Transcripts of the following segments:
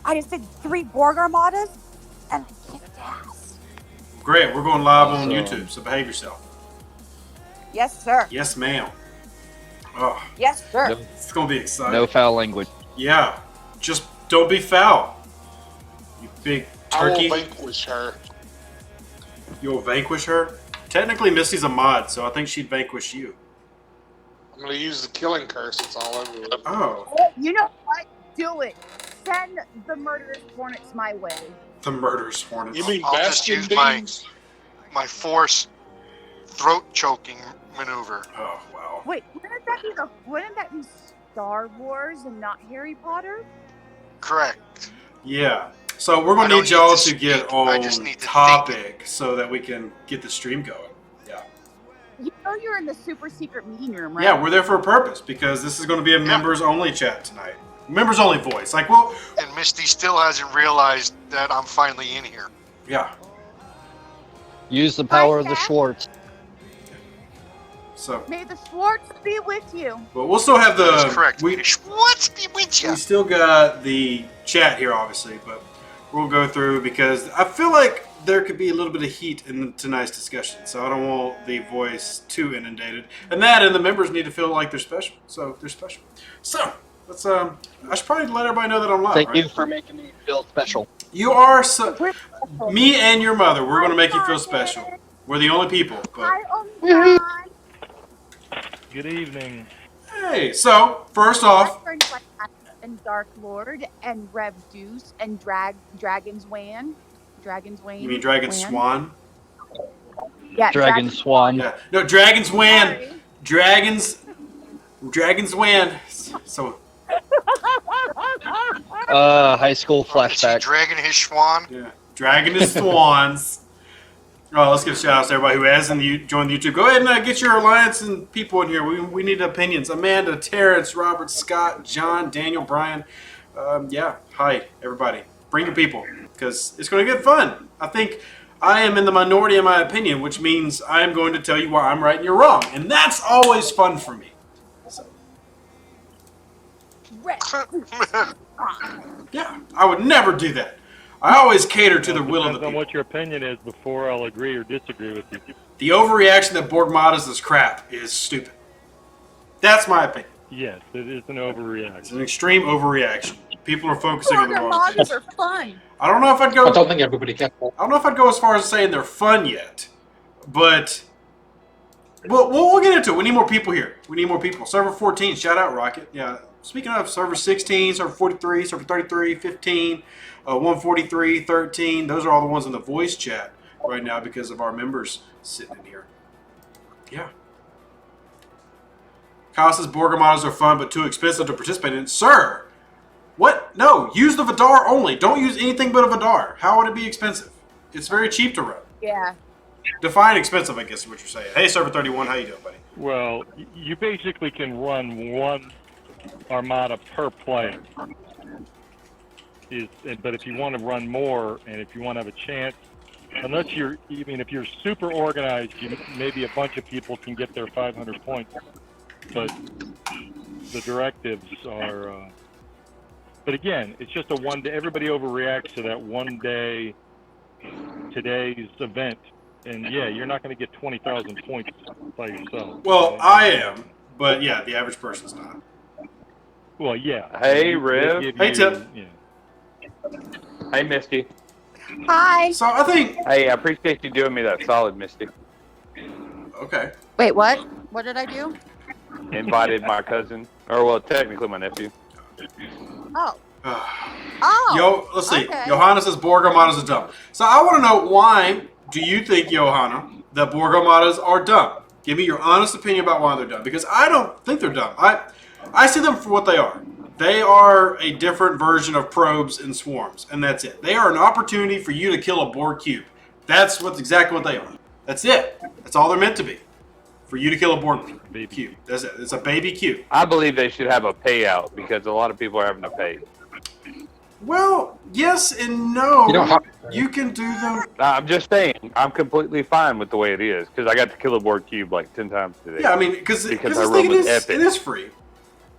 I just did 3 Borg Armadas, and I kicked ass. Great, we're going live on YouTube, so behave yourself. Yes, sir. Yes, ma'am. Oh, yes, sir. No, it's gonna be exciting. No foul language. Yeah, just don't be foul. You big turkey. I will vanquish her. You'll vanquish her? Technically, Misty's a mod, so I think she'd vanquish you. I'm going to use the killing curse. It's all over it. Oh. You know what? Do it. Send the murderous hornets my way. The murderous hornets. You mean I'll just bastion use beams? my force throat choking maneuver. Oh, wow. Wait, wouldn't that be Star Wars and not Harry Potter? Correct. Yeah. So we're going I to don't need y'all need to to get speak, I on just need to topic so that we can get the stream going. Yeah. You know you're in the super secret meeting room, right? Yeah, we're there for a purpose because this is going to be a members-only chat tonight. Members-only voice. Like, well... And Misty still hasn't realized that I'm finally in here. Yeah. Use the power of the Schwartz. So... May the Schwartz be with you. But we'll still have the... That is correct. May the Schwartz be with you. We still got the chat here, obviously, but we'll go through because I feel like there could be a little bit of heat in tonight's discussion, so I don't want the voice too inundated. And the members need to feel like they're special, so they're special. So, let's, I should probably let everybody know that I'm live, Thank you for making me feel special. You are, me and your mother, we're going to make you feel special. We're the only people. But... Hi, Good evening. Hey, so, first off... And Dark Lord and Rev Deuce and Dragon's Wayne. You mean Dragon Swan? Yeah, Dragon Swan. Yeah. No, Dragon's Wan. Dragon's Wan. So. High school flashback. Dragon his swan. Yeah. Dragon his swans. Oh, let's give a shout out to everybody who hasn't joined the YouTube. Go ahead and get your alliance and people in here. We need opinions. Amanda, Terrence, Robert, Scott, John, Daniel, Brian. Yeah. Hi, everybody. Bring your people because it's going to get fun. I think I am in the minority in my opinion, which means I am going to tell you why I'm right and you're wrong. And that's always fun for me. So. Yeah, I would never do that. I always cater to the will of the people. Depends on what your opinion is before I'll agree or disagree with you. The overreaction that Borgmadas is crap is stupid. That's my opinion. Yes, it is an overreaction. It's an extreme overreaction. People are focusing on the wrong things. are fun. I don't know if I'd go. I don't think everybody can. I don't know if I'd go as far as saying they're fun yet, but we'll get into it. We need more people here. We need more people. Server 14, shout out Rocket. Yeah. Speaking of server 16, server 43, server 33, 15, 143, 13. Those are all the ones in the voice chat right now because of our members sitting in here. Yeah. Kyle says Borgmadas are fun but too expensive to participate in. Sir, what? No, use the Vidar only. Don't use anything but a Vidar. How would it be expensive? It's very cheap to run. Yeah. Define expensive, I guess is what you're saying. Hey, server 31, how you doing, buddy? Well, you basically can run one Armada per player. But if you want to run more, and if you want to have a chance, unless if you're super organized, maybe a bunch of people can get their 500 points. But the directives are. But again, it's just a one day. Everybody overreacts to that one day, today's event, and yeah, you're not going to get 20,000 points by yourself. Well, I am, but yeah, the average person's not. Well, yeah. Hey, Riv. Hey, Tip. Yeah. Hey, Misty. Hi. So I think. Hey, I appreciate you doing me that solid, Misty. Okay. Wait, what? What did I do? Invited my cousin, or well, technically my nephew. Oh. Oh. Let's see. Okay. Johanna says Borgmadas are dumb. So I want to know, why do you think, Johanna, that Borgmadas are dumb? Give me your honest opinion about why they're dumb. Because I don't think they're dumb. I see them for what they are. They are a different version of probes and swarms, and that's it. They are an opportunity for you to kill a Borg cube. That's exactly what they are. That's it. That's all they're meant to be. For you to kill a Borg cube. That's it. It's a baby cube. I believe they should have a payout because a lot of people are having to pay. Well, yes and no. You don't have You can do them. I'm just saying, I'm completely fine with the way it is because I got to kill a Borg cube like 10 times today. Yeah, I mean, because I this run thing with it Epic. is free.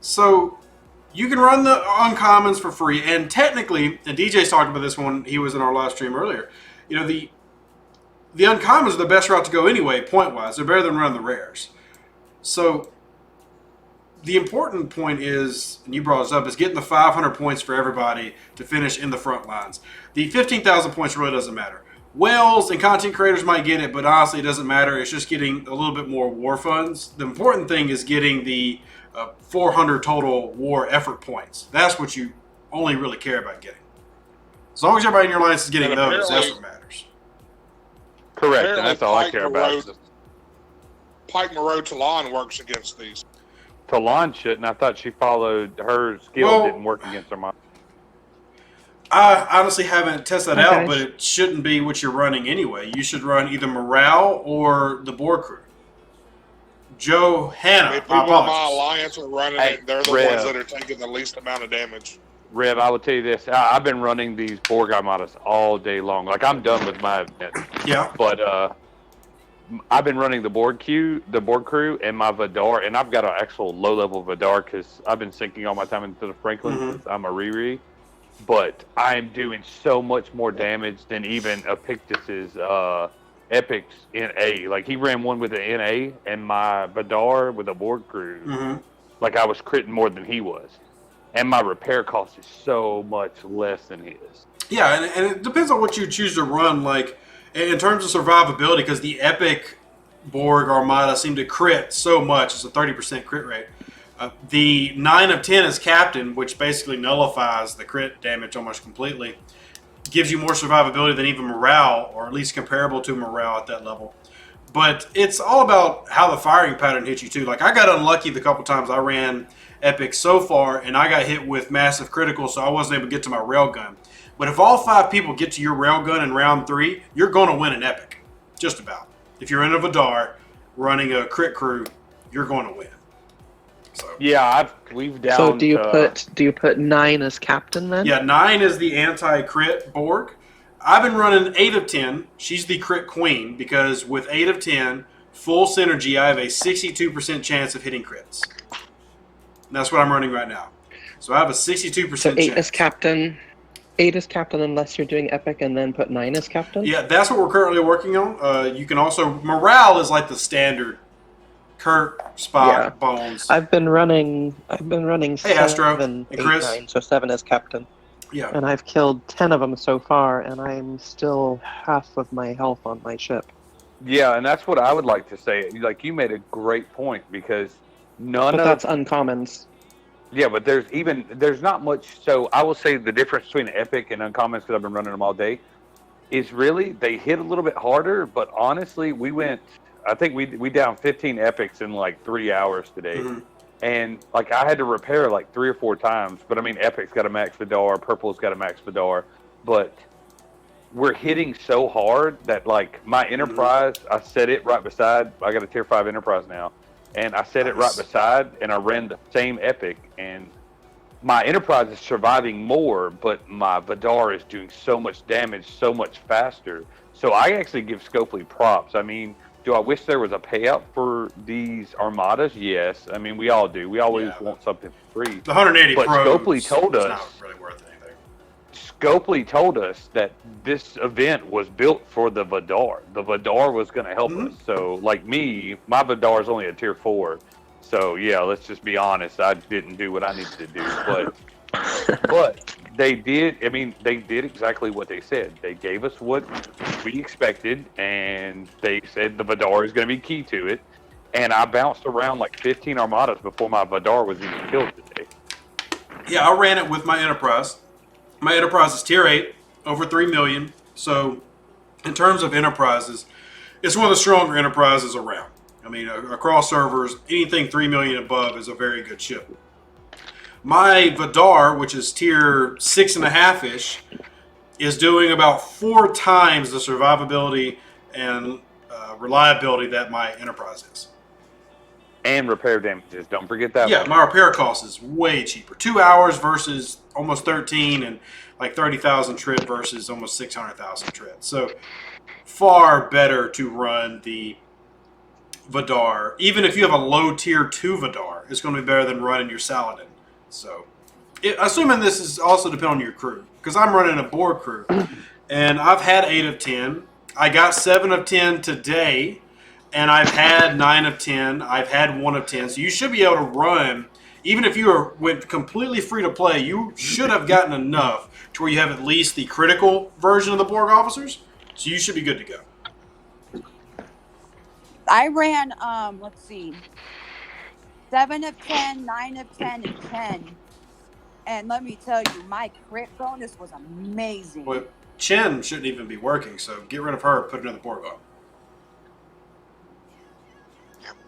So you can run the uncommons for free, and technically, and DJ's talked about this when he was in our live stream earlier, you know, the uncommons are the best route to go anyway, point-wise. They're better than running the rares. So the important point is, and you brought this up, is getting the 500 points for everybody to finish in the front lines. The 15,000 points really doesn't matter. Whales and content creators might get it, but honestly, it doesn't matter. It's just getting a little bit more war funds. The important thing is getting the 400 total war effort points. That's what you only really care about getting. As long as everybody in your alliance is getting And those, that's apparently- what matters. Correct, and Apparently that's all I Pike care Moreau- about. Pike Moreau Talon works against these. Talon shouldn't. I thought she followed her skill Well- didn't work against Armada. I honestly haven't tested that Okay. out, but it shouldn't be what you're running anyway. You should run either morale or the Borg crew. Johanna, If I people in my apologize. alliance are running Hey, it, they're the Rev. ones that are taking the least amount of damage. Rev, I will tell you this. I've been running these Borg Armadas all day long. Like, I'm done with my event. Yeah. But I've been running the Borg crew, and my Vidar, and I've got an actual low-level Vidar because I've been sinking all my time into the Franklin Mhm. since I'm a Riri. But I am doing so much more damage than even Epictus's Epics NA. Like, he ran one with an NA, and my Vidar with a Borg crew, Mm-hmm. like, I was critting more than he was. And my repair cost is so much less than his. Yeah, and it depends on what you choose to run. Like, in terms of survivability, because the epic Borg Armada seem to crit so much. It's a 30% crit rate. The 9 of 10 as captain, which basically nullifies the crit damage almost completely, gives you more survivability than even morale, or at least comparable to morale at that level. But it's all about how the firing pattern hits you too. Like, I got unlucky the couple times I ran epic so far, and I got hit with massive critical, so I wasn't able to get to my railgun. But if all 5 people get to your railgun in round 3, you're going to win an epic. Just about. If you're in a Vidar running a crit crew, you're going to win. So Yeah, we've down. So do you put 9 as captain then? yeah, 9 is the anti-crit Borg. I've been running 8 of 10. She's the crit queen because with 8 of 10, full synergy, I have a 62% chance of hitting crits. And that's what I'm running right now. So I have a 62% So 8 chance. as captain. 8 as captain unless you're doing epic, and then put 9 as captain? Yeah, that's what we're currently working on. You can also morale is like the standard Kurt, Spock, Yeah. Bones. I've been running Hey, Astro. 7, Hey, 8, Chris. 9, so 7 as captain. Yeah. And I've killed 10 of them so far, and I'm still half of my health on my ship. Yeah, and that's what I would like to say. Like, you made a great point because none But of that's uncommons. yeah, but there's not much. So I will say the difference between epic and uncommons, because I've been running them all day, is really they hit a little bit harder. But honestly, I think we down 15 epics in like 3 hours today. Mhm. And like I had to repair like 3 or 4 times, but I mean Epic's got a max Vidar, Purple's got a max Vidar, but we're hitting so hard that like my Enterprise, I set it right beside. I got a tier 5 Enterprise now, and I set it right Nice. beside, and I ran the same Epic, and my Enterprise is surviving more, but my Vidar is doing so much damage so much faster. So I actually give Scopely props. I mean, do I wish there was a payout for these Armadas? Yes. I mean, we all do. We always Yeah, want something free. The 180 But Pro Scopely told is us- not really worth anything. Scopely told us that this event was built for the Vidar. The Vidar was going to help Mhm. us. So, like me, my Vidar is only a tier 4. So, yeah, let's just be honest. I didn't do what I needed to do. But they did. I mean, they did exactly what they said. They gave us what we expected, and they said the Vidar is going to be key to it. And I bounced around like 15 Armadas before my Vidar was even killed today. Yeah, I ran it with my Enterprise. My Enterprise is tier 8, over 3 million. So, in terms of Enterprises, it's one of the stronger Enterprises around. I mean, across servers, anything 3 million above is a very good ship. My Vidar, which is tier 6.5-ish, is doing about 4 times the survivability and reliability that my Enterprise is. And repair damages. Don't forget that Yeah, one. my repair cost is way cheaper. 2 hours versus almost 13, and like 30,000 trit versus almost 600,000 trit. So far better to run the Vidar. Even if you have a low tier 2 Vidar, it's going to be better than running your Saladin. So assuming this is also depend on your crew, because I'm running a Borg crew, and I've had 8 of 10. I got 7 of 10 today, and I've had 9 of 10. I've had 1 of 10. So you should be able to run, even if you went completely free to play, you should have gotten enough to where you have at least the critical version of the Borg officers. So you should be good to go. I ran, let's see, 7 of 10, 9 of 10, and 10. And let me tell you, my crit bonus was amazing. Well, Chen shouldn't even be working, so get rid of her, put another Borg on.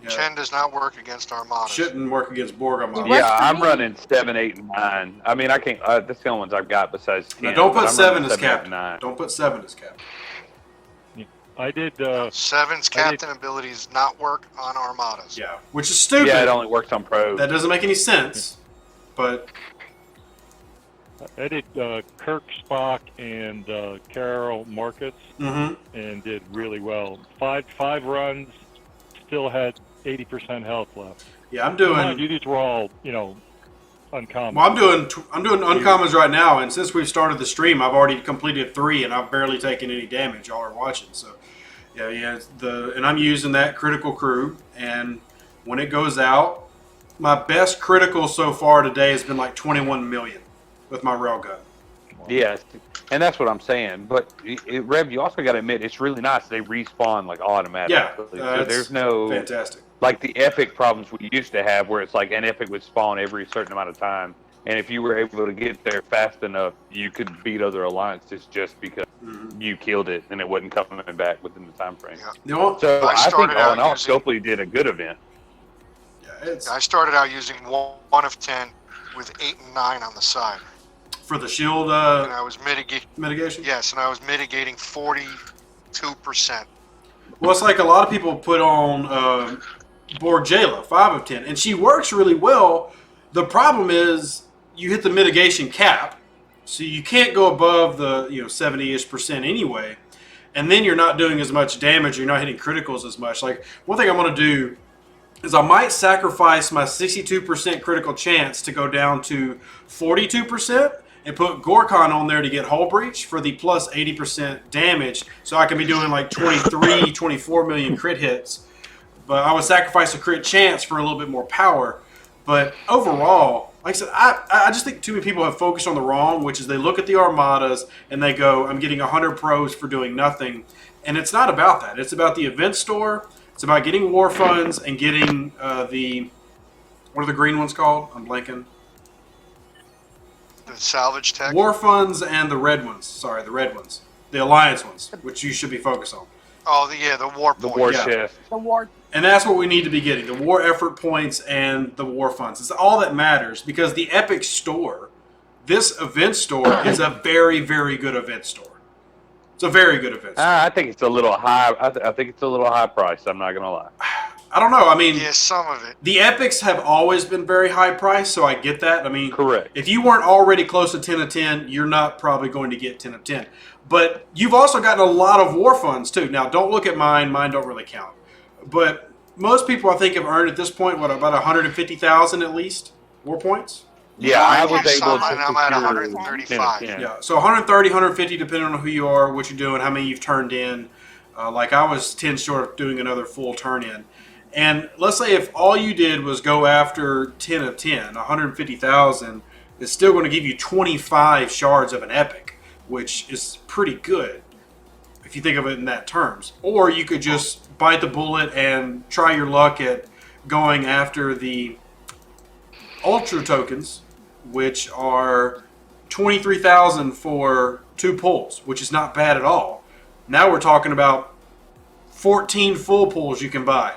Yeah. Chen does not work against Armada. Shouldn't work against Borg Armada. Yeah, I'm running 7, 8, and 9. I mean, I can't. That's the only ones I've got besides 10. Now, don't put I'm 7 running as 7, 8, captain. 9. Don't put 7 as captain. I did. 7's captain abilities not work on Armadas. Yeah, which is stupid. Yeah, it only works on pros. That doesn't make any sense. But I did Kirk, Spock, and Carol Marcus, mm-hmm. and did really well. Five runs, still had 80% health left. Yeah, I'm doing. Mind you, these were all uncommon. Well, I'm doing uncommons right now, and since we've started the stream, I've already completed 3, and I've barely taken any damage. Y'all are watching, so yeah. And I'm using that critical crew, and when it goes out, my best critical so far today has been like 21 million with my railgun. Yes, and that's what I'm saying. But Rev, you also got to admit it's really nice. They respawn like automatically. Yeah, so there's no fantastic. Like the epic problems we used to have, where it's like an epic would spawn every certain amount of time, and if you were able to get there fast enough, you could beat other alliances just because you killed it and it wasn't coming back within the time frame. Yeah. So I think all in all, using... Scopely did a good event. Yeah, I started out using 1 of 10 with 8 and 9 on the side. For the shield and I was mitigation? Yes, and I was mitigating 42%. Well, it's like a lot of people put on Borg Jayla, 5 of 10, and she works really well. The problem is you hit the mitigation cap, so you can't go above the 70-ish% anyway, and then you're not doing as much damage. You're not hitting criticals as much. Like, one thing I'm going to do is I might sacrifice my 62% critical chance to go down to 42%. And put Gorkon on there to get hull breach for the plus 80% damage, so I can be doing like 23, 24 million crit hits. But I would sacrifice a crit chance for a little bit more power. But overall, like I said, I just think too many people have focused on the wrong, which is they look at the Armadas and they go, I'm getting 100 pros for doing nothing. And it's not about that. It's about the event store. It's about getting war funds and getting what are the green ones called? I'm blanking. The salvage tech? War funds and the red ones. Sorry, the red ones. The alliance ones, which you should be focused on. Oh, the war points. The war chest. The war. And that's what we need to be getting. The war effort points and the war funds. It's all that matters, because the Epic store, this event store, is a very, very good event store. It's a very good event store. I think it's a little high. I think it's a little high priced. I'm not going to lie. I don't know. I mean, yeah, some of it. The Epics have always been very high priced, so I get that. I mean, correct. If you weren't already close to 10 of 10, you're not probably going to get 10 of 10. But you've also gotten a lot of war funds, too. Now, don't look at mine. Mine don't really count. But most people, I think, have earned at this point, about 150,000 at least war points? Yeah, I was able to. And I'm at 135. Yeah, so 130, 150, depending on who you are, what you're doing, how many you've turned in. Like I was 10 short of doing another full turn in. And let's say if all you did was go after 10 of 10, 150,000 is still going to give you 25 shards of an epic, which is pretty good if you think of it in that terms. Or you could just bite the bullet and try your luck at going after the ultra tokens, which are 23,000 for 2 pulls, which is not bad at all. Now we're talking about 14 full pulls you can buy.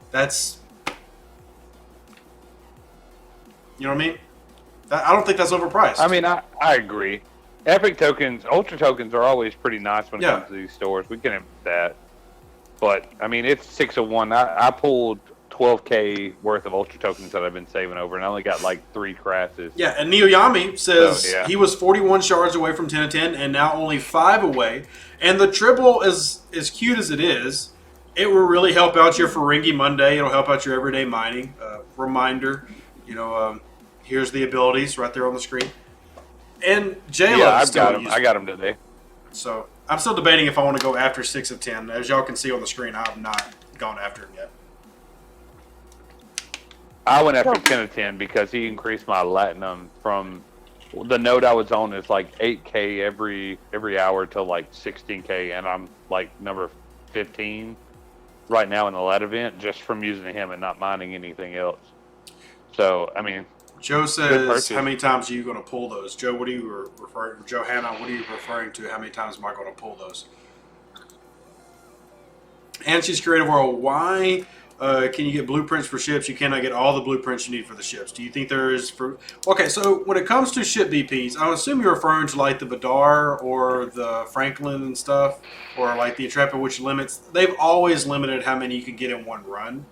That's, you know what I mean? I don't think that's overpriced. I mean, I agree. Epic tokens, ultra tokens are always pretty nice when it comes to these stores. We can admit that. But, I mean, it's 6 of 1. I pulled 12K worth of ultra tokens that I've been saving over, and I only got like 3 crashes. Yeah, and Neoyami says he was 41 shards away from 10 of 10, and now only 5 away. And the triple is as cute as it is. It will really help out your Ferengi Monday. It'll help out your everyday mining. Reminder, Here's the abilities right there on the screen. And J-Lo Yeah, is I've still got them. useful. I got them today. So I'm still debating if I want to go after 6 of 10. As y'all can see on the screen, I have not gone after him yet. I went after 10 of 10 because he increased my Latinum from the node I was on is like 8K every hour to like 16K, and I'm like number 15 right now in the lat event just from using him and not mining anything else. So, I mean, Joe good says, purchase. how many times are you going to pull those? Joe, what are you referring to? Johanna, what are you referring to? How many times am I going to pull those? And she's Creative World. Why can you get blueprints for ships? You cannot get all the blueprints you need for the ships. Do you think there is for... Okay, so when it comes to ship BPs, I assume you're referring to like the Vidar or the Franklin and stuff, or like the Intrepid, which limits... They've always limited how many you can get in one run.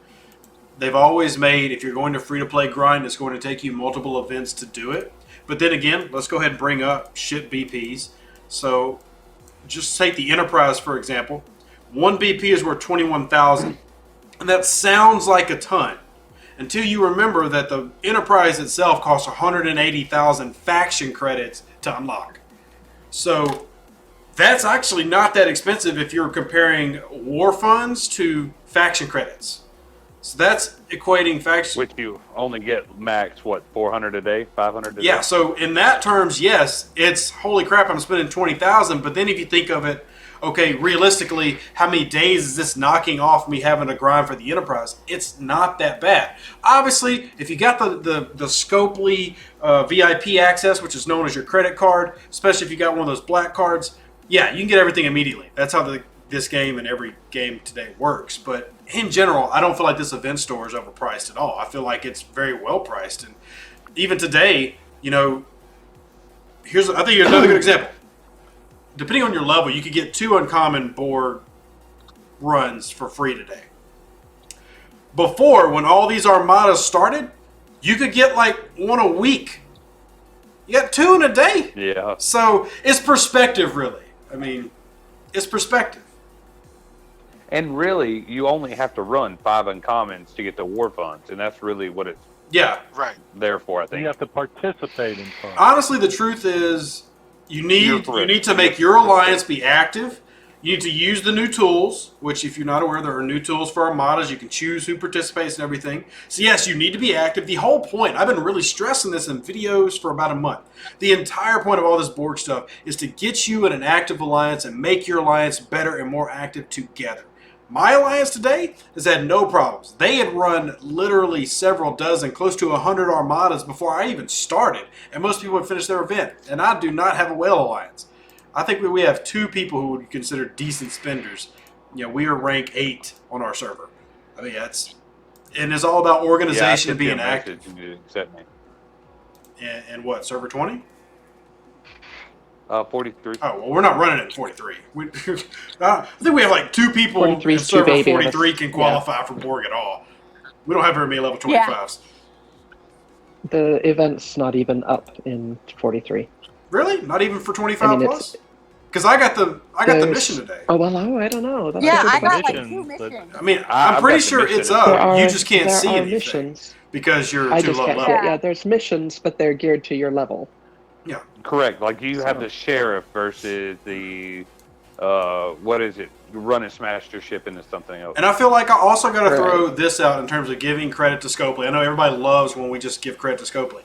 They've always made, if you're going to free-to-play grind, it's going to take you multiple events to do it. But then again, let's go ahead and bring up ship BPs. So just take the Enterprise, for example. One BP is worth 21,000. And that sounds like a ton. Until you remember that the Enterprise itself costs 180,000 faction credits to unlock. So that's actually not that expensive if you're comparing war funds to faction credits. So that's equating faction. Which you only get max, what, 400 a day, 500 a day? Yeah, so in that terms, yes, it's holy crap, I'm spending 20,000. But then if you think of it, okay, realistically, how many days is this knocking off me having to grind for the Enterprise? It's not that bad. Obviously, if you got the Scopely VIP access, which is known as your credit card, especially if you got one of those black cards, yeah, you can get everything immediately. That's how this game and every game today works. But in general, I don't feel like this event store is overpriced at all. I feel like it's very well priced. And even today, you know, I think here's another good example. Depending on your level, you could get 2 uncommon Borg runs for free today. Before, when all these Armadas started, you could get like 1 a week. You got 2 in a day. Yeah. So it's perspective, really. I mean, it's perspective. And really, you only have to run 5 uncommons to get the war funds, and that's really what it's Right. there for, I think. You have to participate in fun. Honestly, the truth is, you need to make your alliance be active. You need to use the new tools, which if you're not aware, there are new tools for Armadas. You can choose who participates and everything. So yes, you need to be active. The whole point, I've been really stressing this in videos for about a month. The entire point of all this Borg stuff is to get you in an active alliance and make your alliance better and more active together. My alliance today has had no problems. They had run literally several dozen, close to 100 Armadas before I even started. And most people had finished their event. And I do not have a whale alliance. I think we have 2 people who would consider decent spenders. You know, we are rank 8 on our server. I mean, and it's all about organization and being active. Accept me. And what, server 20? 43. Oh, well, we're not running it at 43. I think we have like 2 people 43 in 's too server baby of us. 43 can qualify for Borg at all. We don't have very many level 25s. The event's not even up in 43. Really? Not even for 25 I mean, plus? Because I got the mission today. Oh, well, I don't know. That's Yeah, a good I got like question. 2 Missions, but- missions. I mean, I've I'm pretty got the sure mission it's in up. You just can't see there are anything missions. because you're I too just low can't see level. it. Yeah, there's missions, but they're geared to your level. Yeah. Correct. Like you have the sheriff versus the, what is it? Run and smash your ship into something else. And I feel like I also got to Right. throw this out in terms of giving credit to Scopely. I know everybody loves when we just give credit to Scopely.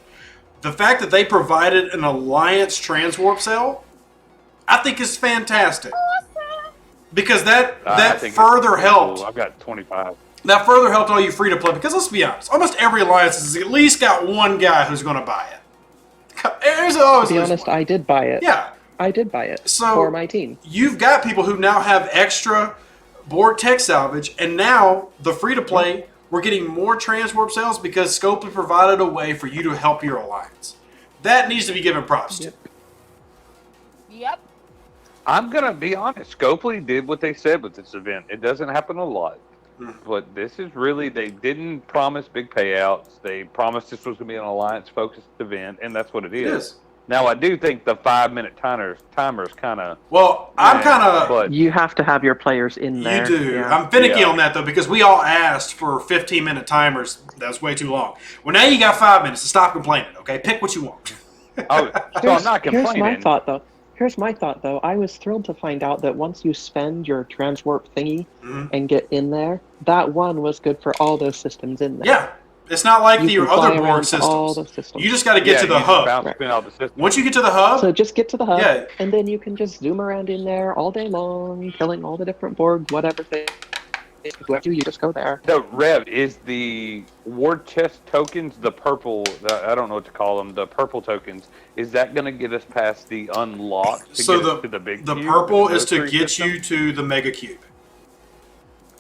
The fact that they provided an Alliance Transwarp cell, I think is fantastic. Because that I think it's further pretty helped. cool. I've got 25. That further helped all you free to play. Because let's be honest, almost every alliance has at least got one guy who's going to buy it. There's always To be at least honest, one. I did buy it. Yeah. I did buy it So for my team. you've got people who now have extra Borg tech salvage, and now the free to play, we're getting more transwarp sales because Scopely provided a way for you to help your alliance. That needs to be given props to. Yep. I'm going to be honest. Scopely did what they said with this event. It doesn't happen a lot. But this is really, they didn't promise big payouts. They promised this was going to be an alliance-focused event, and that's what it is. Now, I do think the 5-minute timer's kind of. Well, I'm kind of. But You have to have your players in there. You do. Yeah. I'm finicky Yeah. on that though because we all asked for 15-minute timers. That's way too long. Well, now you got 5 minutes to stop complaining. Okay, pick what you want. oh, so I'm not Here's complaining. my thought, though. I was thrilled to find out that once you spend your Transwarp thingy Mhm. and get in there, that one was good for all those systems in there. Yeah, it's not like You the can fly other around Borg to all systems. those systems. You just got to get to the you just hub. bounce spin out the system. Once you get to the hub, So just get to the hub, Yeah. and then you can just zoom around in there all day long, killing all the different Borg, whatever thing. Whoever you just go there. The Rev is the war chest tokens, the purple. I don't know what to call them. The purple tokens. Is that going to get us past the unlock to so get us to the big? the cube purple and is to those get three you to the mega cube.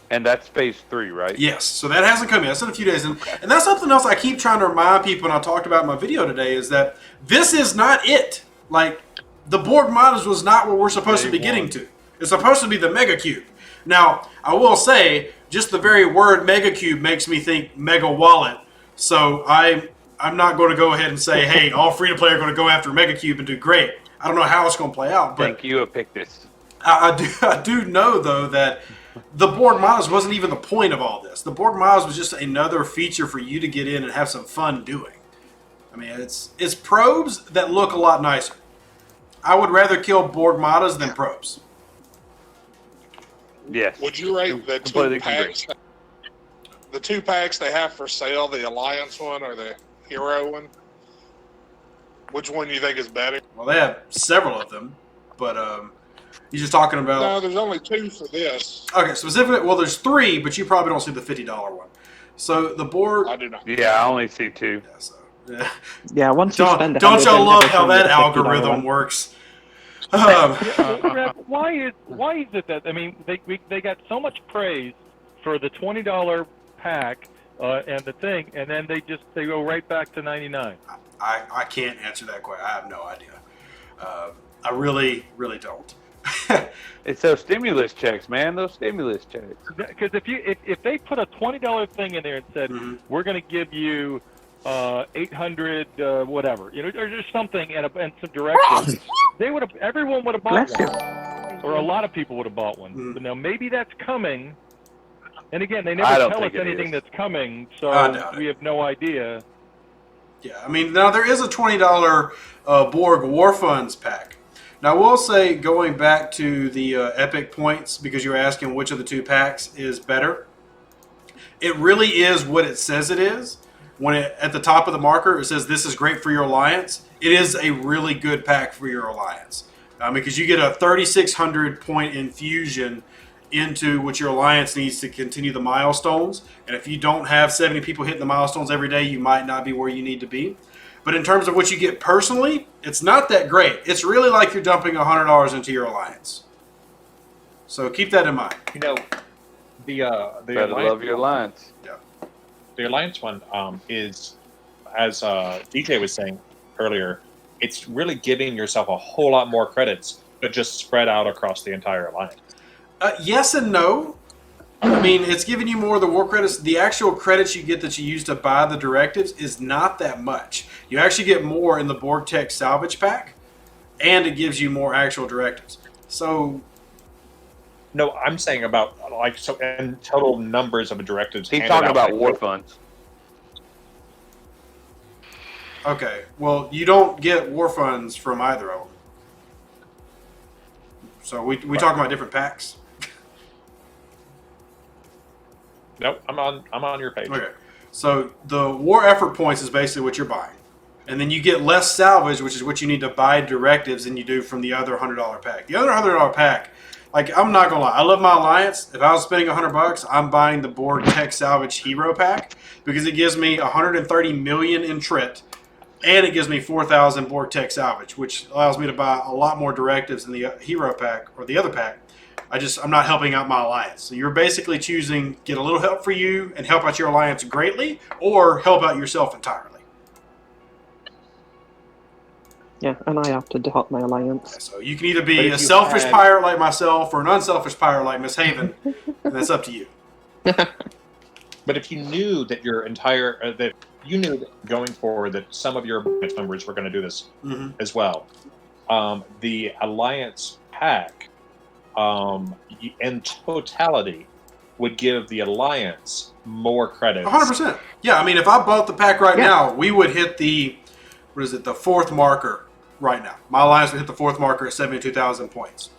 And that's phase 3, right? Yes, so that hasn't come yet. It's in a few days. And that's something else I keep trying to remind people, and I talked about in my video today, is that this is not it. Like, the Borgmadas was not what we're supposed to be getting to. It's supposed to be the Mega Cube. Now, I will say, just the very word Mega Cube makes me think Mega Wallet. So I'm not going to go ahead and say, hey, all free-to-play are going to go after Mega Cube and do great. I don't know how it's going to play out. But Thank you, Epictus. I do know, though, that the Borgmadas wasn't even the point of all this. The Borgmadas was just another feature for you to get in and have some fun doing. I mean, it's probes that look a lot nicer. I would rather kill Borgmadas than probes. Yes. Would you rate the Completely two packs? The 2 packs they have for sale, the Alliance one or the Hero one? Which one do you think is better? Well, they have several of them, but you're just talking about... No, there's only 2 for this. Okay, specifically, well, there's 3, but you probably don't see the $50 one. So the Borg... I do not. Yeah, I only see 2. Yeah, so, yeah. Yeah, once you spend it. Don't y'all love how that algorithm works? Rev, why is it that, I mean, they got so much praise for the $20 pack and the thing, and then they go right back to 99. I can't answer that question. I have no idea. I really don't. It's those stimulus checks, man. Those stimulus checks. Because if they put a $20 thing in there and said we're going to give you 800 whatever, you know, or just something and some directions, everyone would have bought one, or a lot of people would have bought one. But now maybe that's coming. And again, they never tell us anything that's coming, so we have no idea. Yeah, I mean, now there is a $20 Borg War Funds pack. Now, I will say, going back to the epic points, because you're asking which of the 2 packs is better, it really is what it says it is. When at the top of the marker, it says this is great for your alliance. It is a really good pack for your alliance. Because you get a 3,600 point infusion into what your alliance needs to continue the milestones. And if you don't have 70 people hitting the milestones every day, you might not be where you need to be. But in terms of what you get personally, it's not that great. It's really like you're dumping $100 into your alliance. So keep that in mind. You know, the Better love your alliance. Yeah. The alliance one is, as DJ was saying earlier, it's really giving yourself a whole lot more credits, but just spread out across the entire alliance. Yes and no. I mean, it's giving you more of the war credits. The actual credits you get that you use to buy the directives is not that much. You actually get more in the Borg Tech Salvage Pack, and it gives you more actual directives. So, no, I'm saying about and total numbers of directives. He's talking about war funds. Okay, well, you don't get war funds from either of them. So we talking about different packs. Nope, I'm on your page. Okay, so the war effort points is basically what you're buying, and then you get less salvage, which is what you need to buy directives than you do from the other $100 pack. The other $100 pack, like, I'm not gonna lie, I love my alliance. If I was spending $100, I'm buying the Borg Tech Salvage Hero pack because it gives me 130 million in Trit, and it gives me 4,000 Borg Tech Salvage, which allows me to buy a lot more directives than the Hero pack or the other pack. I'm not helping out my alliance. So you're basically choosing get a little help for you and help out your alliance greatly, or help out yourself entirely. Yeah, and I opted to help my alliance. So you can either be a selfish pirate like myself or an unselfish pirate like Miss Haven, and that's up to you. But if you knew that your entire you knew that going forward that some of your members were going to do this Mm-hmm. as well. The Alliance pack, in totality, would give the Alliance more credits. 100%. Yeah, I mean, if I bought the pack right now, we would hit the fourth marker right now. My Alliance would hit the fourth marker at 72,000 points.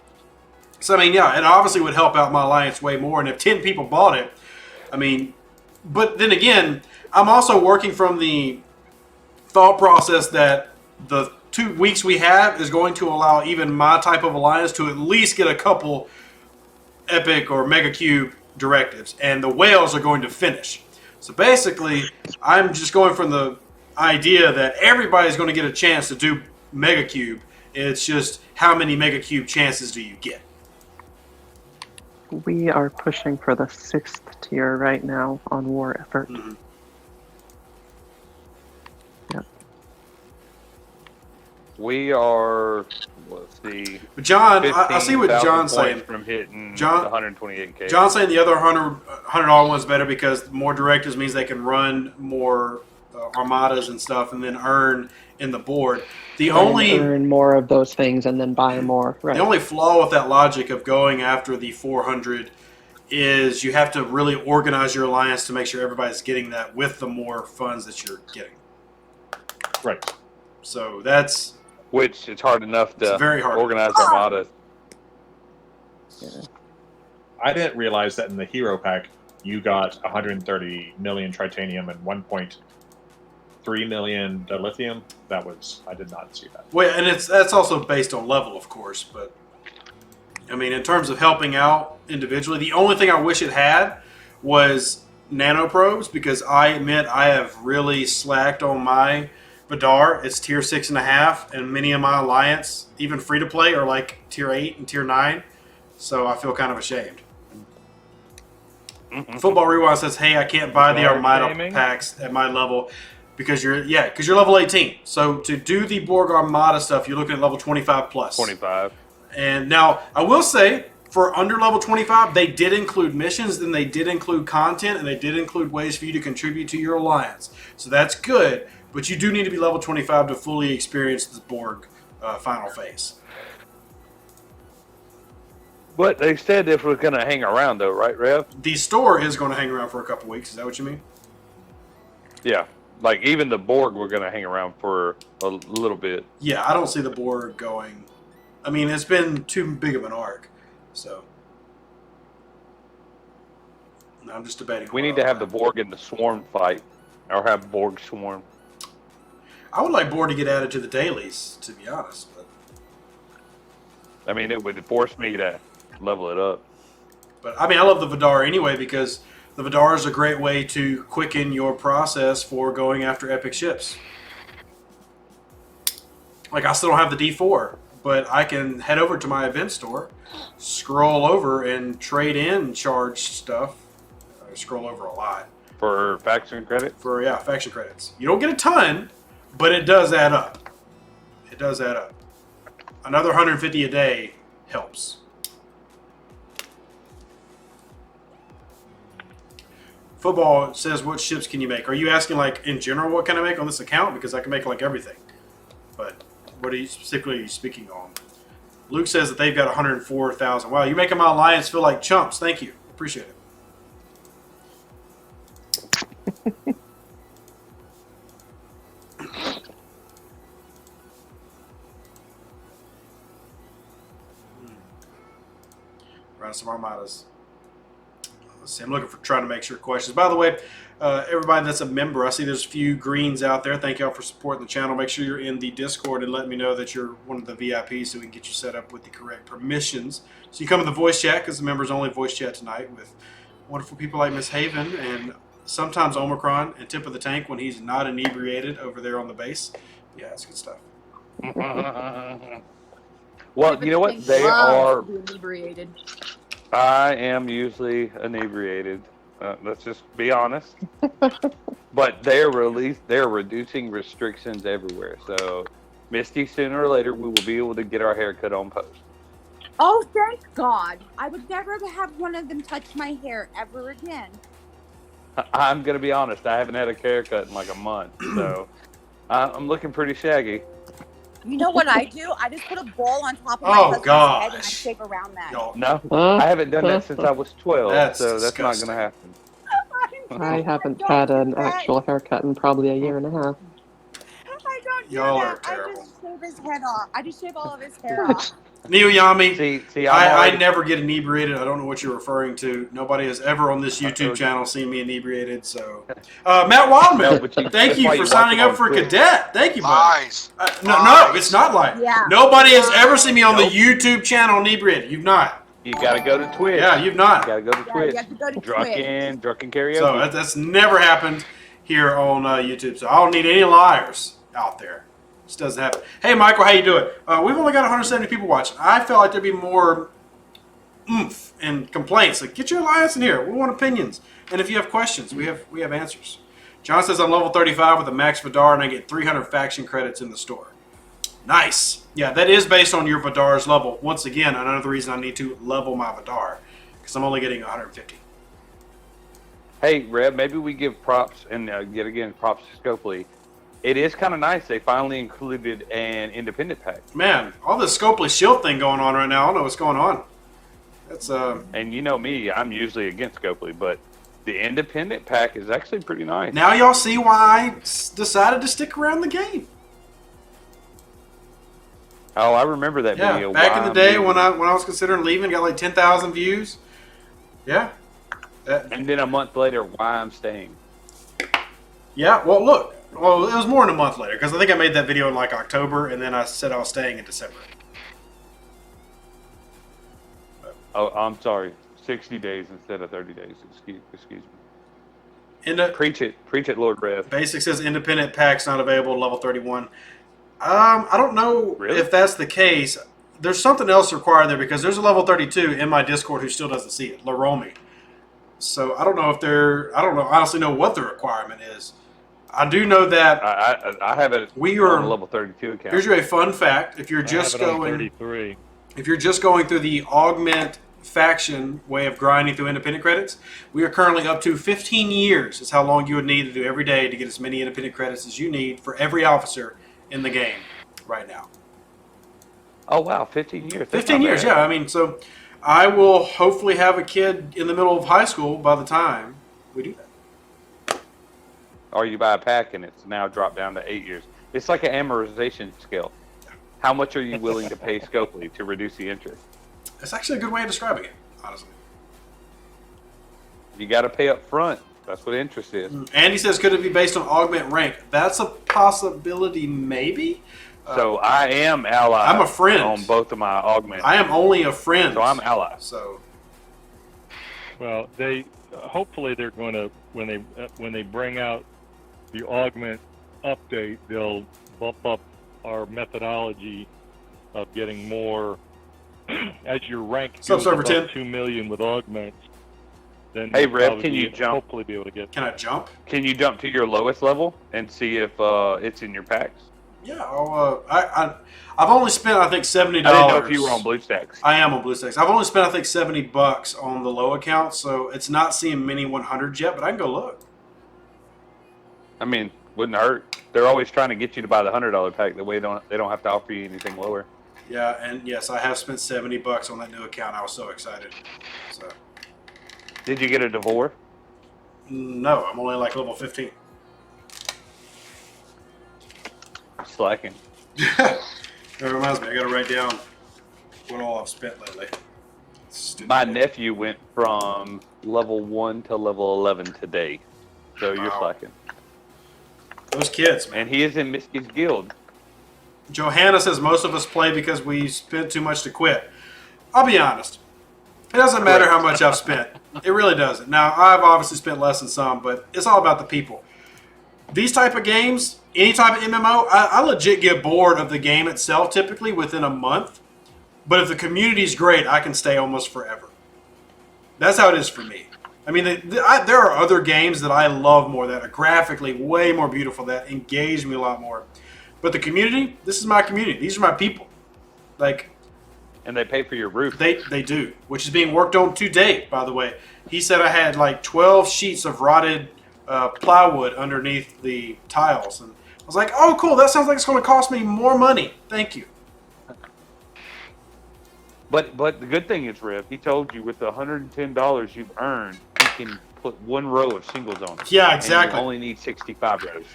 So, I mean, yeah, it obviously would help out my Alliance way more. And if 10 people bought it, I mean, but then again, I'm also working from the thought process that the 2 weeks we have is going to allow even my type of Alliance to at least get a couple Epic or Mega Cube directives. And the whales are going to finish. So basically, I'm just going from the idea that everybody's going to get a chance to do Mega Cube. It's just how many Mega Cube chances do you get? We are pushing for the 6th tier right now on war effort. Mm-hmm. Yep. We are, let's see. But John, I see what 15,000 John's saying. points from hitting John- 128K. John's saying the other $100 one's better because more directives means they can run more armadas and stuff and then earn in the board. The only earn more of those things and then buy more. Right. The only flaw with that logic of going after the 400 is you have to really organize your alliance to make sure everybody's getting that with the more funds that you're getting. Right. So that's... Which it's hard enough to very hard. organize armadas. Yeah. I didn't realize that in the hero pack, you got 130 million titanium and 1.3 million dilithium. I did not see that. Well, and that's also based on level, of course, but I mean, in terms of helping out individually, the only thing I wish it had was nanoprobes, because I admit I have really slacked on my Vidar. It's tier 6.5, and many of my alliance, even free to play, are like tier 8 and tier 9. So I feel kind of ashamed. Football Rewind says, "Hey, I can't buy the Armada packs at my level because you're level 18. So to do the Borg Armada stuff, you're looking at level 25 plus. 25. And now I will say, for under level 25, they did include missions, and they did include content, and they did include ways for you to contribute to your alliance. So that's good, but you do need to be level 25 to fully experience the Borg final phase. But they said if we're going to hang around, though, right, Rev? The store is going to hang around for a couple weeks. Is that what you mean? Yeah. Like, even the Borg, we're going to hang around for a little bit. Yeah, I don't see the Borg going. I mean, it's been too big of an arc. So I'm just debating. We need to have the Borg in the Swarm fight, or have Borg Swarm. I would like Borg to get added to the dailies, to be honest. But I mean, it would force me to level it up. But I mean, I love the Vidar anyway, because the Vidar is a great way to quicken your process for going after epic ships. Like, I still don't have the D4, but I can head over to my event store, scroll over, and trade in charge stuff. I scroll over a lot. For faction credit? For, yeah, faction credits. You don't get a ton, but it does add up. It does add up. Another 150 a day helps. Football says, what ships can you make? Are you asking, like, in general, what can I make on this account? Because I can make, like, everything. But what are you specifically speaking on? Luke says that they've got 104,000. Wow, you're making my alliance feel like chumps. Thank you. Appreciate it. Run some Armadas. Let's see, I'm looking for trying to make sure questions. By the way, everybody that's a member, I see there's a few greens out there. Thank y'all for supporting the channel. Make sure you're in the Discord and let me know that you're one of the VIPs so we can get you set up with the correct permissions. So you come in the voice chat, because the members only voice chat tonight with wonderful people like Miss Haven and sometimes Omicron and Tip of the Tank when he's not inebriated over there on the base. Yeah, that's good stuff. Well, you know what? They are. Inebriated. I am usually inebriated. Let's just be honest. But they're reducing restrictions everywhere. So, Misty, sooner or later, we will be able to get our hair cut on post. Oh, thank God. I would never have one of them touch my hair ever again. I'm gonna be honest. I haven't had a haircut in like a month, so I'm looking pretty shaggy. You know what I do? I just put a ball on top of my Oh, husband's head and I gosh. shave around that. Y'all, No, I haven't done that since I was 12, That's so that's not disgusting. gonna happen. I haven't Don't had do an that. actual haircut in probably a year and a half. I don't do Y'all that. are terrible. I just shave his head off. I just shave all of his hair off. Neo Yami, See, I'm I already, never get inebriated. I don't know what you're referring to. Nobody has ever on this YouTube channel seen me inebriated. So, Matt Wildman, No, but thank that's you why for you watch signing them up on for Twitch. Cadet. Thank you, buddy. Lies. No, it's not like. Yeah. Nobody has ever seen me on the Nope. YouTube channel inebriated. You've not. You gotta go to Twitch. Yeah, you've You not. gotta go to Yeah, Twitch. you have to go to Twitch. Drunken karaoke. So that's never happened here on YouTube. So I don't need any liars out there. Just doesn't happen. Hey, Michael, how you doing? We've only got 170 people watching. I felt like there'd be more oomph and complaints. Like, get your alliance in here. We want opinions. And if you have questions, we have answers. John says I'm level 35 with a max Vidar and I get 300 faction credits in the store. Nice. Yeah, that is based on your Vidar's level. Once again, another reason I need to level my Vidar because I'm only getting 150. Hey, Reb, maybe we give props, and yet again, props to Scopely. It is kind of nice. They finally included an independent pack. Man, all this Scopely shield thing going on right now. I don't know what's going on. That's And you know me, I'm usually against Scopely, but the independent pack is actually pretty nice. now y'all see why I decided to stick around the game. Oh, I remember that Yeah, video. back in the day Wow, when I was considering leaving, got like 10,000 views. Yeah. And then a month later, why I'm staying. Yeah, well, look. Well, it was more than a month later because I think I made that video in like October, and then I said I was staying in December. Oh, I'm sorry. 60 days instead of 30 days. Excuse me. Preach it, Lord Rev. Basic says independent packs not available level 31. I don't know if that's the case. There's something else required there because there's a level 32 in my Discord who still doesn't see it, Laromi. So I don't know if I don't know, honestly know what the requirement is. I do know that I have it on a level 32 account. Here's a fun fact: if you're I just have it on going, 33. if you're just going through the augment faction way of grinding through independent credits, we are currently up to 15 years. Is how long you would need to do every day to get as many independent credits as you need for every officer in the game right now. Oh wow, 15 years. 15 years, yeah. I mean, so I will hopefully have a kid in the middle of high school by the time we do that. Or you buy a pack and it's now dropped down to 8 years. It's like an amortization scale. How much are you willing to pay Scopely to reduce the interest? That's actually a good way of describing it, honestly. You got to pay up front. That's what interest is. Andy says, could it be based on augment rank? That's a possibility, maybe. So I am ally. I'm a friend on both of my augments. I am only a friend. So I'm ally. So, Well, they hopefully they're going to when they bring out the augment update, they'll bump up our methodology of getting more as your rank goes Subserver above 10. 2 million with augments. Then Hey, you'll Rev, probably can you jump? Hopefully, be able to get. can I jump? Can you jump to your lowest level and see if it's in your packs? Yeah, I've only spent, I think, $70. I didn't know if you were on BlueStacks. I am on BlueStacks. I've only spent, I think, $70 on the low account, so it's not seeing many 100s yet, but I can go look. I mean, wouldn't hurt. They're always trying to get you to buy the $100 pack. That way, they don't have to offer you anything lower. Yeah, and yes, I have spent $70 on that new account. I was so excited. So, Did you get a Devore? no, I'm only like level 15. Slacking. That reminds me, I got to write down what all I've spent lately. Stupid. My nephew went from level 1 to level 11 today. So you're Wow. slacking. Those kids, man. And he is in Misty's guild. Johanna says most of us play because we spent too much to quit. I'll be honest. It doesn't matter how much I've spent. It really doesn't. Now, I've obviously spent less than some, but it's all about the people. These type of games, any type of MMO, I legit get bored of the game itself typically within a month. But if the community's great, I can stay almost forever. That's how it is for me. I mean, there are other games that I love more that are graphically way more beautiful, that engage me a lot more. But the community, this is my community. These are my people. Like, And they pay for your roof. They do, which is being worked on today, by the way. He said I had like 12 sheets of rotted plywood underneath the tiles. And I was like, oh, cool. That sounds like it's going to cost me more money. Thank you. But the good thing is, Rev, he told you with the $110 you've earned, you can put one row of shingles on it. Yeah, exactly. And you only need 65 rows.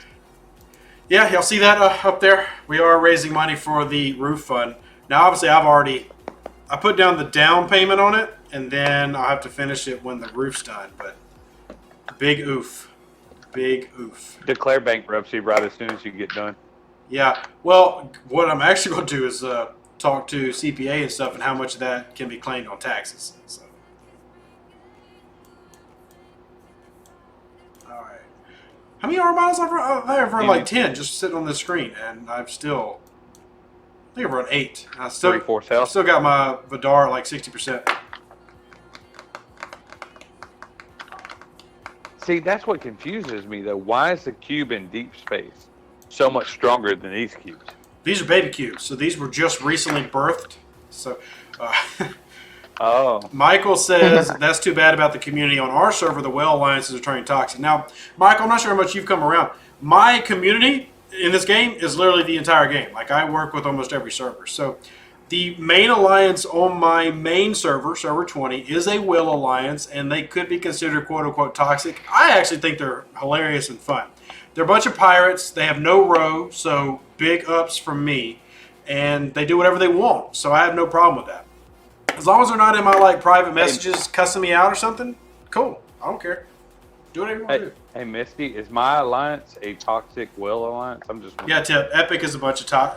Yeah, y'all see that up there? We are raising money for the roof fund. Now, obviously, I put down the down payment on it, and then I'll have to finish it when the roof's done. But big oof. Big oof. Declare bankruptcy right as soon as you get done. Yeah. Well, what I'm actually going to do is talk to CPA and stuff and how much of that can be claimed on taxes. So. All right. How many Armadas I've run like 10 just sitting on the screen, and I think I've run 8. I still got my Vidar at like 60%. See, that's what confuses me, though. Why is the cube in deep space so much stronger than these cubes? These are baby cubes, so these were just recently birthed. So, oh. Michael says that's too bad about the community on our server. The whale alliances are turning toxic. Now, Michael, I'm not sure how much you've come around. My community in this game is literally the entire game. Like, I work with almost every server. So the main alliance on my main server, server 20, is a whale alliance, and they could be considered quote-unquote toxic. I actually think they're hilarious and fun. They're a bunch of pirates. They have no row, so big ups from me. And they do whatever they want, so I have no problem with that. As long as they're not in my like private messages cussing me out or something, cool. I don't care. Do whatever you want to do. Hey, Misty, is my alliance a toxic whale alliance? I'm just wondering. Yeah, Tip. Epic is a bunch of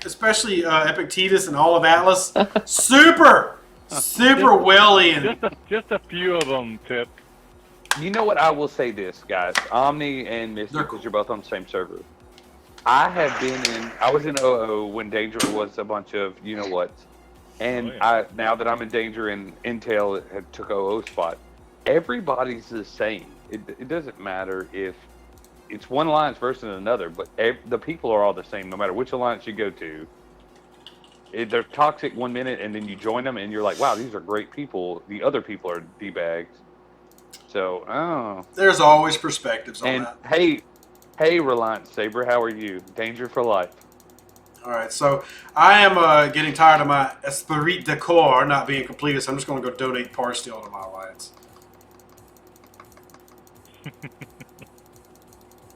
especially Epic Titus and all of Atlas. super whaley. Just a few of them, Tip. You know what? I will say this, guys. Omni and Misty, because you're both on the same server. I was in OO when Danger was a bunch of you-know-what. And now that I'm in Danger and Intel took OO spot, everybody's the same. It doesn't matter if it's one alliance versus another, but the people are all the same no matter which alliance you go to. They're toxic 1 minute, and then you join them, and you're like, wow, these are great people. The other people are D-bags. So, there's always perspectives on that. Hey, Reliance Saber, how are you? Danger for life. All right, so I am getting tired of my esprit de corps not being completed, so I'm just going to go donate par steel to my alliance.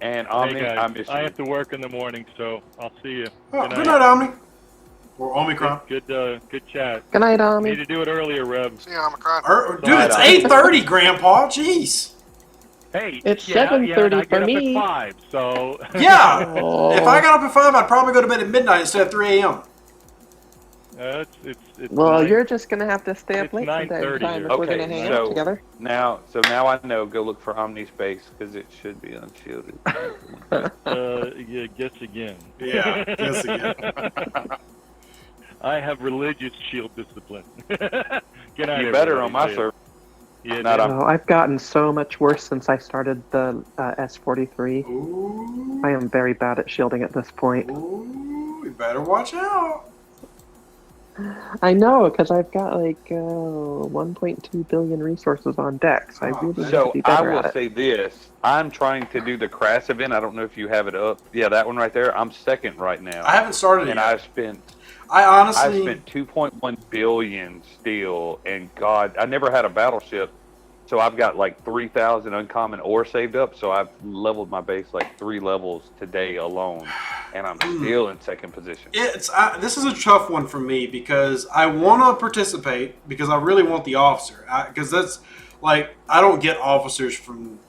And Omni, hey guys, I have to work in the morning, so I'll see you. Oh, good night, Omni. Or Omicron. Good chat. Good night, Omni. Need to do it earlier, Rev. See you, Omicron. Dude, it's 8:30, Grandpa. Jeez. Hey, it's 7:30 for me. Up at 5, so. Yeah. If I got up at 5, I'd probably go to bed at midnight instead of 3 a.m. It's well, you're just gonna have to stay up late from time to 9:30 time if here. we're gonna hang out together. Now I know. Go look for Omni Space because it should be unshielded. Yeah, guess again. Yeah, guess again. I have religious shield discipline. Get out You better on my server. Yeah, I've gotten so much worse since I started the S43. Ooh. I am very bad at shielding at this point. Ooh, you better watch out. I know, because I've got like 1.2 billion resources on deck, so I really need to be better at it. I will say this. I'm trying to do the Crass event. I don't know if you have it up. Yeah, that one right there. I'm second right now. I haven't started it yet. And I honestly spent 2.1 billion steel, and God, I never had a battleship, so I've got like 3,000 uncommon ore saved up. So I've leveled my base like 3 levels today alone, and I'm still in second position. This is a tough one for me because I want to participate because I really want the officer. Because that's like I don't get officers from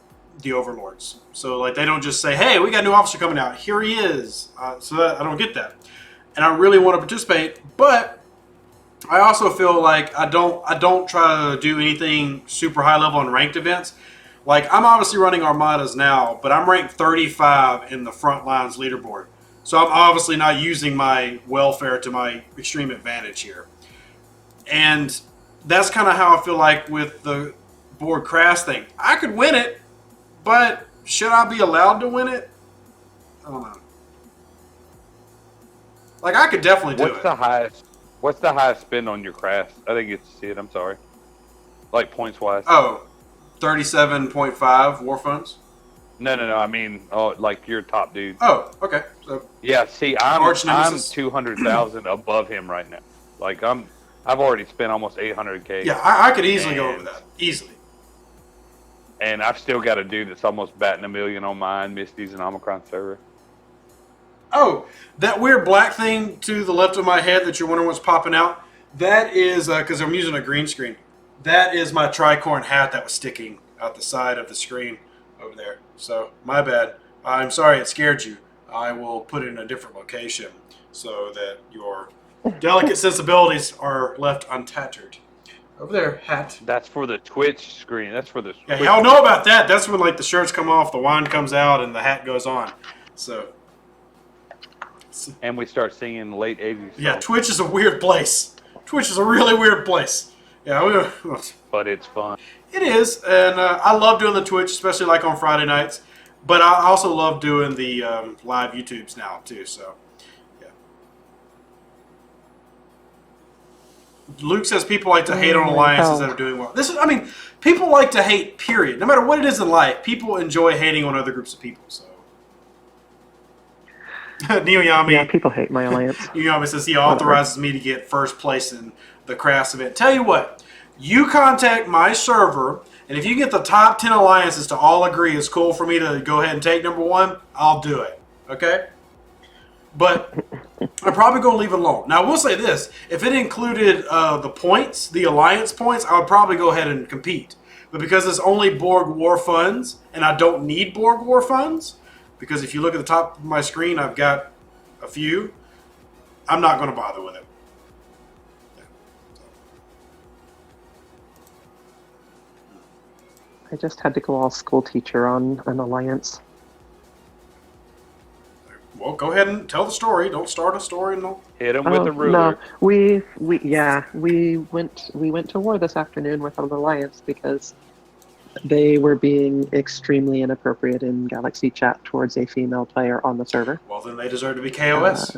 the overlords, so like they don't just say, "Hey, we got a new officer coming out. Here he is." So I don't get that. And I really want to participate, but I also feel like I don't try to do anything super high level in ranked events. Like I'm obviously running Armadas now, but I'm ranked 35 in the front lines leaderboard. So I'm obviously not using my welfare to my extreme advantage here. And that's kind of how I feel like with the Borg Crass thing. I could win it, but should I be allowed to win it? I don't know. Like, I could definitely do it. What's the highest spend on your craft? I think it's it. I'm sorry. Like points wise. Oh, 37.5 war funds. No. I mean, oh, like your top dude. Oh, okay. So Yeah. See, I'm Arch nemesis. 200,000 above him right now. Like I've already spent almost 800K. yeah, I could easily go over that. Easily. And I've still got a dude that's almost batting $1 million on mine. Misty's an Omicron server. Oh, that weird black thing to the left of my head that you're wondering what's popping out, that is, because I'm using a green screen, that is my tricorn hat that was sticking out the side of the screen over there. So, my bad. I'm sorry it scared you. I will put it in a different location so that your delicate sensibilities are left untattered. Over there, hat. That's for the Twitch screen. That's for the Yeah, Twitch y'all know about that. That's when, like, the shirts come off, the wine comes out, and the hat goes on. So... And we start singing late 80s. Yeah, songs. Twitch is a weird place. Twitch is a really weird place. Yeah, But it's fun. it is, and I love doing the Twitch, especially like on Friday nights. But I also love doing the live YouTubes now too. So, yeah. Luke says people like to hate on alliances that are doing well. This is, I mean, people like to hate. Period. No matter what it is in life, people enjoy hating on other groups of people. So. Neoyami. Yeah, people hate my alliance. Neoyami says he authorizes me to get first place in the crafts event. Tell you what, you contact my server, and if you get the top 10 alliances to all agree it's cool for me to go ahead and take number 1, I'll do it. Okay? But I'm probably going to leave it alone. Now, I will say this. If it included the points, the alliance points, I would probably go ahead and compete. But because it's only Borg War Funds, and I don't need Borg War Funds, because if you look at the top of my screen, I've got a few. I'm not going to bother with it. I just had to go all school teacher on an alliance. Well, go ahead and tell the story. Don't start a story. And don't... Hit him with the ruler. No, we went to war this afternoon with an alliance because they were being extremely inappropriate in Galaxy chat towards a female player on the server. Well, then they deserve to be KOS.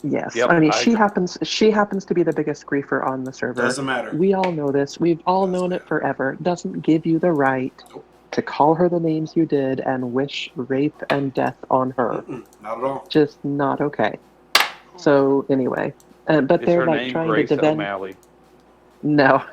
Yes, Yep, I mean she happens to be the biggest griefer on the server. Doesn't matter. We all know this. We've all known it forever. Doesn't give you the right to call her the names you did and wish rape and death on her. Not at all. Just not okay. So anyway, but Is they're her like name trying Grace to defend. O'Malley? No.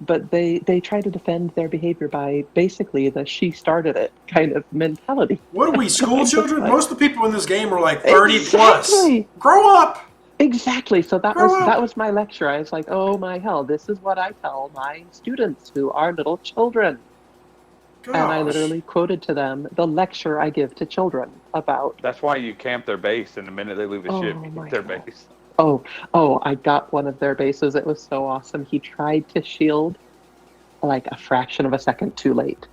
But they try to defend their behavior by basically the she started it kind of mentality. What are we, school children? Like, most of the people in this game are like 30 plus. Exactly. Grow up. Exactly. So that Grow up. that was my lecture. I was like, oh my hell, this is what I tell my students who are little children. Gosh. And I literally quoted to them the lecture I give to children about. That's why you camp their base, and the minute they leave the ship, you my hit their God. base. Oh, I got one of their bases. It was so awesome. He tried to shield like a fraction of a second too late.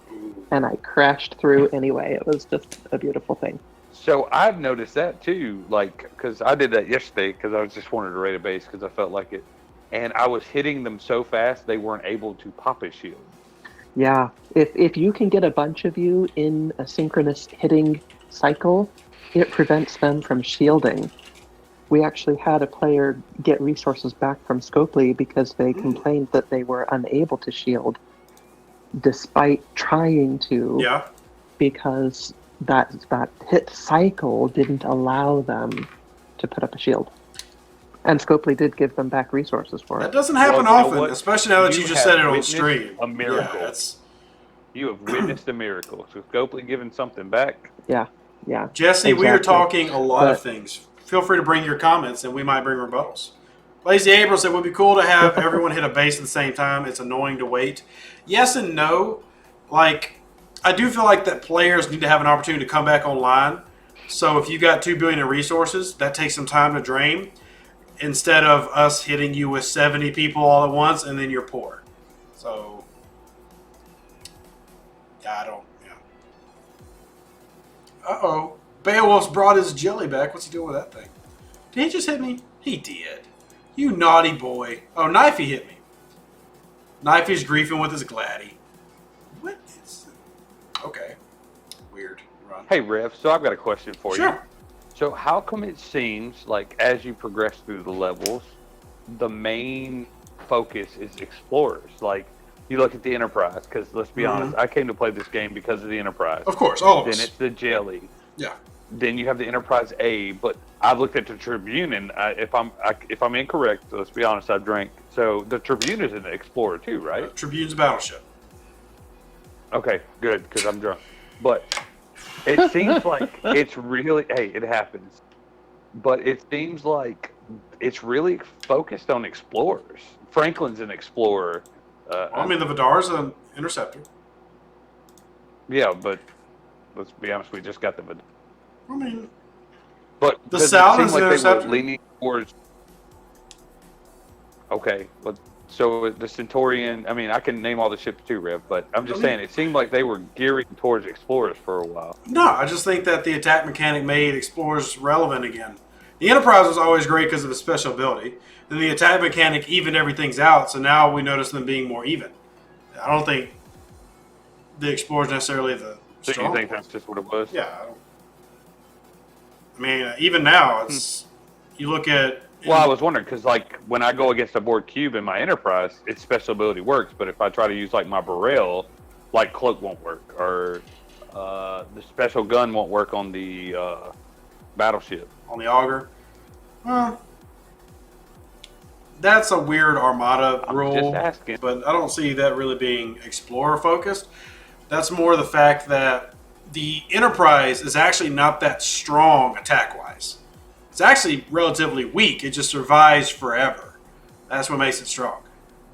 And I crashed through anyway. It was just a beautiful thing. So I've noticed that too, like, because I did that yesterday because I was just wanted to raid a base because I felt like it. And I was hitting them so fast they weren't able to pop a shield. Yeah, if you can get a bunch of you in a synchronous hitting cycle, it prevents them from shielding. We actually had a player get resources back from Scopely because they complained that they were unable to shield despite trying to. Yeah. Because that hit cycle didn't allow them to put up a shield. And Scopely did give them back resources for That it. doesn't happen Well, you know often, what? especially now that you just have said it on witnessed stream. A miracle. Yeah, You have witnessed a miracle. So Scopely giving something back. Yeah. Jesse, we are Exactly. talking a lot of things. Feel free to bring your comments, and we might bring rebuttals. Lazy April said, it would be cool to have everyone hit a base at the same time. It's annoying to wait. Yes and no. Like, I do feel like that players need to have an opportunity to come back online. So if you got 2 billion in resources, that takes some time to drain. Instead of us hitting you with 70 people all at once, and then you're poor. So, yeah, I don't, yeah. Uh-oh. Beowulf's brought his jelly back. What's he doing with that thing? Did he just hit me? He did. You naughty boy. Oh, Knifey hit me. Knifey's griefing with his gladdy. What is... Okay. Weird. Run. Hey, Rev, so I've got a question for you. Sure. So how come it seems like as you progress through the levels, the main focus is explorers? Like you look at the Enterprise, because let's be honest, I came to play this game because of the Enterprise. Of course, all of Then us. it's the Jelly. Yeah. Then you have the Enterprise A, but I've looked at the Tribune, and if I'm incorrect, let's be honest, I drank. So the Tribune is an explorer too, right? Tribune's a battleship. Okay, good, because I'm drunk. But it seems like it's really, hey, it happens. But it seems like it's really focused on explorers. Franklin's an explorer. I mean, the Vidar's an interceptor. Yeah, but let's be honest, we just got the Vidar. I mean, but the does it Sal seem is like an they interceptor. were leaning towards. Okay, but so the Centaurian. I mean, I can name all the ships too, Rev. But I'm just saying, it seemed like they were gearing towards explorers for a while. No, I just think that the attack mechanic made explorers relevant again. The Enterprise was always great because of its special ability. Then the attack mechanic evened everything's out, so now we notice them being more even. I don't think the explorers necessarily the So strong you think point. that's just what it was? Yeah. I mean, even now, it's you look at. Well, I was wondering because, like, when I go against a Borg cube in my Enterprise, its special ability works. But if I try to use like my Burrell, like cloak won't work, or the special gun won't work on the battleship. On the Auger. Well, that's a weird Armada I'm rule, just asking. but I don't see that really being explorer focused. That's more the fact that the Enterprise is actually not that strong attack wise. It's actually relatively weak. It just survives forever. That's what makes it strong.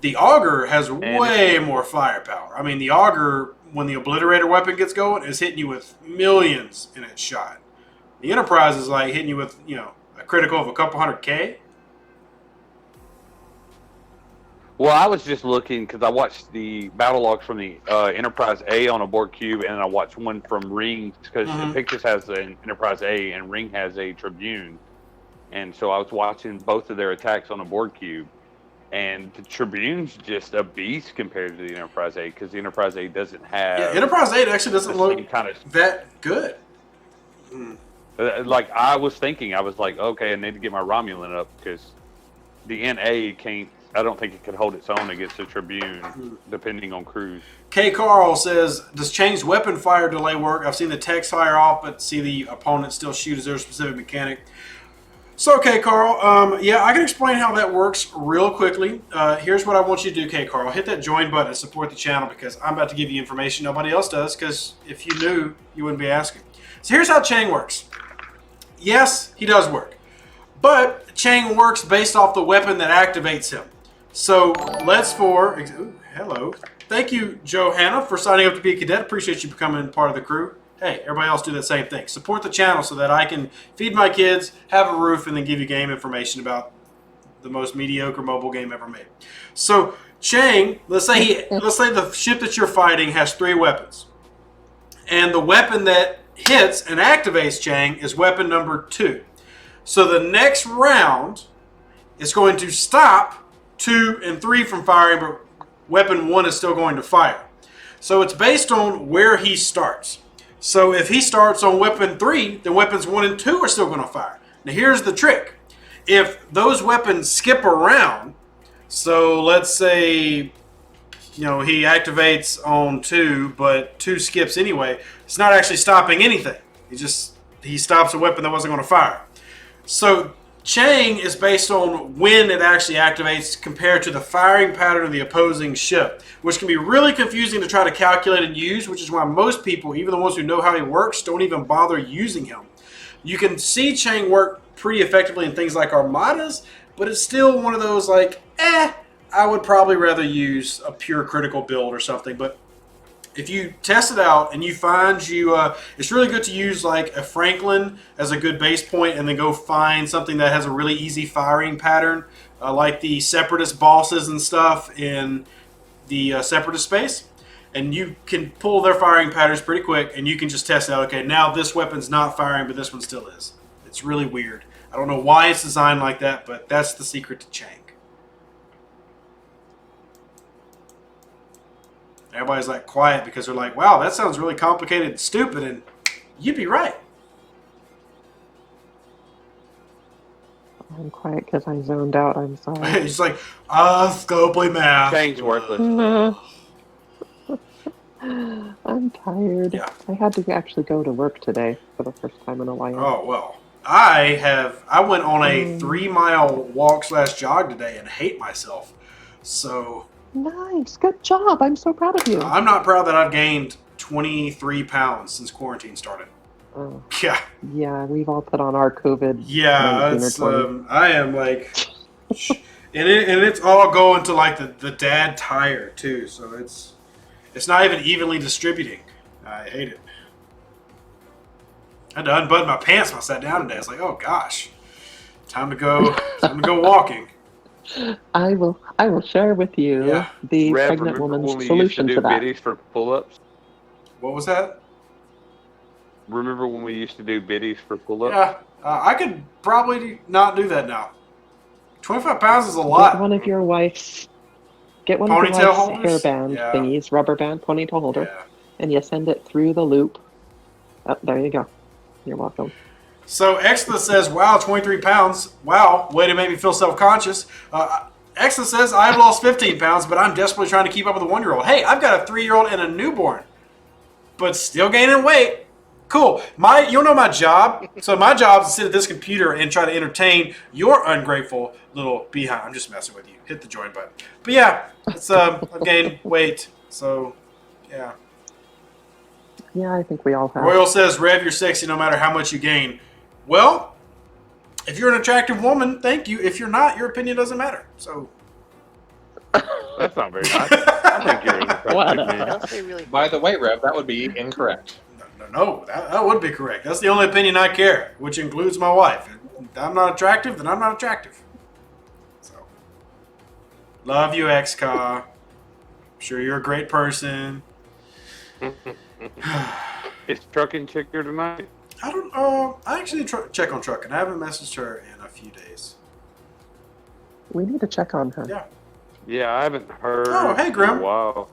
The Auger has way more firepower. I mean, the Auger, when the Obliterator weapon gets going, is hitting you with millions in its shot. The Enterprise is like hitting you with, a critical of a couple hundred K. Well, I was just looking because I watched the battle logs from the Enterprise A on a Borg cube, and I watched one from Ring because Pictus has an Enterprise A and Ring has a Tribune, and so I was watching both of their attacks on a Borg cube, and the Tribune's just a beast compared to the Enterprise A because the Enterprise A doesn't have. Yeah, Enterprise 8 actually doesn't the look same kind of. that good. Like I was thinking, I was like, okay, I need to get my Romulan up because the NA can't. I don't think it could hold its own against the Tribune, depending on crews. K. Carl says, does Chang's weapon fire delay work? I've seen the text fire off, but see the opponent still shoot. Is there a specific mechanic? So, K. Carl, yeah, I can explain how that works real quickly. Here's what I want you to do, K. Carl. Hit that join button and support the channel because I'm about to give you information nobody else does because if you knew, you wouldn't be asking. So here's how Chang works. Yes, he does work. But Chang works based off the weapon that activates him. So let's hello. Thank you, Johanna, for signing up to be a cadet. Appreciate you becoming part of the crew. Hey, everybody else do that same thing. Support the channel so that I can feed my kids, have a roof, and then give you game information about the most mediocre mobile game ever made. So Chang, let's say the ship that you're fighting has 3 weapons. And the weapon that hits and activates Chang is weapon number 2. So the next round is going to stop 2 and 3 from firing, but weapon 1 is still going to fire. So it's based on where he starts. So if he starts on weapon 3, then weapons 1 and 2 are still going to fire. Now here's the trick. If those weapons skip around, so let's say, he activates on 2, but 2 skips anyway, it's not actually stopping anything. He stops a weapon that wasn't going to fire. So Chang is based on when it actually activates compared to the firing pattern of the opposing ship, which can be really confusing to try to calculate and use, which is why most people, even the ones who know how he works, don't even bother using him. You can see Chang work pretty effectively in things like Armadas, but it's still one of those like, I would probably rather use a pure critical build or something. But if you test it out and you find it's really good to use like a Franklin as a good base point and then go find something that has a really easy firing pattern, like the Separatist bosses and stuff in the Separatist space. And you can pull their firing patterns pretty quick and you can just test out, okay, now this weapon's not firing, but this one still is. It's really weird. I don't know why it's designed like that, but that's the secret to Chang. Everybody's like quiet because they're like, wow, that sounds really complicated and stupid, and you'd be right. I'm quiet because I zoned out. I'm sorry. He's like, go play math. Chang's worthless. I'm tired. Yeah. I had to actually go to work today for the first time in a while. Oh, well. I went on a 3-mile walk/jog today and hate myself. So. Nice. Good job. I'm so proud of you. I'm not proud that I've gained 23 pounds since quarantine started. Oh. Yeah. Yeah, we've all put on our COVID. Yeah, it's, I am like, and it's all going to like the dad tire too. So it's not even evenly distributing. I hate it. I had to unbutton my pants when I sat down today. I was like, oh gosh, time to go walking. I will share with you the Rev, pregnant remember woman's when we solution used to to do that. biddies for pull-ups? What was that? Remember when we used to do biddies for pull-ups? Yeah, I could probably not do that now. 25 pounds is a lot. Get one of your wife's Ponytail holders? hairband Yeah. thingies, rubber band ponytail holder, Yeah. and you send it through the loop. Oh, there you go. You're welcome. So Exla says, wow, 23 pounds. Wow, way to make me feel self-conscious. Exla says, I've lost 15 pounds, but I'm desperately trying to keep up with a 1-year-old. Hey, I've got a 3-year-old and a newborn, but still gaining weight. Cool. You'll know my job. So my job is to sit at this computer and try to entertain your ungrateful little behind. I'm just messing with you. Hit the join button. But yeah, it's I've gained weight. So yeah. Yeah, I think we all have. Royal says, Rev, you're sexy no matter how much you gain. Well, if you're an attractive woman, thank you. If you're not, your opinion doesn't matter. So That's not very nice. I think you're an attractive man. That's really By the way, Rev, that would be incorrect. No, that would be correct. That's the only opinion I care, which includes my wife. If I'm not attractive, then I'm not attractive. So, love you, XCA. I'm sure you're a great person. Is Trucking Chick here tonight? I don't. I actually check on Trucking. I haven't messaged her in a few days. We need to check on her. Yeah. Yeah, I haven't heard. Oh, hey, Grim. Wow.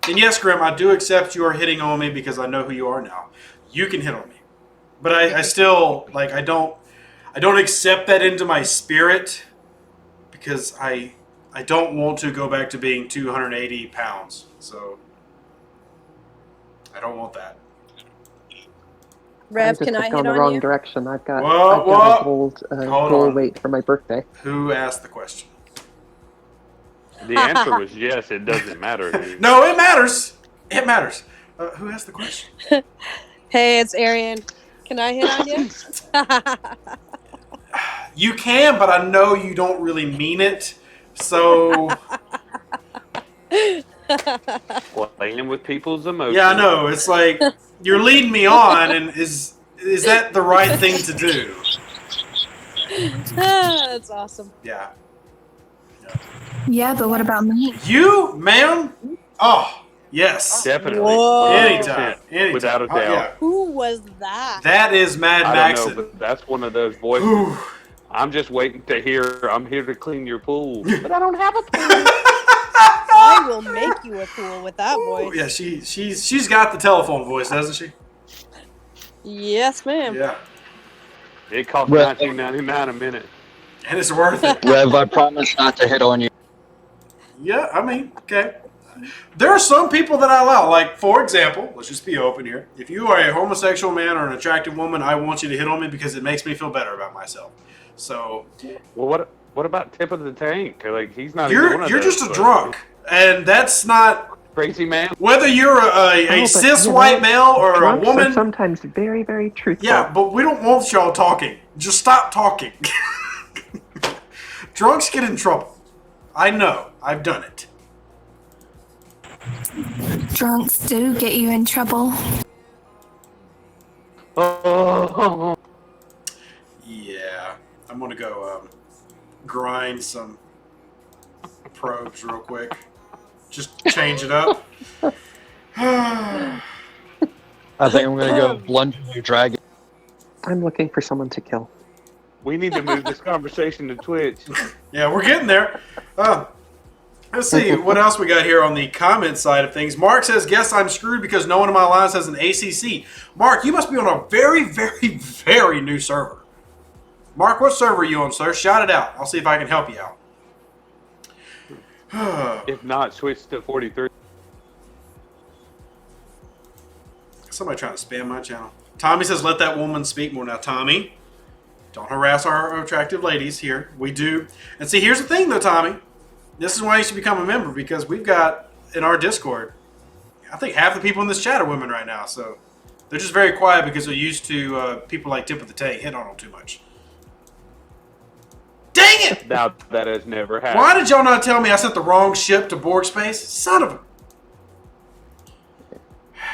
And yes, Grim, I do accept you are hitting on me because I know who you are now. You can hit on me, but I still like I don't accept that into my spirit because I don't want to go back to being 280 pounds. So I don't want that. Rev, I just can I have hit gone the on wrong you? direction. I've got Whoa. a gold Hold goal on. weight for my birthday. Who asked the question? The answer was yes. It doesn't matter. Dude. No, it matters. It matters. Who asked the question? Hey, it's Arian. Can I hit on you? You can, but I know you don't really mean it. So Playing with people's emotions. yeah, I know. It's like you're leading me on, and is that the right thing to do? That's awesome. Yeah. Yeah, but what about me? You, ma'am? Oh, yes. Definitely. Whoa. 100%. Anytime. Without a Oh, doubt. yeah. Who was that? That is Mad I Maxon. don't know, but that's one of those voices. Whew. I'm just waiting to hear, I'm here to clean your pool. But I don't have a pool. I will make you a pool with that voice. Yeah, she's got the telephone voice, doesn't she? Yes, ma'am. Yeah. It costs Rev. $19.99 a minute. And it's worth it. Rev, I promise not to hit on you. Yeah, I mean, okay. There are some people that I allow. Like, for example, let's just be open here. If you are a homosexual man or an attractive woman, I want you to hit on me because it makes me feel better about myself. So Well, what about Tip of the Tank? Like, he's not even one of you're those, just a but- drunk. And that's not Crazy man. whether you're a but cis you know, white male or a Drunks are woman. sometimes very, very truthful. Yeah, but we don't want y'all talking. Just stop talking. Drunks get in trouble. I know. I've done it. Drunks do get you in trouble. Oh, Yeah. I'm going to go grind some probes real quick. Just change it up. I think I'm gonna go lunge your dragon. I'm looking for someone to kill. we need to move this conversation to Twitch. Yeah, we're getting there. Let's see what else we got here on the comment side of things. Mark says, guess I'm screwed because no one in my lines has an ACC. Mark, you must be on a very, very, very new server. Mark, what server are you on, sir? Shout it out. I'll see if I can help you out. If not, switch to 43. Somebody trying to spam my channel. Tommy says, let that woman speak more. Now, Tommy, don't harass our attractive ladies here. We do. And see, here's the thing, though, Tommy. This is why you should become a member, because we've got, in our Discord, I think half the people in this chat are women right now, so they're just very quiet because they're used to people like Tip of the Tank hitting on them too much. Dang it! Now, that has never happened. Why did y'all not tell me I sent the wrong ship to Borg space? Son of a...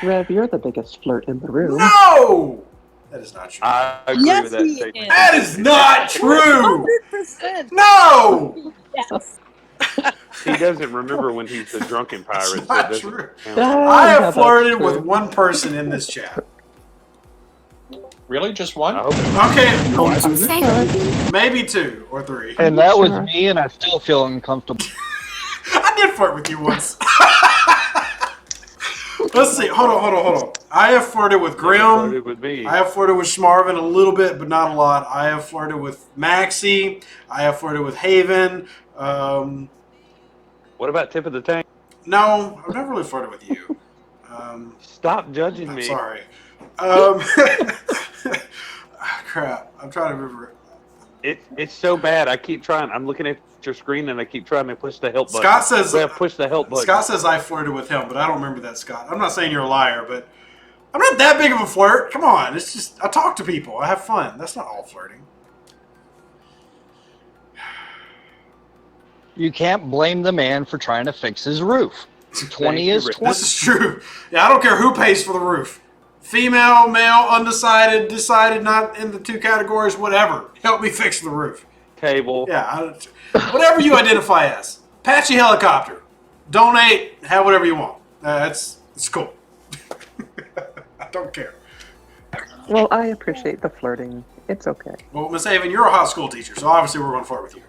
Rev, you're the biggest flirt in the room. No! That is not true. I agree Yes, with that he statement. is. That is not true! 100%. No! Yes. He doesn't remember when he's the drunken pirate. It's so not it doesn't true. count. I have that's flirted true. with one person in this chat. Really, just one? I hope Okay, What did you say? maybe 2 or 3. And that was Sure. me, and I still feel uncomfortable. I did flirt with you once. Let's see. Hold on. I have flirted with Grim. flirted with me. I have flirted with Schmarvin a little bit, but not a lot. I have flirted with Maxie. I have flirted with Haven. What about Tip of the Tank? No, I've never really flirted with you. Stop judging I'm me. sorry. Crap. I'm trying to remember. It's so bad. I keep trying. I'm looking at your screen and I keep trying to push the help button. Scott says push the help button. Scott says I flirted with him, but I don't remember that, Scott. I'm not saying you're a liar, but I'm not that big of a flirt. Come on. It's just I talk to people. I have fun. That's not all flirting. You can't blame the man for trying to fix his roof. 20 is 20. This is true. Yeah, I don't care who pays for the roof. Female, male, undecided, decided, not in the 2 categories, whatever. Help me fix the roof. Table. Yeah, whatever you identify as. Apache helicopter. Donate. Have whatever you want. It's cool. I don't care. Well, I appreciate the flirting. It's okay. Well, Miss Haven, you're a hot school teacher, so obviously we're going to flirt with you.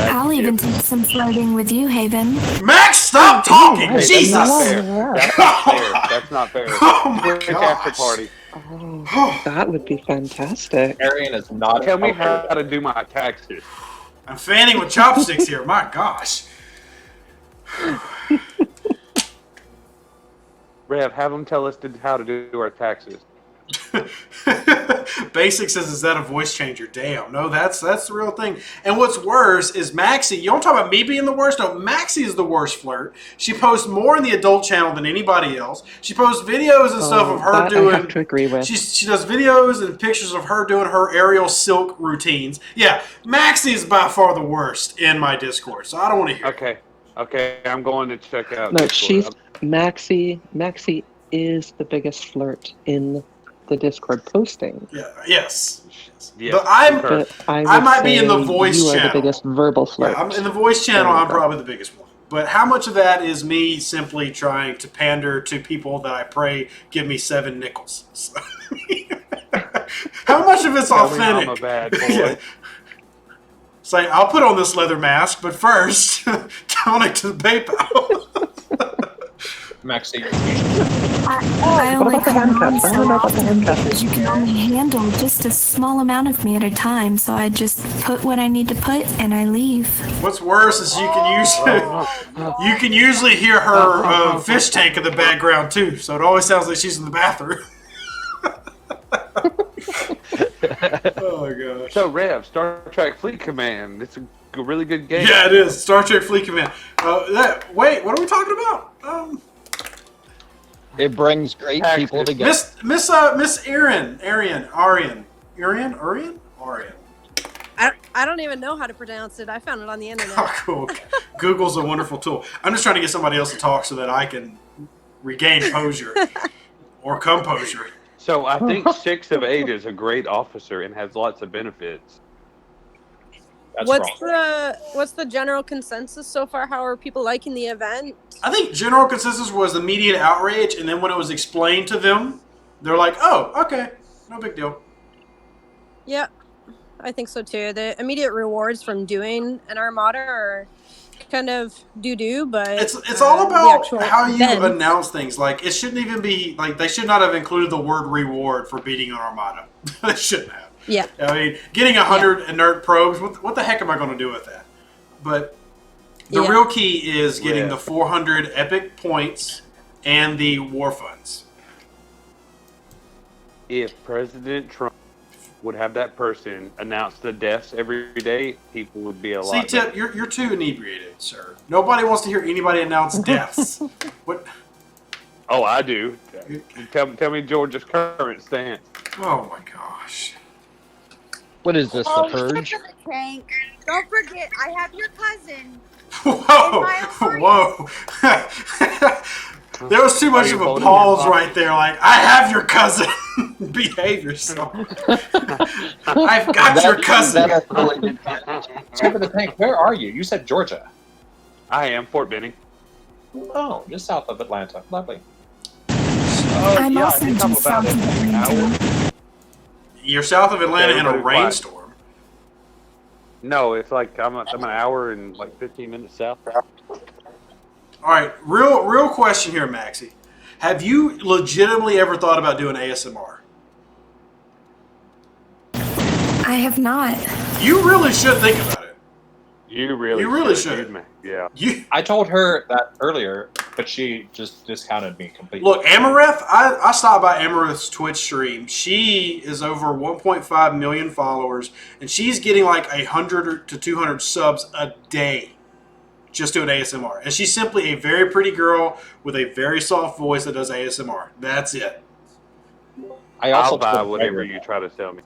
I'll even take some flirting with you, Haven. Max, stop talking! Right, Jesus! That's not fair. That's not fair. Oh my Quick after gosh. party. Oh, that would be fantastic. Arian is not. Tell me how to do my taxes. I'm fanning with chopsticks here. My gosh. Rev, have them tell us how to do our taxes. Basic says, is that a voice changer? Damn. No, that's the real thing. And what's worse is Maxie. You don't talk about me being the worst. No, Maxie is the worst flirt. She posts more in the adult channel than anybody else. She posts videos and stuff of her that doing. I have to agree with. She does videos and pictures of her doing her aerial silk routines. Yeah, Maxie is by far the worst in my Discord, so I don't want to hear it. Okay, I'm going to check out. No, Discord. she's Maxie. Maxie is the biggest flirt in the Discord posting. Yeah. Yes. Yes, But I'm. But I might be in the say voice you are channel. the biggest verbal flirt. Yeah, I'm in the voice channel. I'm probably the biggest one. But how much of that is me simply trying to pander to people that I pray give me 7 nickels? So, how much of it's authentic? I'm a bad boy. Yeah. Say, I'll put on this leather mask, but first, donate to the PayPal. Maxie. I What only about the come on handcuffs? I so don't know about the often handcuffs. because you can only handle just a small amount of me at a time, so I just put what I need to put and I leave. What's worse is you can usually hear her fish tank in the background too, so it always sounds like she's in the bathroom. Oh my gosh. So, Rev, Star Trek Fleet Command. It's a really good game. Yeah, it is. Star Trek Fleet Command. Wait, what are we talking about? It brings great people together. Miss Arian. I don't even know how to pronounce it. I found it on the internet. Oh, cool. Google's a wonderful tool. I'm just trying to get somebody else to talk so that I can regain posure or composure. So I think 6 of 8 is a great officer and has lots of benefits. That's What's the general consensus so far? How are people liking the event? I think general consensus was the immediate outrage, and then when it was explained to them, they're like, oh, okay, no big deal. Yeah, I think so too. The immediate rewards from doing an Armada are kind of doo-doo, but It's all the about actual how you event. announce things. Like, it shouldn't even be like they should not have included the word reward for beating an Armada. They shouldn't have. Yeah. I mean, getting 100 inert probes. What the heck am I going to do with that? But the real key is getting the 400 epic points and the war funds. If President Trump would have that person announce the deaths every day, people would be a lot. See, Tip, you're too inebriated, sir. Nobody wants to hear anybody announce deaths. What? Oh, I do. Tell me Georgia's current stance. Oh my gosh. What is this, the Purge? Chang, don't forget, I have your cousin. Whoa. There was too much of a pause right there. Like, I have your cousin. Behave yourself. I've got your cousin. Tip of the tank, where are you? You said Georgia. I am Fort Benning. Oh, just south of Atlanta. Lovely. I'm also just south of Atlanta. You're south of Atlanta in a rainstorm. No, it's like I'm an hour and like 15 minutes south. All right, real question here, Maxie. Have you legitimately ever thought about doing ASMR? I have not. You really should think about it. You really should. Yeah. I told her that earlier, but she just discounted me completely. Look, Amareth, I stopped by Amareth's Twitch stream. She is over 1.5 million followers, and she's getting like 100 to 200 subs a day just doing ASMR. And she's simply a very pretty girl with a very soft voice that does ASMR. That's it. I'll buy whatever you try to sell me.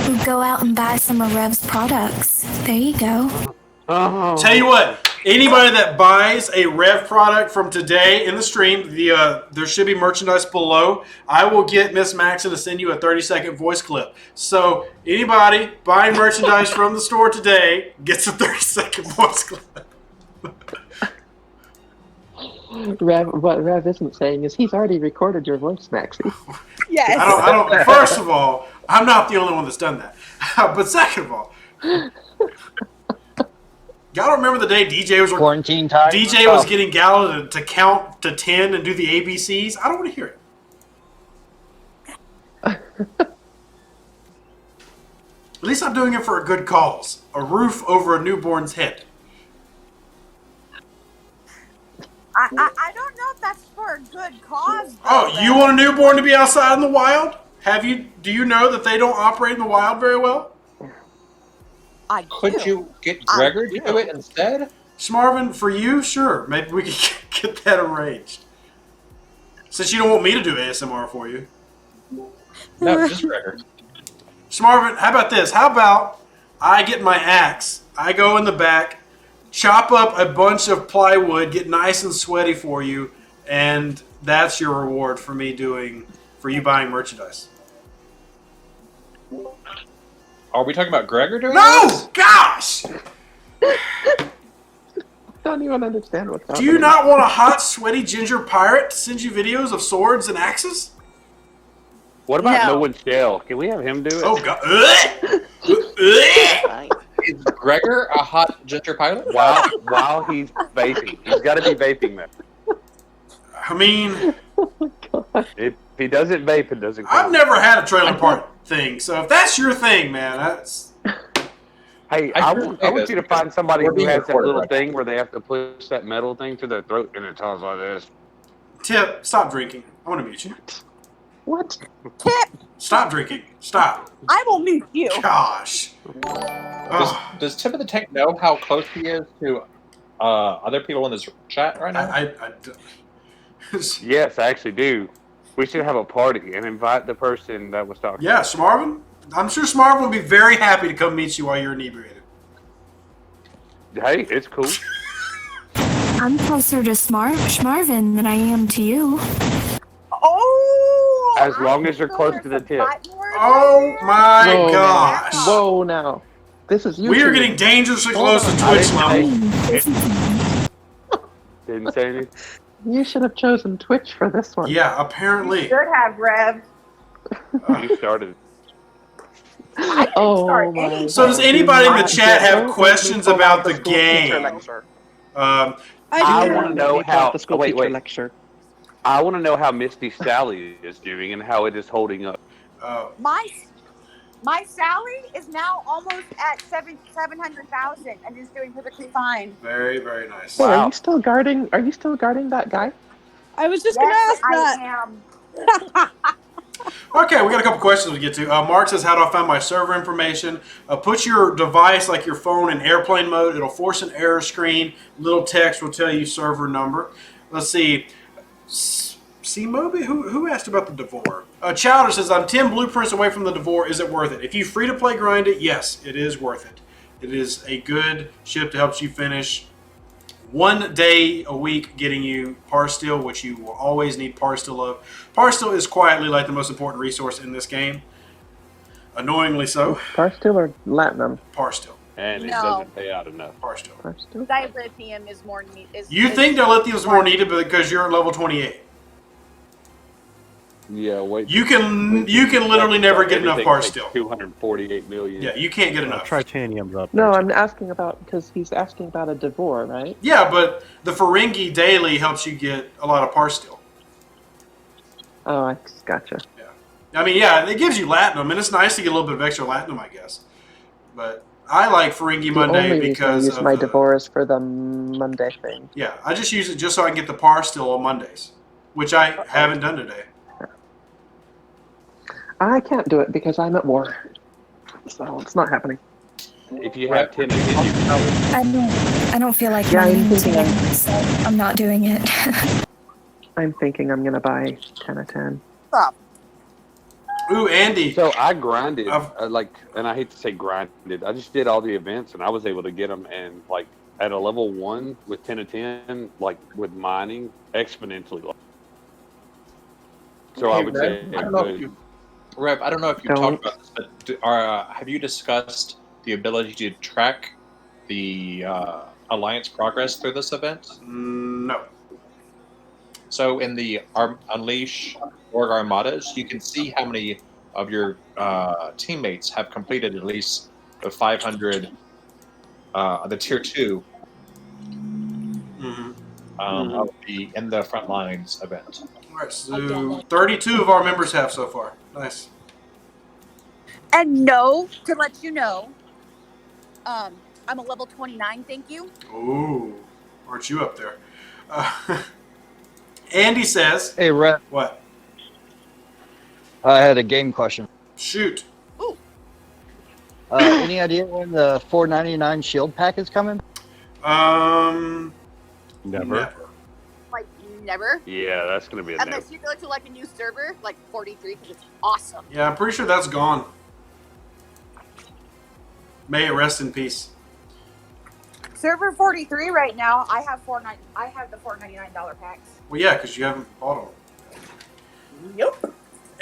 We'll go out and buy some of Rev's products. There you go. Tell you what, anybody that buys a Rev product from today in the stream, there should be merchandise below. I will get Miss Maxon to send you a 30-second voice clip. So anybody buying merchandise from the store today gets a 30-second voice clip. What Rev isn't saying is he's already recorded your voice, Maxie. Yes. I don't. First of all, I'm not the only one that's done that. But second of all, y'all remember the day DJ was quarantine time? DJ was getting Gallo to count to 10 and do the ABCs. I don't want to hear it. At least I'm doing it for a good cause. A roof over a newborn's head. I don't know if that's for a good cause. Though, Oh, you want a newborn to be outside in the wild? Do you know that they don't operate in the wild very well? Could you get Gregor to do it instead? Smarvin, for you, sure. Maybe we can get that arranged. Since you don't want me to do ASMR for you. No, just Gregor. Smarvin, how about this? How about I get my axe, I go in the back, chop up a bunch of plywood, get nice and sweaty for you, and that's your reward for for you buying merchandise. Are we talking about Gregor doing this? No! Gosh! I don't even understand what's Do happening. you not want a hot, sweaty ginger pirate to send you videos of swords and axes? What about Noah Shell? Can we have him do it? Oh, God. Is Gregor a hot ginger pilot? While he's vaping. He's got to be vaping though. I mean... If he doesn't vape, it doesn't count. I've never had a trailer park thing, so if that's your thing, man, that's... Hey, I want you to find somebody who has that little thing where they have to push that metal thing to their throat and it talks like this. Tip, stop drinking. I want to mute you. What? Tip! Stop drinking. Stop. I will mute you. Gosh. Does Tip of the Tank know how close he is to other people in this chat right now? Yes, I actually do. We should have a party and invite the person that was talking. Yeah, Smarvin. I'm sure Smarvin would be very happy to come meet you while you're inebriated. Hey, it's cool. I'm closer to Schmarvin than I am to you. Oh! As long as you're close to the tip. Oh my gosh. Whoa, now. This is you. We are getting dangerously close to Twitch level. Didn't say anything. You should have chosen Twitch for this one. Yeah, apparently. You should have, Rev. You started. I can Oh start my any. So does God. anybody in the Do chat not- have don't make me questions pull out about the the school teacher game? lecture. Um, I Do want not to know make me pull out how. the school Wait, teacher wait. lecture. I want to know how Misty Sally is doing and how it is holding up. My Sally is now almost at 700,000 and is doing perfectly fine. very, very nice. Hey, Wow. are you still guarding? Are you still guarding that guy? I was just Yes, gonna ask I that. am. Okay, we got a couple questions to get to. Mark says, how do I find my server information? Put your device, like your phone, in airplane mode. It'll force an error screen. Little text will tell you server number. Let's see. C-Moby? Who asked about the Devore? Chowder says, I'm 10 blueprints away from the Devore. Is it worth it? If you free-to-play grind it, yes, it is worth it. It is a good ship that helps you finish 1 day a week getting you Parsteel, which you will always need Parsteel of. Parsteel is quietly like the most important resource in this game. Annoyingly so. Parsteel or Latinum? Parsteel. And it No. doesn't pay out enough. Parsteel. Parsteel. Dilithium is more neat. You think dilithium is more needed because you're at level 28. Yeah, wait. You can literally never get enough Parsteel. 248 million. Yeah, you can't get enough. Tritanium's up. No, I'm asking about because he's asking about a Devore, right? Yeah, but the Ferengi daily helps you get a lot of Parsteel. Oh, I gotcha. I mean, yeah, it gives you Latinum, and it's nice to get a little bit of extra Latinum, I guess. But I like Ferengi The Monday only reason I because use of my the, Devore is for the Monday thing. yeah, I just use it just so I can get the Parsteel on Mondays, which I haven't done today. I can't do it because I'm at war, so it's not happening. If you have 10 again, you can I don't feel like Yeah, I'm mining thinking today, so I'm not doing it. I'm thinking I'm gonna buy 10 of 10. Stop. Ooh, Andy. So I grinded, I've- and I hate to say grinded. I just did all the events, and I was able to get them, and like at a level 1 with 10 of 10, like with mining, exponentially low. So I Hey, would Rev, say, I don't know if you, Rev, I don't know if you talked about this, but have you discussed the ability to track the Alliance progress through this event? No. So in the Unleash Borg Armadas, you can see how many of your teammates have completed at least the 500, the tier 2 of the In the Front Lines event. All right, so 32 of our members have so far. Nice. And no, to let you know, I'm a level 29, thank you. Ooh, aren't you up there? Andy says, Hey, Rhett. What? I had a game question. Shoot. Any idea when the $4.99 shield pack is coming? Never. Like, never. yeah, that's going to be a no. Unless you go to like a new server, like 43, because it's awesome. Yeah, I'm pretty sure that's gone. May it rest in peace. Server 43 right now, I have the $4.99 packs. Well, yeah, because you haven't bought them. Nope.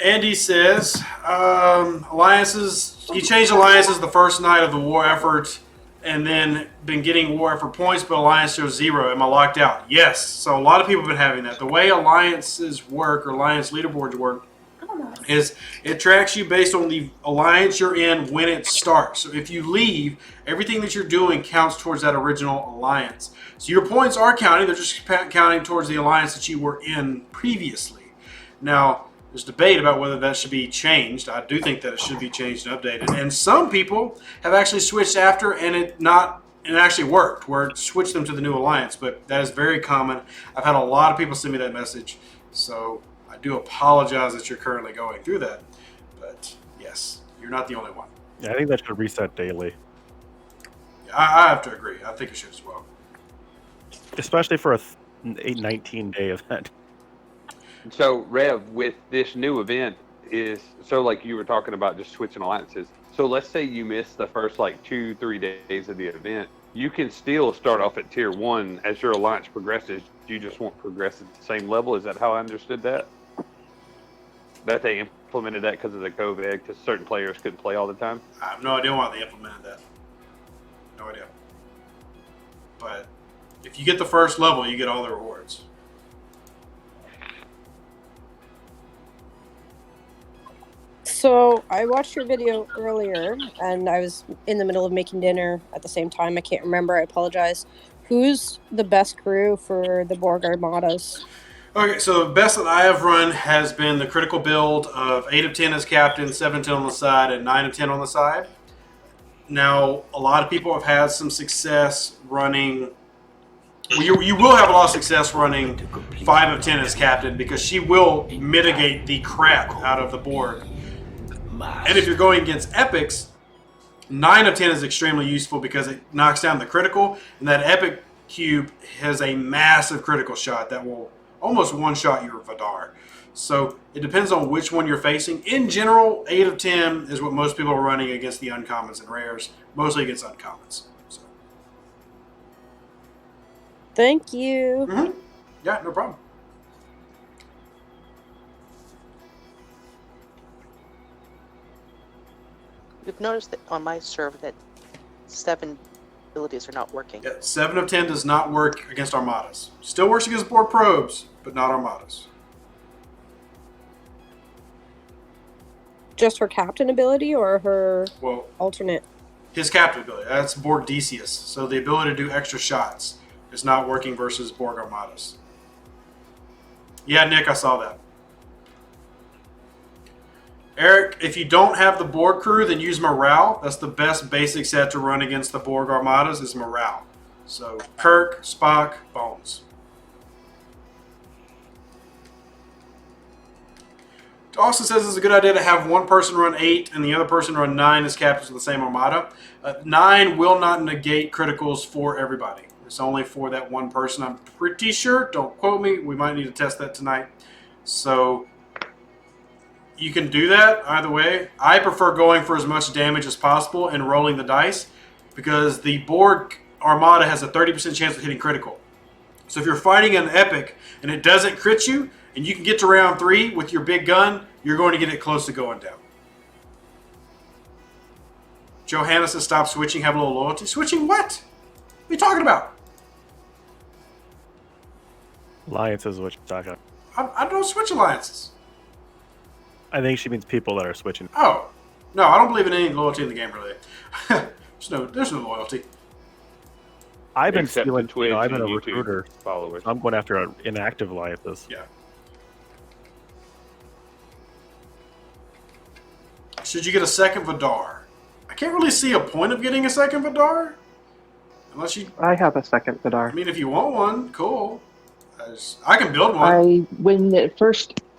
Andy says, alliances. He changed alliances the first night of the war effort, and then been getting war effort points, but alliance shows 0. Am I locked out? Yes. So a lot of people have been having that. The way alliances work, or alliance leaderboards work, is it tracks you based on the alliance you're in when it starts. So if you leave, everything that you're doing counts towards that original alliance. So your points are counting. They're just counting towards the alliance that you were in previously. Now, there's debate about whether that should be changed. I do think that it should be changed and updated. And some people have actually switched after, and it actually worked, where it switched them to the new alliance. But that is very common. I've had a lot of people send me that message. So I do apologize that you're currently going through that. But yes, you're not the only one. Yeah, I think that should reset daily, I have to agree. I think it should as well. especially for a 19-day event. So, Rev, with this new event, so like you were talking about just switching alliances. So let's say you miss the first like 2-3 days of the event. You can still start off at tier 1 as your alliance progresses. You just won't progress at the same level. Is that how I understood that? That they implemented that because of the COVID, because certain players couldn't play all the time? I have no idea why they implemented that. No idea. But if you get the first level, you get all the rewards. So I watched your video earlier, and I was in the middle of making dinner at the same time. I can't remember. I apologize. Who's the best crew for the Borg Armadas? Okay, so the best that I have run has been the critical build of 8 of 10 as captain, 7 of 10 on the side, and 9 of 10 on the side. Now, a lot of people have had some success running. You will have a lot of success running 5 of 10 as captain because she will mitigate the crap out of the Borg. And if you're going against epics, 9 of 10 is extremely useful because it knocks down the critical, and that epic cube has a massive critical shot that will almost one-shot your Vidar. So it depends on which one you're facing. In general, 8 of 10 is what most people are running against the uncommons and rares, mostly against uncommons. So. Thank you. Mm-hmm. Yeah, no problem. We've noticed that on my server that 7 abilities are not working. Yeah, 7 of 10 does not work against Armadas. Still works against Borg probes, but not Armadas. Just her captain ability or her alternate? His captain ability. That's Borg Decius. So the ability to do extra shots is not working versus Borg Armadas. Yeah, Nick, I saw that. Eric, if you don't have the Borg crew, then use Morale. That's the best basic set to run against the Borg Armadas is Morale. So Kirk, Spock, Bones. Austin says it's a good idea to have one person run 8 and the other person run 9 as captains of the same Armada. 9 will not negate criticals for everybody. It's only for that one person. I'm pretty sure. Don't quote me. We might need to test that tonight. So you can do that either way. I prefer going for as much damage as possible and rolling the dice because the Borg Armada has a 30% chance of hitting critical. So if you're fighting an epic and it doesn't crit you and you can get to round 3 with your big gun, you're going to get it close to going down. Johanna says stop switching, have a little loyalty. Switching what? What are you talking about? Alliances, what you're talking about. I don't switch alliances. I think she means people that are switching. Oh. No, I don't believe in any loyalty in the game, really. there's no loyalty. I've been Except stealing, the Twitch I've been a and YouTube recruiter. followers. I'm going after inactive alliances. Yeah. Should you get a second Vidar? I can't really see a point of getting a second Vidar. Unless you... I have a second Vidar. I mean, if you want one, cool. I can build one.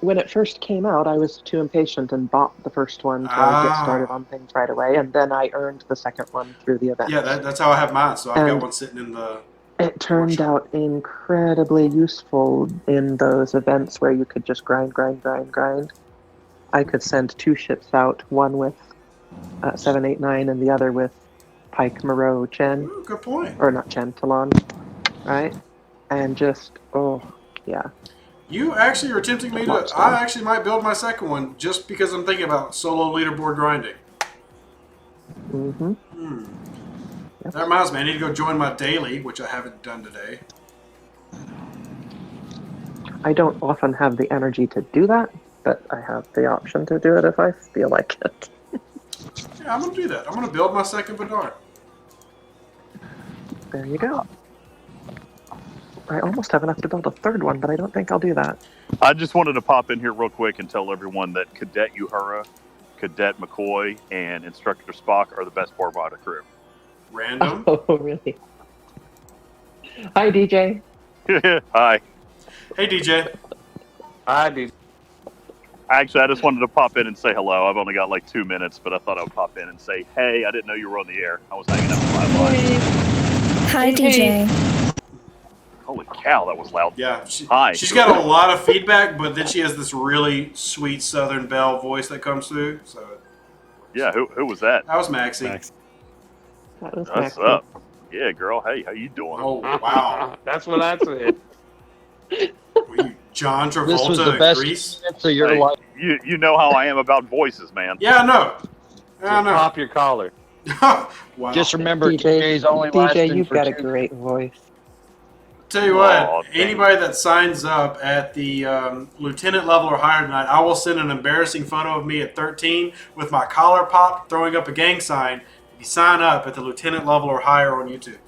When it first came out, I was too impatient and bought the first one to get started on things right away, and then I earned the second one through the event. Yeah, that's how I have mine. So I've got one sitting in the... It turned out incredibly useful in those events where you could just grind. I could send 2 ships out, one with 7, 8, 9, and the other with Pike, Moreau, Chen. Ooh, good point. Or not Chen, Talon, right? And just, yeah. You actually are tempting me to... I actually might build my second one just because I'm thinking about solo leaderboard grinding. Mm-hmm. Yep. That reminds me, I need to go join my daily, which I haven't done today. I don't often have the energy to do that, but I have the option to do it if I feel like it. Yeah, I'm going to do that. I'm going to build my second Vidar. There you go. I almost have enough to build a third one, but I don't think I'll do that. I just wanted to pop in here real quick and tell everyone that Cadet Uhura, Cadet McCoy, and Instructor Spock are the best Borgmada crew. Random? Oh, really? Hi, DJ. Hi. Hey, DJ. Hi, DJ. Actually, I just wanted to pop in and say hello. I've only got like 2 minutes, but I thought I would pop in and say, hey, I didn't know you were on the air. I was hanging out with my wife. Hi, DJ. Holy cow, that was loud. Yeah. Hi. She's got a lot of feedback, but then she has this really sweet Southern Belle voice that comes through. So. Yeah, who was that? That was Maxie. That was What's Maxie. up? Yeah, girl. Hey, how you doing? Oh, wow. That's what I said. John Travolta This was the in best Grease? minutes of your Hey, life. you know how I am about voices, man. Yeah, I know. I know. Pop your collar. Wow. Just remember, DJ, DJ's only DJ, lasting you've for got a 2 great voice. Tell you Aw, what, dang. anybody that signs up at the lieutenant level or higher tonight, I will send an embarrassing photo of me at 13 with my collar popped, throwing up a gang sign. If you sign up at the lieutenant level or higher on YouTube.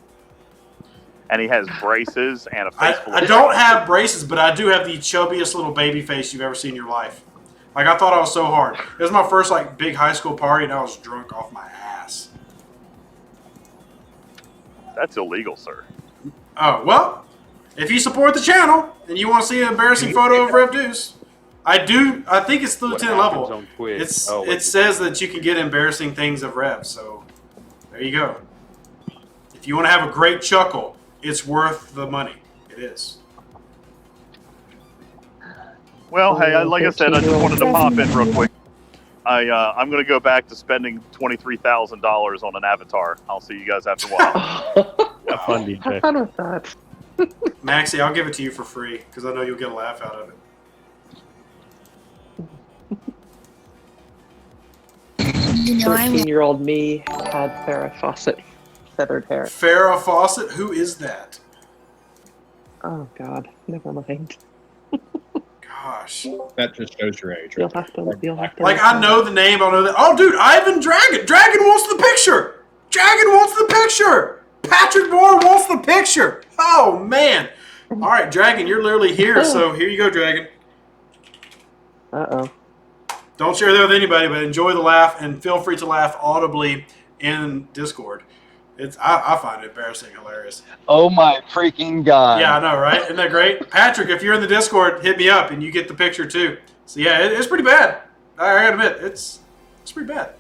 And he has braces and a face full I of don't wrinkles. have braces, but I do have the chubbiest little baby face you've ever seen in your life. Like, I thought I was so hard. It was my first, like, big high school party, and I was drunk off my ass. That's illegal, sir. Oh, well, if you support the channel and you want to see an embarrassing photo of Rev Deuce, I think it's the lieutenant level. On Twitch? It says that you can get embarrassing things of Rev, so there you go. If you want to have a great chuckle, it's worth the money. It is. Well, hey, like I said, I just wanted to pop in real quick. I'm going to go back to spending $23,000 on an avatar. I'll see you guys after a while. Have fun, DJ. Have fun with that. Maxie, I'll give it to you for free because I know you'll get a laugh out of it. You know, 13-year-old me had Farrah Fawcett feathered hair. Farrah Fawcett? Who is that? Oh, God. Never mind. Gosh. That just shows your age. You'll have to Like, I know the name, I know that. Oh, dude, Ivan Dragon. Dragon wants the picture. Dragon wants the picture. Patrick Moore wants the picture. Oh, man. All right, Dragon, you're literally here, so here you go, Dragon. Uh-oh. Don't share that with anybody, but enjoy the laugh, and feel free to laugh audibly in Discord. I find it embarrassing, hilarious. Oh my freaking god! Yeah, I know, right? Isn't that great? Patrick, if you're in the Discord, hit me up, and you get the picture, too. So, yeah, it's pretty bad. I gotta admit, it's pretty bad.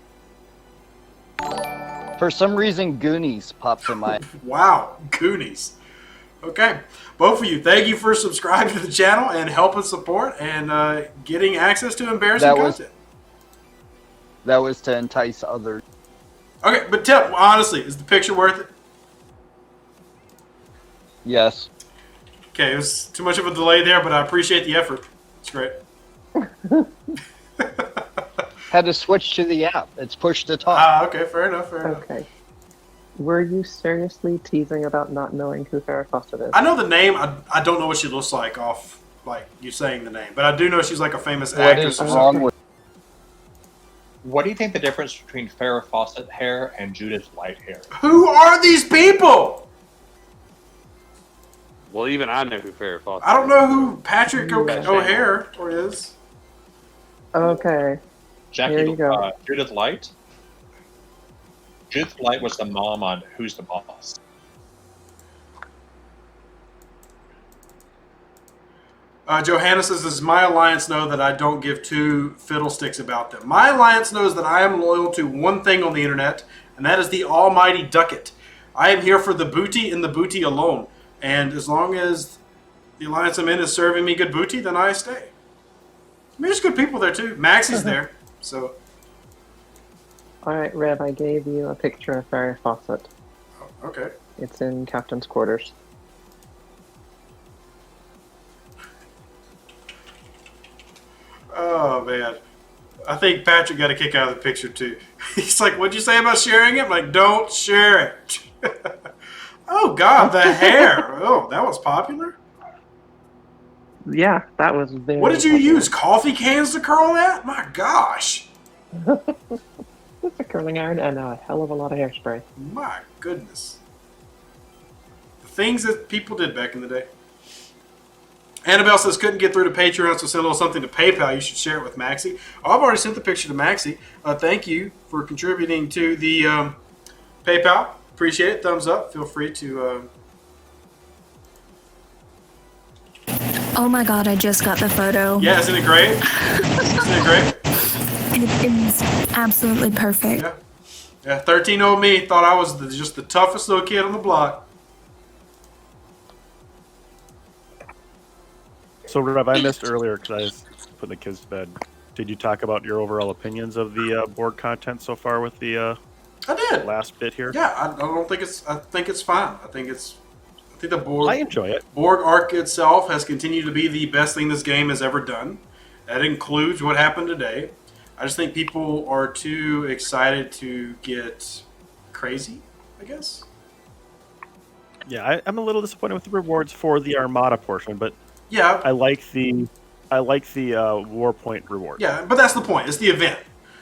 For some reason, Goonies pops in my... Wow, Goonies. Okay, both of you, thank you for subscribing to the channel and helping support and getting access to embarrassing content. That was to entice others. Okay, but tell honestly, is the picture worth it? Yes. Okay, it was too much of a delay there, but I appreciate the effort. It's great. Had to switch to the app. It's push to talk. Okay, fair enough, fair enough. Okay. Were you seriously teasing about not knowing who Farrah Fawcett is? I know the name. I don't know what she looks like off, like, you saying the name. But I do know she's like a famous actress or something. What do you think the difference between Farrah Fawcett hair and Judith Light hair? Who are these people? Well, even I know who Farrah Fawcett I don't know who Patrick O'Hare is. Okay. Jackie, Here you go. Judith Light? Judith Light was the mom on Who's the Boss? Johanna says, does my alliance know that I don't give two fiddlesticks about them? My alliance knows that I am loyal to one thing on the internet, and that is the almighty ducat. I am here for the booty and the booty alone. And as long as the alliance I'm in is serving me good booty, then I stay. I mean, there's good people there too. Max is there, so. Alright, Rev, I gave you a picture of Farrah Fawcett. Oh, okay. It's in Captain's quarters. Oh, man. I think Patrick got a kick out of the picture, too. He's like, what'd you say about sharing it? I'm like, don't share it. Oh, God, the hair. Oh, that was popular? Yeah, that was very What did you use? Coffee cans to curl that? My gosh. It's a curling iron and a hell of a lot of hairspray. My goodness. The things that people did back in the day. Annabelle says, couldn't get through to Patreon, so send a little something to PayPal. You should share it with Maxie. Oh, I've already sent the picture to Maxie. Thank you for contributing to the PayPal. Appreciate it. Thumbs up. Feel free to... Oh my god, I just got the photo. Yeah, isn't it great? Isn't it great? It is absolutely perfect. Yeah, 13-year-old me thought I was just the toughest little kid on the block. So, Rev, I missed earlier because I was putting the kids to bed. Did you talk about your overall opinions of the Borg content so far with the I did. last bit here? Yeah, I don't think it's... I think it's fine. I think the Borg... I enjoy it. Borg arc itself has continued to be the best thing this game has ever done. That includes what happened today. I just think people are too excited to get crazy, I guess. Yeah, I'm a little disappointed with the rewards for the Armada portion, but yeah, I like the war point reward. Yeah, but that's the point. It's the event.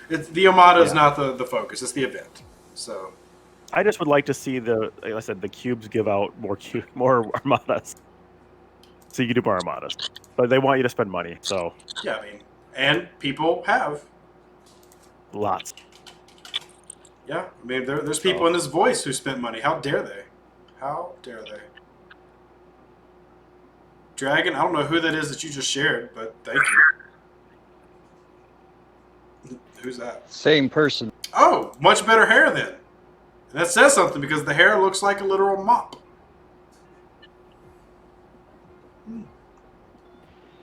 The Armada is Yeah. not the focus. It's the event. So I just would like to see like I said, the cubes give out more Armadas, so you can do more Armadas. But they want you to spend money, so yeah, I mean, and people have. lots. Yeah, I mean, there's people in this voice who spent money. How dare they? How dare they? Dragon, I don't know who that is that you just shared, but thank you. Who's that? Same person. Oh, much better hair then. And that says something because the hair looks like a literal mop.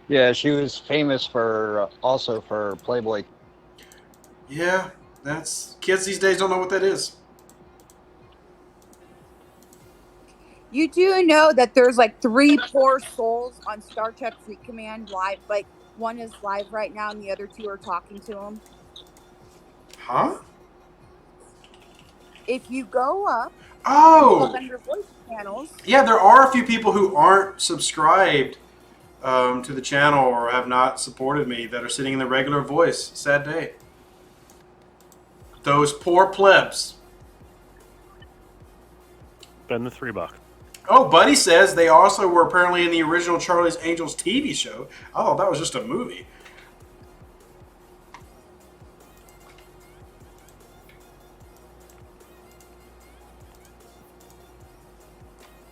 Yeah, she was famous for also for Playboy. Yeah, kids these days don't know what that is. You do know that there's like 3 poor souls on Star Trek Fleet Command live. Like one is live right now, and the other 2 are talking to him. Huh? If you go up, Oh, look under voice channels. Yeah, there are a few people who aren't subscribed to the channel or have not supported me that are sitting in the regular voice. Sad day. Those poor plebs. Spend the $3. Oh, Buddy says they also were apparently in the original Charlie's Angels TV show. I thought that was just a movie.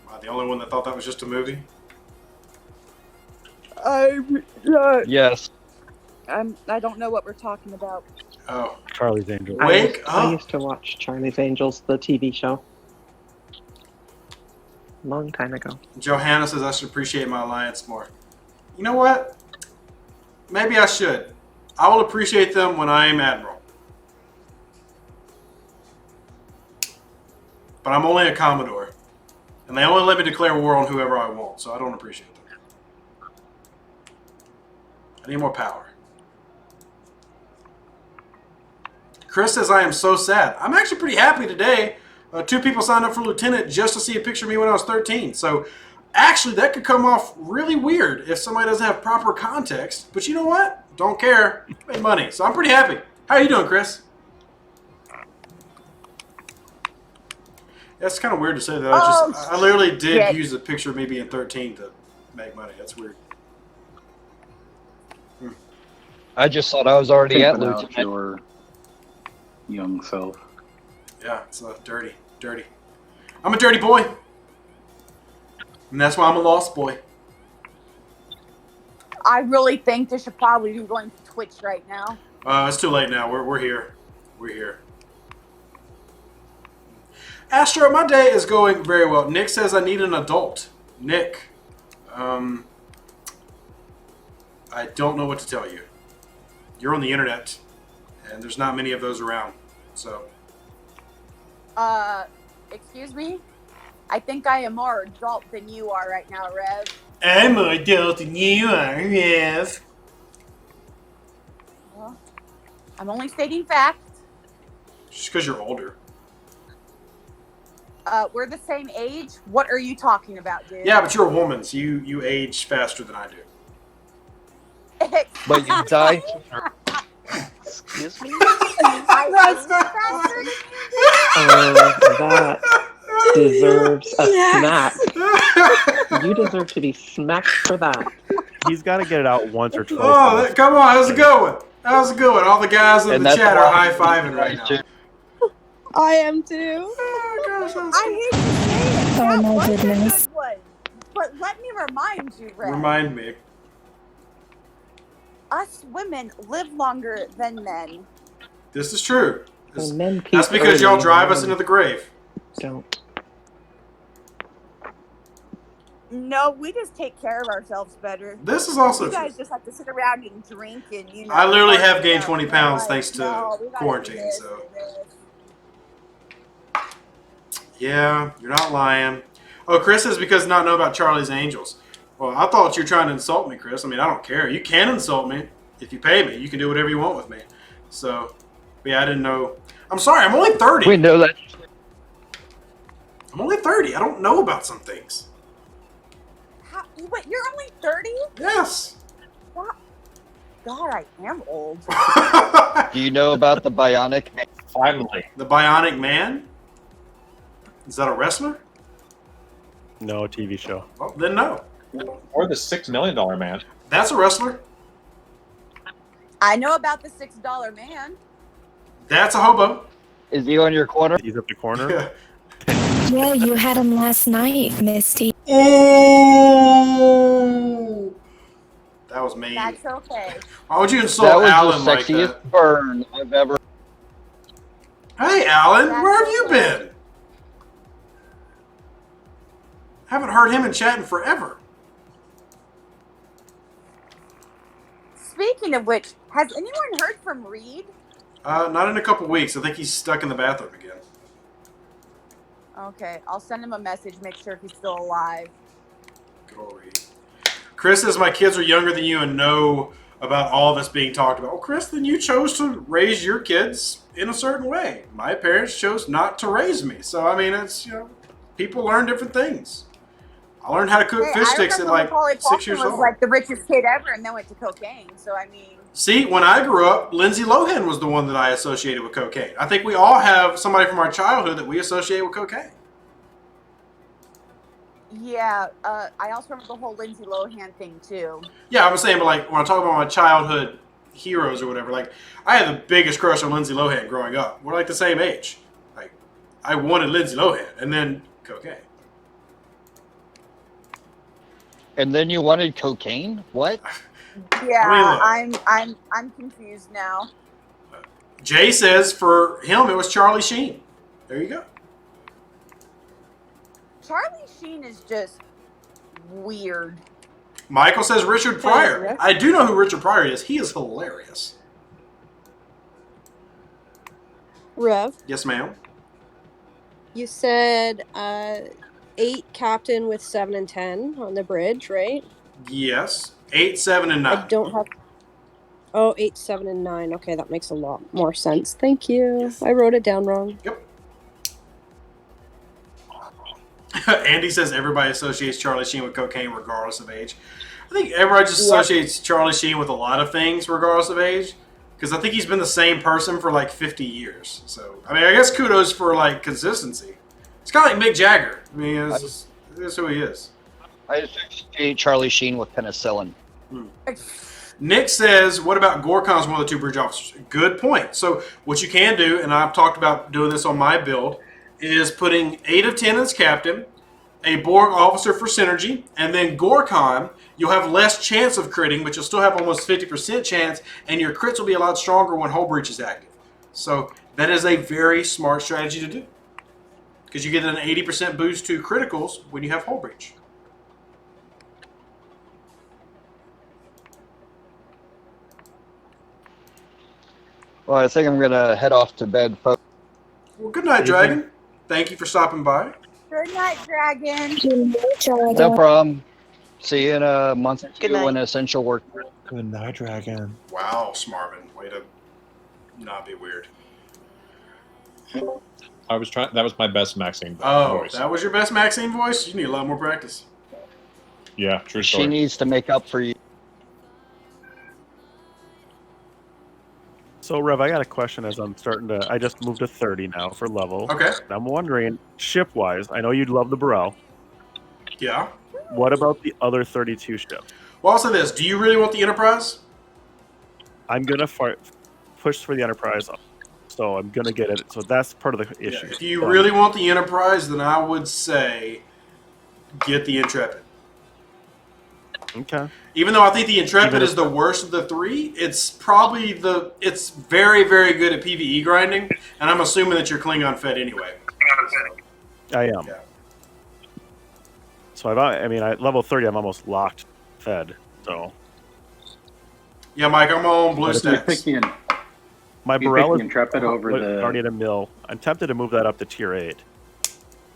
Am I the only one that thought that was just a movie? Yes. I don't know what we're talking about. Oh. Charlie's Angels. I used to watch Charlie's Angels, the TV show. Long time ago. Johanna says I should appreciate my alliance more. You know what? Maybe I should. I will appreciate them when I am Admiral. But I'm only a Commodore. And they only let me declare war on whoever I want, so I don't appreciate them. I need more power. Chris says I am so sad. I'm actually pretty happy today. 2 people signed up for Lieutenant just to see a picture of me when I was 13. So actually that could come off really weird if somebody doesn't have proper context. But you know what? Don't care. Made money. So I'm pretty happy. How are you doing, Chris? That's kind of weird to say that. I literally did use a picture of me being 13 to make money. That's weird. I just thought I was already at Take out Lieutenant. your young self. Yeah, it's dirty. Dirty. I'm a dirty boy. And that's why I'm a lost boy. I really think they should probably be going to Twitch right now. It's too late now. We're here. We're here. Astro, my day is going very well. Nick says I need an adult. Nick, I don't know what to tell you. You're on the internet, and there's not many of those around. So. Excuse me? I think I am more adult than you are right now, Rev. I'm more adult than you are, Rev. Well, I'm only stating facts. Just because you're older. We're the same age. What are you talking about, dude? Yeah, but you're a woman, so you age faster than I do. But you die. Excuse me? That deserves a smack. You deserve to be smacked for that. He's got to get it out once or twice. Oh, come on. How's it going? How's it going? All the guys in the chat are high-fiving right now. I am too. Oh, gosh, I hate to say it. Oh, That my was goodness. a good one. But let me remind you, Rev. Remind me. Us women live longer than men. This is true. And men peak That's because early y'all drive and us into the grave. Don't. No, we just take care of ourselves better. This is also you true. guys just like to sit around and drink and I literally have party gained out. 20 We're pounds like, thanks to no, we gotta do quarantine, this so. and this. Yeah, you're not lying. Oh, Chris says because not know about Charlie's Angels. Well, I thought you were trying to insult me, Chris. I mean, I don't care. You can insult me if you pay me. You can do whatever you want with me. So, but yeah, I didn't know. I'm sorry, I'm only 30. We know that. I'm only 30. I don't know about some things. Wait, you're only 30? Yes. What? God, I am old. Do you know about the Bionic Man? Finally. The Bionic Man? Is that a wrestler? No, TV show. Well, then no. Or the $6 million man. That's a wrestler. I know about the $6 man. That's a hobo. Is he on your corner? He's at the corner. Yeah, you had him last night, Misty. Oh, that was mean. That's okay. Why would you insult That was Alan the like sexiest that? burn I've ever. Hey, Alan, That's where have you okay. been? Haven't heard him in chat in forever. Speaking of which, has anyone heard from Reed? Not in a couple weeks. I think he's stuck in the bathroom again. Okay, I'll send him a message, make sure he's still alive. Good old Reed. Chris says my kids are younger than you and know about all this being talked about. Well, Chris, then you chose to raise your kids in a certain way. My parents chose not to raise me. So, I mean, it's, people learn different things. I learned how to cook fish sticks at like 6 years was old. like the richest kid ever and then went to cocaine. So, I mean... See, when I grew up, Lindsay Lohan was the one that I associated with cocaine. I think we all have somebody from our childhood that we associate with cocaine. Yeah, I also remember the whole Lindsay Lohan thing, too. Yeah, I'm saying, but like when I talk about my childhood heroes or whatever, like I had the biggest crush on Lindsay Lohan growing up. We're like the same age. Like I wanted Lindsay Lohan, and then cocaine. And then you wanted cocaine? What? Yeah, I'm confused now. Jay says for him it was Charlie Sheen. There you go. Charlie Sheen is just weird. Michael says Richard Pryor. Rick? I do know who Richard Pryor is. He is hilarious. Rev, Yes, ma'am. you said 8 captain with 7 and 10 on the bridge, right? Yes. 8, 7, and 9. I don't have. Oh, 8, 7, and 9. Okay, that makes a lot more sense. Thank you. Yes. I wrote it down wrong. Yep. Andy says everybody associates Charlie Sheen with cocaine regardless of age. I think everybody just associates Charlie Sheen with a lot of things regardless of age. Because I think he's been the same person for like 50 years. So, I mean, I guess kudos for like consistency. It's kind of like Mick Jagger. I mean, that's who he is. I associate Charlie Sheen with penicillin. Nick says, what about Gorkon's one of the 2 bridge officers? Good point. So what you can do, and I've talked about doing this on my build, is putting 8 of 10 as captain, a Borg officer for synergy, and then Gorkon, you'll have less chance of critting, but you'll still have almost 50% chance, and your crits will be a lot stronger when Hull Breach is active. So that is a very smart strategy to do. Because you get an 80% boost to criticals when you have Hull Breach. Well, I think I'm going to head off to bed, folks. Well, good night, Dragon. Thank you for stopping by. Good night, Dragon. No problem. See you in a month or Good 2 night. when essential work. Good night, Dragon. Wow, Smarvin. Way to not be weird. I was trying. That was my best Maxine Oh, voice. that was your best Maxine voice? You need a lot more practice. Yeah, true She story. needs to make up for you. So, Rev, I got a question as I'm starting to. I just moved to 30 now for level. Okay. And I'm wondering, ship-wise, I know you'd love the Burrell. Yeah. What about the other 32 ships? Well, I'll say this. Do you really want the Enterprise? I'm going to push for the Enterprise, so I'm going to get it. So that's part of the issue. If you really want the Enterprise, then I would say get the Intrepid. Okay. Even though I think the Intrepid Even if- is the worst of the 3, it's probably it's very, very good at PvE grinding, and I'm assuming that you're Klingon fed anyway. I am. Yeah. So at level 30, I'm almost locked fed. So Yeah, Mike, I'm on blue But if you're stacks. picking, my if you're Burrell is picking Intrepid over already the at a mill. I'm tempted to move that up to tier 8.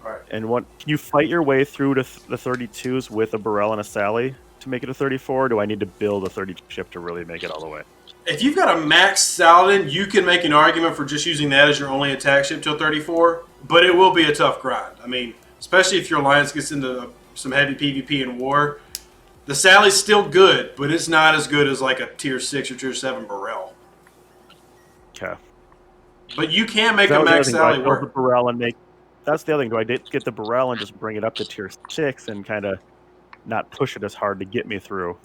Right. And can you fight your way through to the 32s with a Burrell and a Sally to make it a 34? Or do I need to build a 32 ship to really make it all the way? If you've got a max Saladin, you can make an argument for just using that as your only attack ship till 34, but it will be a tough grind. I mean, especially if your alliance gets into some heavy PvP and war. The Sally's still good, but it's not as good as like a tier 6 or tier 7 Burrell. Okay. But you can make That a was the other max thing, do I Sally build work. the Burrell and make. That's the other thing. Do I get the Burrell and just bring it up to tier 6 and kind of not push it as hard to get me through?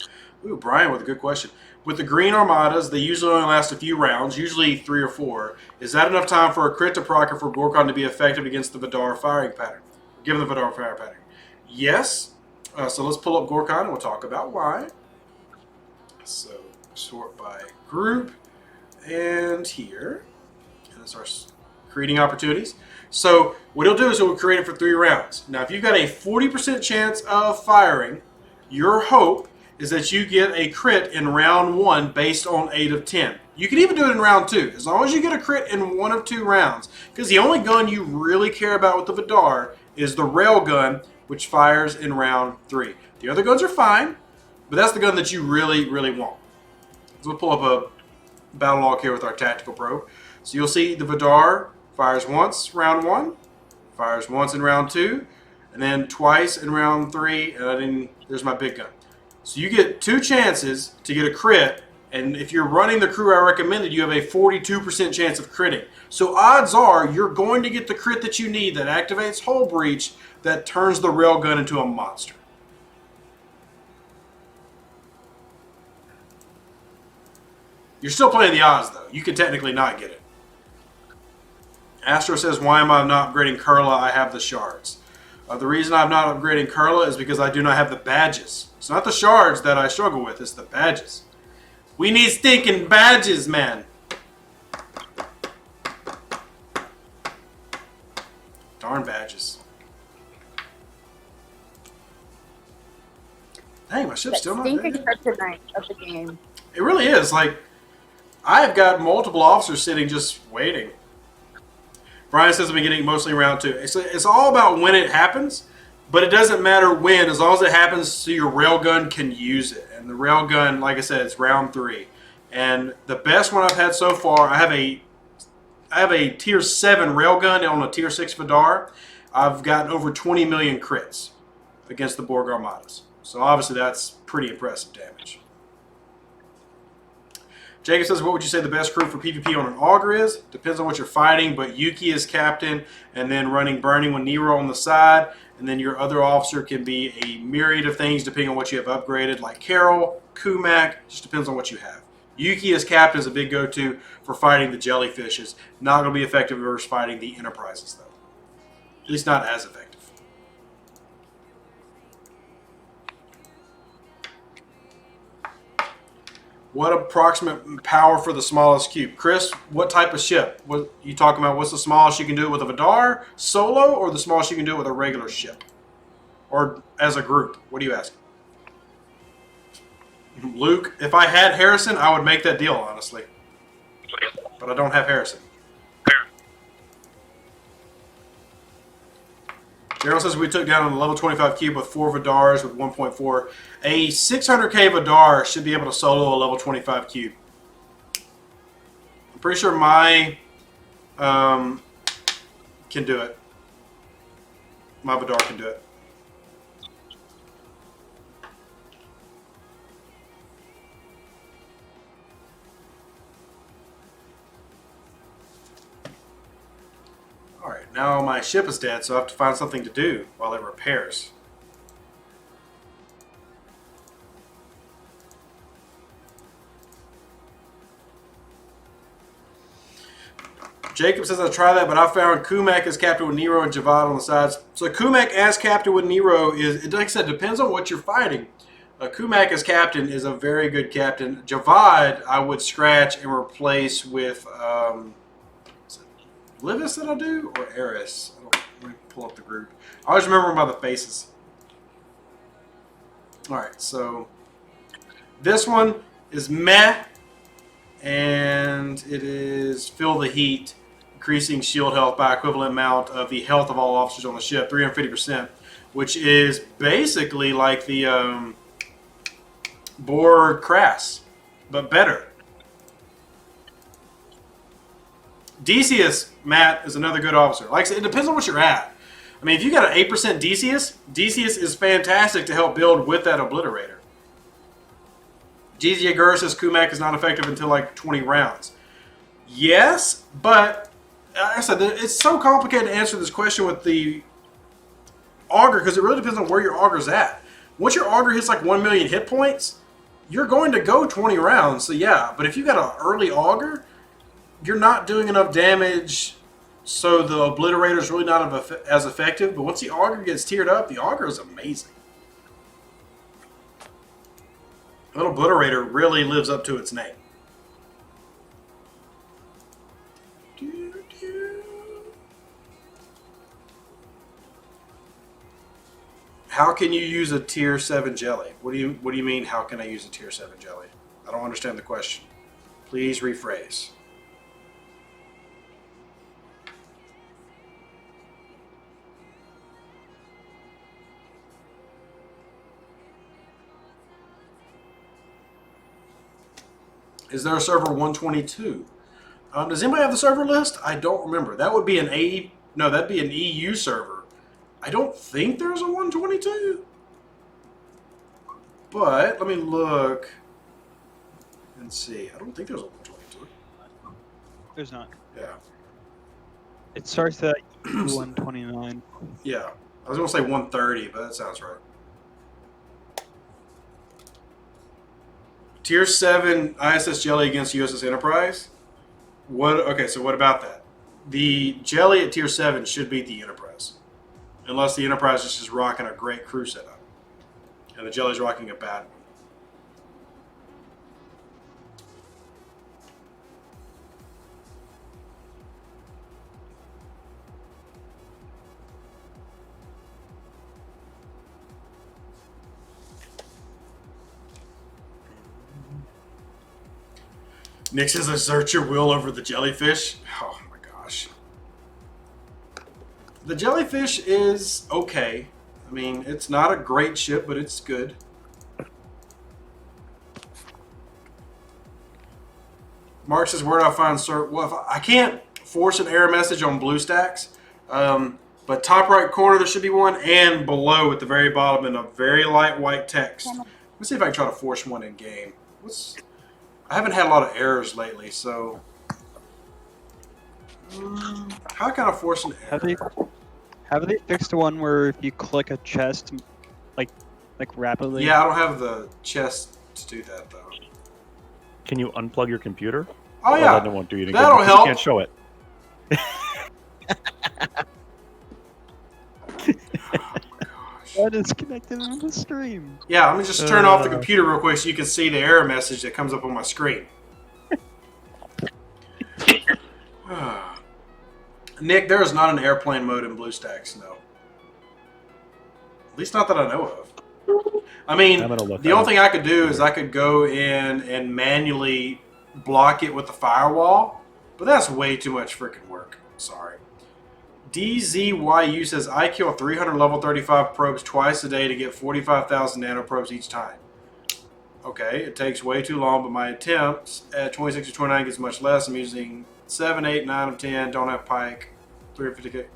Ooh, Brian with a good question. With the green Armadas, they usually only last a few rounds, usually 3 or 4. Is that enough time for a crit to proc or for Gorkon to be effective against the Vidar firing pattern? Given the Vidar firing pattern. Yes. So let's pull up Gorkon and we'll talk about why. So sort by group. And here. And that's our creating opportunities. So what he'll do is he'll create it for 3 rounds. Now if you've got a 40% chance of firing, your hope is that you get a crit in round 1 based on 8 of 10. You can even do it in round 2, as long as you get a crit in 1 of 2 rounds. Because the only gun you really care about with the Vidar is the railgun, which fires in round 3. The other guns are fine, but that's the gun that you really, really want. So we'll pull up a battle log here with our tactical probe. So you'll see the Vidar fires once round 1, fires once in round 2, and then twice in round 3, and there's my big gun. So you get 2 chances to get a crit, and if you're running the crew I recommended, you have a 42% chance of critting. So odds are you're going to get the crit that you need that activates Hull Breach that turns the railgun into a monster. You're still playing the odds, though. You can technically not get it. Astro says, why am I not upgrading Kurla? I have the shards. The reason I'm not upgrading Kurla is because I do not have the badges. It's not the shards that I struggle with, it's the badges. We need stinking badges, man. Darn badges. Dang, my ship's still not there. Stinking kryptonite of the game. It really is. Like, I've got multiple officers sitting just waiting. Brian says I've been getting mostly round 2. It's all about when it happens, but it doesn't matter when, as long as it happens so your railgun can use it. And the railgun, like I said, it's round 3. And the best one I've had so far, I have a tier 7 railgun on a tier 6 Vidar. I've gotten over 20 million crits against the Borg Armadas. So obviously that's pretty impressive damage. Jacob says, what would you say the best crew for PvP on an Auger is? Depends on what you're fighting, but Yuki is captain, and then running Burning with Nero on the side, and then your other officer can be a myriad of things depending on what you have upgraded, like Carol, Kumak, just depends on what you have. Yuki as captain is a big go-to for fighting the Jellyfishes. Not going to be effective versus fighting the Enterprises, though. At least not as effective. What approximate power for the smallest cube? Chris, what type of ship? What you talking about? What's the smallest you can do it with a Vidar solo, or the smallest you can do it with a regular ship? Or as a group? What are you asking? Luke, if I had Harrison, I would make that deal, honestly. But I don't have Harrison. Daryl says we took down a level 25 cube with 4 Vidars with 1.4. A 600k Vidar should be able to solo a level 25 cube. I'm pretty sure my can do it. My Vidar can do it. Alright, now my ship is dead, so I have to find something to do while it repairs. Jacob says I'll try that, but I found Kumak as captain with Nero and Javad on the sides. So Kumak as captain with Nero is, like I said, depends on what you're fighting. Kumak as captain is a very good captain. Javad I would scratch and replace with Livis that I'll do, or Eris? Let me pull up the group. I always remember them by the faces. Alright, so this one is meh, and it is Feel the Heat, increasing shield health by equivalent amount of the health of all officers on the ship, 350%, which is basically like the Borg Crass, but better. Decius, Matt, is another good officer. Like I said, it depends on what you're at. I mean, if you got an 8% Decius is fantastic to help build with that Obliterator. GZA Gur says Kumak is not effective until like 20 rounds. Yes, but like I said, it's so complicated to answer this question with the Auger because it really depends on where your Auger's at. Once your Auger hits like 1 million hit points, you're going to go 20 rounds. So yeah, but if you got an early Auger, you're not doing enough damage, so the Obliterator is really not as effective. But once the Auger gets tiered up, the Auger is amazing. That Obliterator really lives up to its name. How can you use a tier 7 jelly? What do you mean, how can I use a tier 7 jelly? I don't understand the question. Please rephrase. Is there a server 122? Does anybody have the server list? I don't remember. That would be that'd be an EU server. I don't think there's a 122. But let me look and see. I don't think there's a 122. There's not. Yeah. It starts at 129. Yeah. I was going to say 130, but that sounds right. Tier 7 ISS Jelly against USS Enterprise? Okay, so what about that? The Jelly at Tier 7 should beat the Enterprise. Unless the Enterprise is just rocking a great crew setup. And the Jelly's rocking a bad one. Nick says, assert your will over the Jellyfish. Oh my gosh. The Jellyfish is okay. I mean, it's not a great ship, but it's good. Mark says, where do I find well, I can't force an error message on BlueStacks, but top right corner there should be one, and below at the very bottom in a very light white text. Let's see if I can try to force one in game. I haven't had a lot of errors lately, so how can I force an error? Have they fixed the one where if you click a chest, like rapidly? Yeah, I don't have the chest to do that though. Can you unplug your computer? Oh yeah, that won't do you that'll help. You can't show it. That is connected on the stream. Yeah, let me just turn off the computer real quick so you can see the error message that comes up on my screen. Nick, there is not an airplane mode in BlueStacks, no. At least not that I know of. I mean, the only thing I could do is I could go in and manually block it with the firewall, but that's way too much freaking work. Sorry. DZYU says, I kill 300 level 35 probes twice a day to get 45,000 nanoprobes each time. Okay, it takes way too long, but my attempts at 26 or 29 gets much less. I'm using 7, 8, 9 of 10, don't have pike, 350k.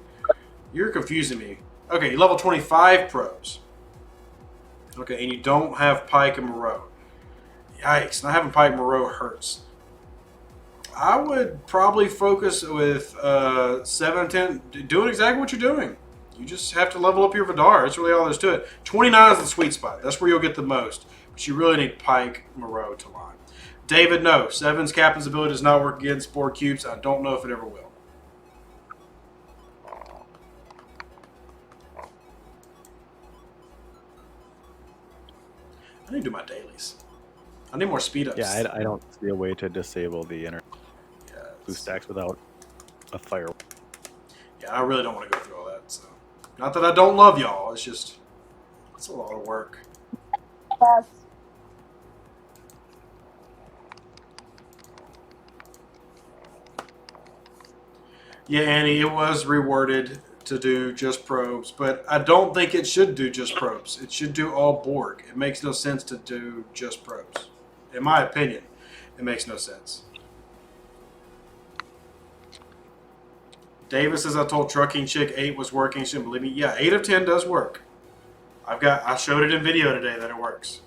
You're confusing me. Okay, level 25 probes. Okay, and you don't have pike and Moreau. Yikes, not having pike and Moreau hurts. I would probably focus with 7 and 10, doing exactly what you're doing. You just have to level up your Vidar. That's really all there's to it. 29 is the sweet spot. That's where you'll get the most. But you really need pike, Moreau to line. David, no. 7's captain's ability does not work against Borg cubes. I don't know if it ever will. I need to do my dailies. I need more speed ups. Yeah, I don't see a way to disable the inner BlueStacks without a fire. Yeah, I really don't want to go through all that. So, not that I don't love y'all. It's just, it's a lot of work. Yes. Yeah, Annie, it was reworded to do just probes, but I don't think it should do just probes. It should do all Borg. It makes no sense to do just probes. In my opinion, it makes no sense. Davis says I told trucking chick 8 was working. She didn't believe me. Yeah, 8 of 10 does work. I showed it in video today that it works.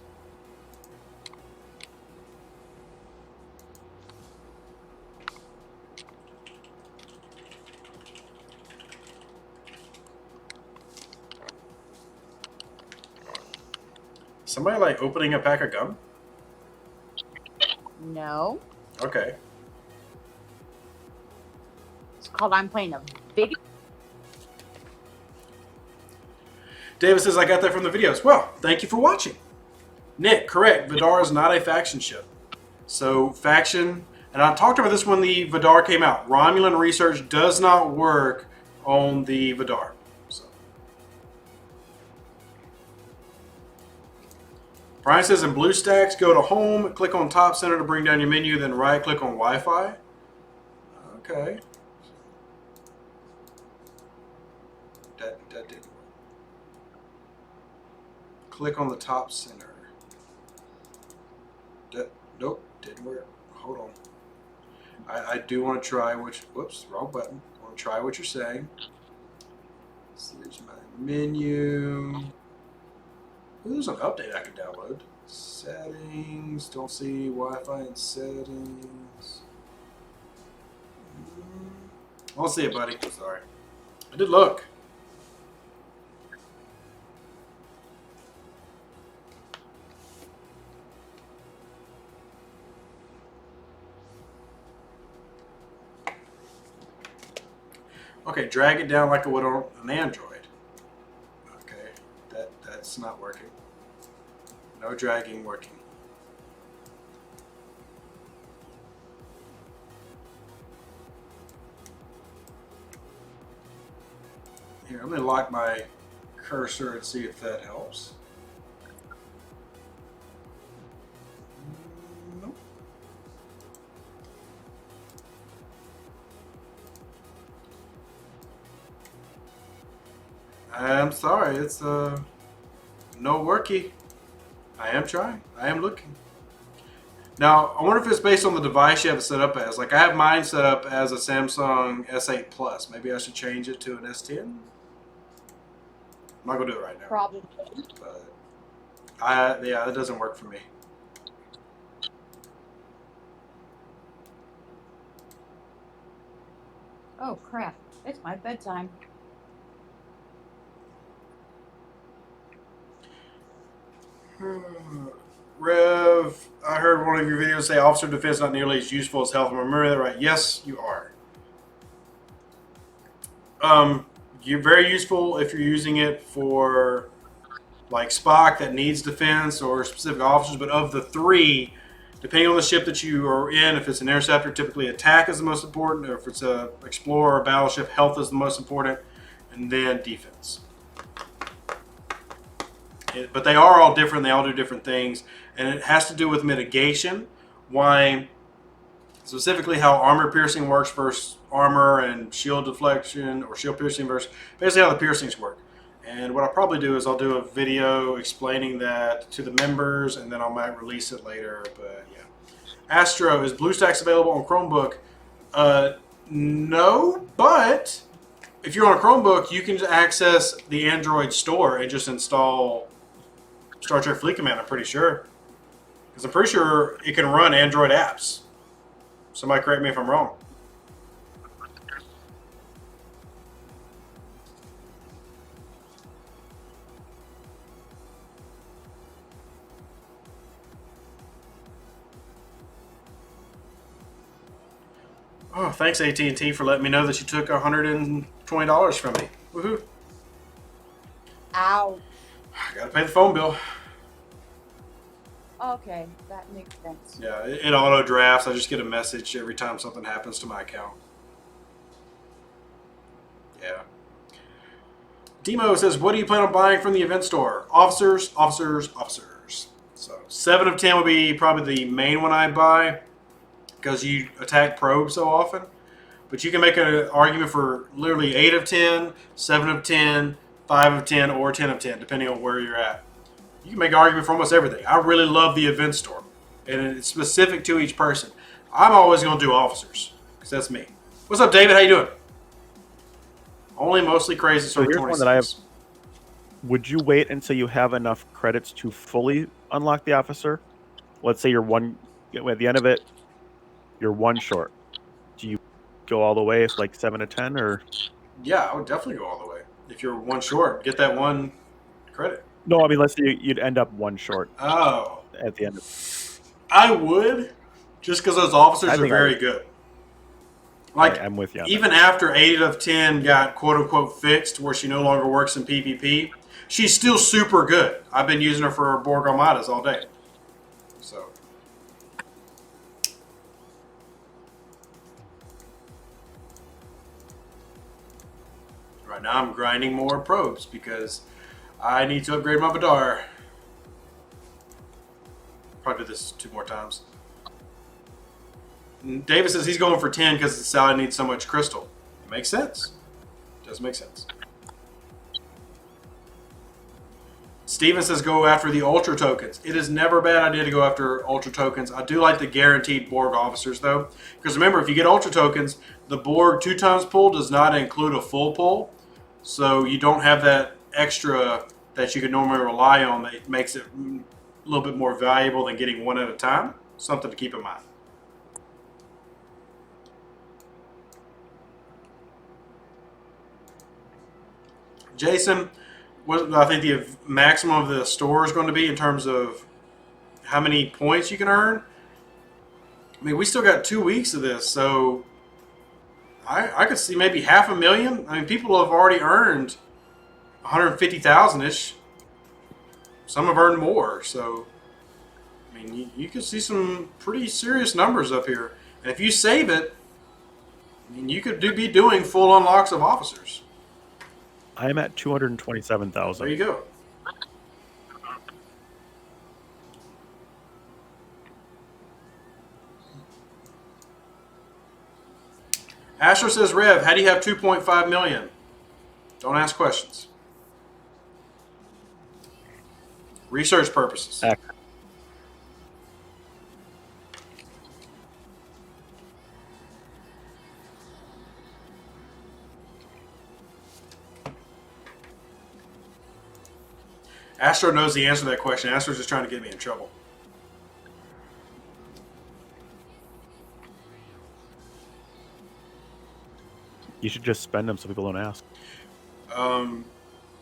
Somebody like opening a pack of gum? No. Okay. It's called I'm playing a video. Davis says I got that from the videos. Well, thank you for watching. Nick, correct. Vidar is not a faction ship. So faction, and I talked about this when the Vidar came out. Romulan research does not work on the Vidar. So. Brian says in BlueStacks, go to home, click on top center to bring down your menu, then right click on Wi-Fi. Okay. That didn't work. Click on the top center. Nope, didn't work. Hold on. I do want to try which. Whoops, wrong button. I want to try what you're saying. Here's my menu. Ooh, there's an update I can download. Settings. Don't see Wi-Fi in settings. I don't see it, buddy. Sorry. I did look. Okay, drag it down like it would on an Android. Okay, that's not working. No dragging working. Here, I'm going to lock my cursor and see if that helps. Nope. I'm sorry, it's no worky. I am trying. I am looking. Now, I wonder if it's based on the device you have it set up as. Like, I have mine set up as a Samsung S8 Plus. Maybe I should change it to an S10? I'm not going to do it right now. Probably. But, yeah, that doesn't work for me. Oh crap! It's my bedtime. Rev, I heard one of your videos say officer defense not nearly as useful as health. Am I remembering that right? Yes, you are. You're very useful if you're using it for like Spock that needs defense or specific officers, but of the three, depending on the ship that you are in, if it's an interceptor, typically attack is the most important, or if it's a explorer or battleship, health is the most important, and then defense. But they are all different. They all do different things. And it has to do with mitigation. Why, specifically how armor piercing works versus armor and shield deflection or shield piercing versus basically how the piercings work. And what I'll probably do is I'll do a video explaining that to the members, and then I might release it later. But yeah. Astro, is BlueStacks available on Chromebook? No, but if you're on a Chromebook, you can access the Android store and just install Star Trek Fleet Command, I'm pretty sure. Because I'm pretty sure it can run Android apps. Somebody correct me if I'm wrong. Oh, thanks AT&T for letting me know that you took $120 from me. Woohoo. Ow. I gotta pay the phone bill. Okay, that makes sense. Yeah, it auto drafts. I just get a message every time something happens to my account. Yeah. Demo says, what do you plan on buying from the event store? Officers, officers, officers. So 7 of 10 would be probably the main one I buy because you attack probes so often. But you can make an argument for literally 8 of 10, 7 of 10, 5 of 10, or 10 of 10, depending on where you're at. You can make an argument for almost everything. I really love the event store, and it's specific to each person. I'm always going to do officers, because that's me. What's up, David? How you doing? Only mostly crazy So server here's 26. one that I have. Would you wait until you have enough credits to fully unlock the officer? Let's say you're one at the end of it, you're one short. Do you go all the way if like 7 to 10 or? Yeah, I would definitely go all the way. If you're one short, get that one credit. No, I mean let's say you'd end up one short. Oh, at the end of. I would, just because those officers I are think very good. Like, I'm with you. Even after 8 of 10 got quote unquote fixed, where she no longer works in PvP, she's still super good. I've been using her for Borg Armadas all day. So. Right now I'm grinding more probes because I need to upgrade my Vidar. Probably do this 2 more times. David says he's going for 10 because the salad needs so much crystal. It makes sense. It does make sense. Steven says go after the ultra tokens. It is never a bad idea to go after ultra tokens. I do like the guaranteed Borg officers though. Because remember, if you get ultra tokens, the Borg 2 times pull does not include a full pull. So you don't have that extra that you could normally rely on that makes it a little bit more valuable than getting 1 at a time. Something to keep in mind. Jason, what I think the maximum of the store is going to be in terms of how many points you can earn. I mean, we still got 2 weeks of this, so I could see maybe 500,000. I mean, people have already earned 150,000-ish. Some have earned more, so I mean, you could see some pretty serious numbers up here. And if you save it, I mean, you could be doing full unlocks of officers. I'm at 227,000. There you go. Astro says, Rev, how do you have 2.5 million? Don't ask questions. Research purposes. Astro knows the answer to that question. Astro's just trying to get me in trouble. You should just spend them so people don't ask.